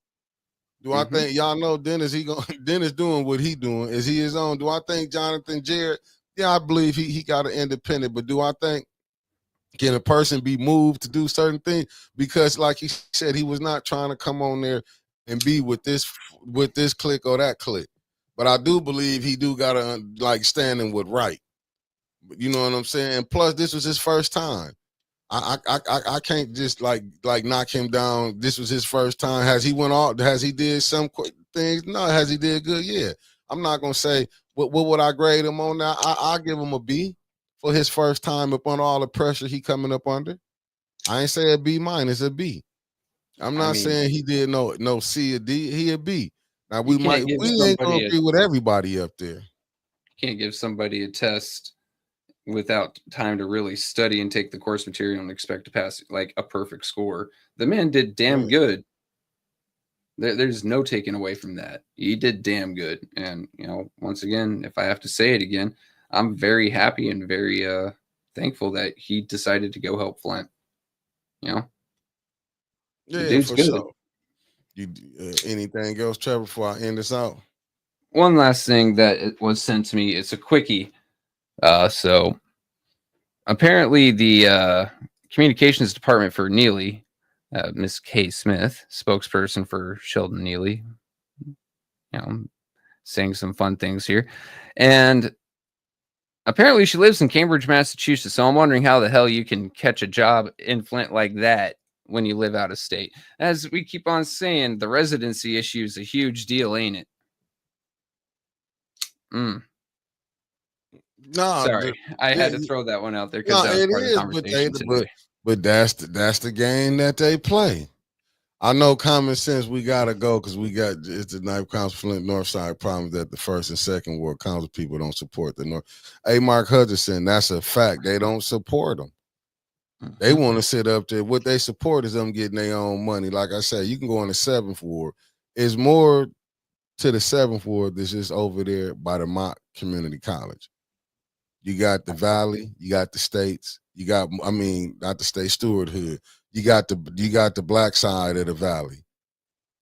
Do I think y'all know Dennis? Dennis doing what he doing. Is he his own? Do I think Jonathan Jarrett? Yeah, I believe he got an independent. But do I think can a person be moved to do certain things? Because like he said, he was not trying to come on there and be with this clique or that clique. But I do believe he do gotta like standing with right. You know what I'm saying? And plus, this was his first time. I can't just like knock him down. This was his first time. Has he went off? Has he did some things? No. Has he did good? Yeah. I'm not gonna say what would I grade him on now. I give him a B for his first time up on all the pressure he coming up under. I ain't say a B minus, a B. I'm I not mean, saying he did no C or D. He a B. Now you we can't give ain't gonna somebody agree with everybody up there. a test without time to really study and take the course material and expect to pass like a perfect score. The man did damn Right. good. There's no taking away from that. He did damn good. And, once again, if I have to say it again, I'm very happy and very thankful that he decided to go help Flint. The Yeah, dude's for good. sure. Anything else, Trevor, before I end this out? One last thing that was sent to me. It's a quickie. So apparently the communications department for Neely, Miss Kay Smith, spokesperson for Sheldon Neely, saying some fun things here. And apparently she lives in Cambridge, Massachusetts. So I'm wondering how the hell you can catch a job in Flint like that when you live out of state. As we keep on saying, the residency issue is a huge deal, ain't it? No, sorry, I had to throw that one out there because that was part of the conversation today. But that's the game that they play. I know common sense. We gotta go because it's the Knife Council Flint North Side problem that the first and second ward council people don't support the North. Hey, Mark Hutchinson, that's a fact. They don't support them. They want to sit up there. What they support is them getting their own money. Like I said, you can go on the 7th ward. It's more to the 7th ward that's just over there by the Mott Community College. You got the Valley, you got the States, you got, not the state stewardhood. You got the black side of the Valley.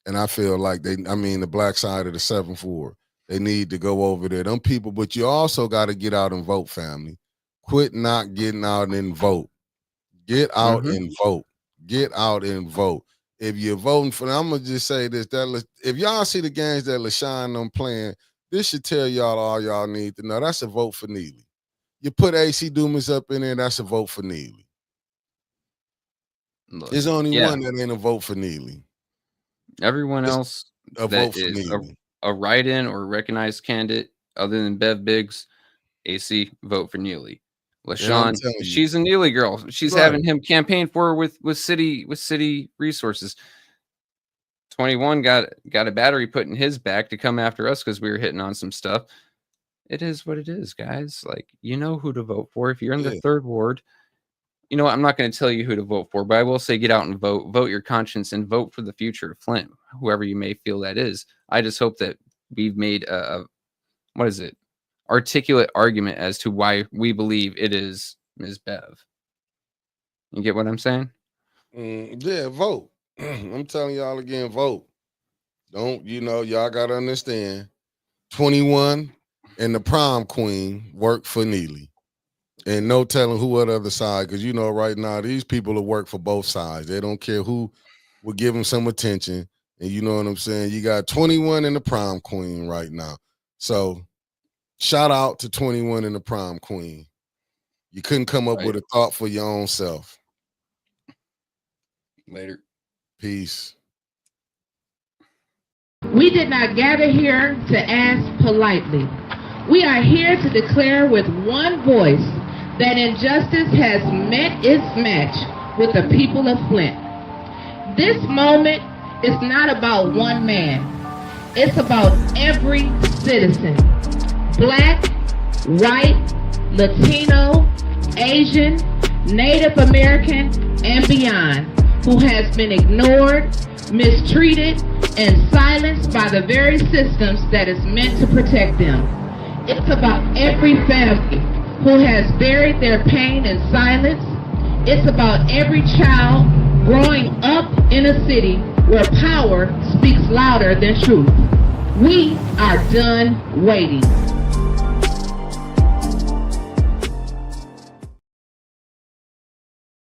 And I feel like the black side of the 7th ward. They need to go over there. Them people, but you also got to get out and vote, family. Quit not getting out and vote. Get out and vote. Get out and vote. If you're voting for, I'm gonna just say this: if y'all see the games that LaShawn them playing, this should tell y'all all y'all need to know. That's a vote for Neely. You put AC Dumas up in there, that's a vote for Neely. There's only one that ain't a vote for Neely. Everyone else a vote for Neely. A write-in or recognized candidate other than Bev Biggs, AC vote for Neely. LaShawn, she's a Neely girl. She's having him campaign for her with city resources. 21 got a battery put in his back to come after us because we were hitting on some stuff. It is what it is, guys. Like, you know who to vote for. If you're in the 3rd ward, you know what? I'm not going to tell you who to vote for, but I will say get out and vote. Vote your conscience and vote for the future of Flint, whoever you may feel that is. I just hope that we've made articulate argument as to why we believe it is Ms. Bev. You get what I'm saying? Yeah, vote. I'm telling y'all again, vote. Y'all got to understand, 21 and the prom queen work for Neely. And no telling who on the other side, because right now these people will work for both sides. They don't care who will give them some attention. And you know what I'm saying? You got 21 and the prom queen right now. So shout out to 21 and the prom queen. You couldn't come up with a thought for your own self. Later. Peace. We did not gather here to ask politely. We are here to declare with one voice that injustice has met its match with the people of Flint. This moment is not about one man. It's about every citizen. Black, white, Latino, Asian, Native American, and beyond, who has been ignored, mistreated, and silenced by the very systems that is meant to protect them. It's about every family who has buried their pain in silence. It's about every child growing up in a city where power speaks louder than truth. We are done waiting.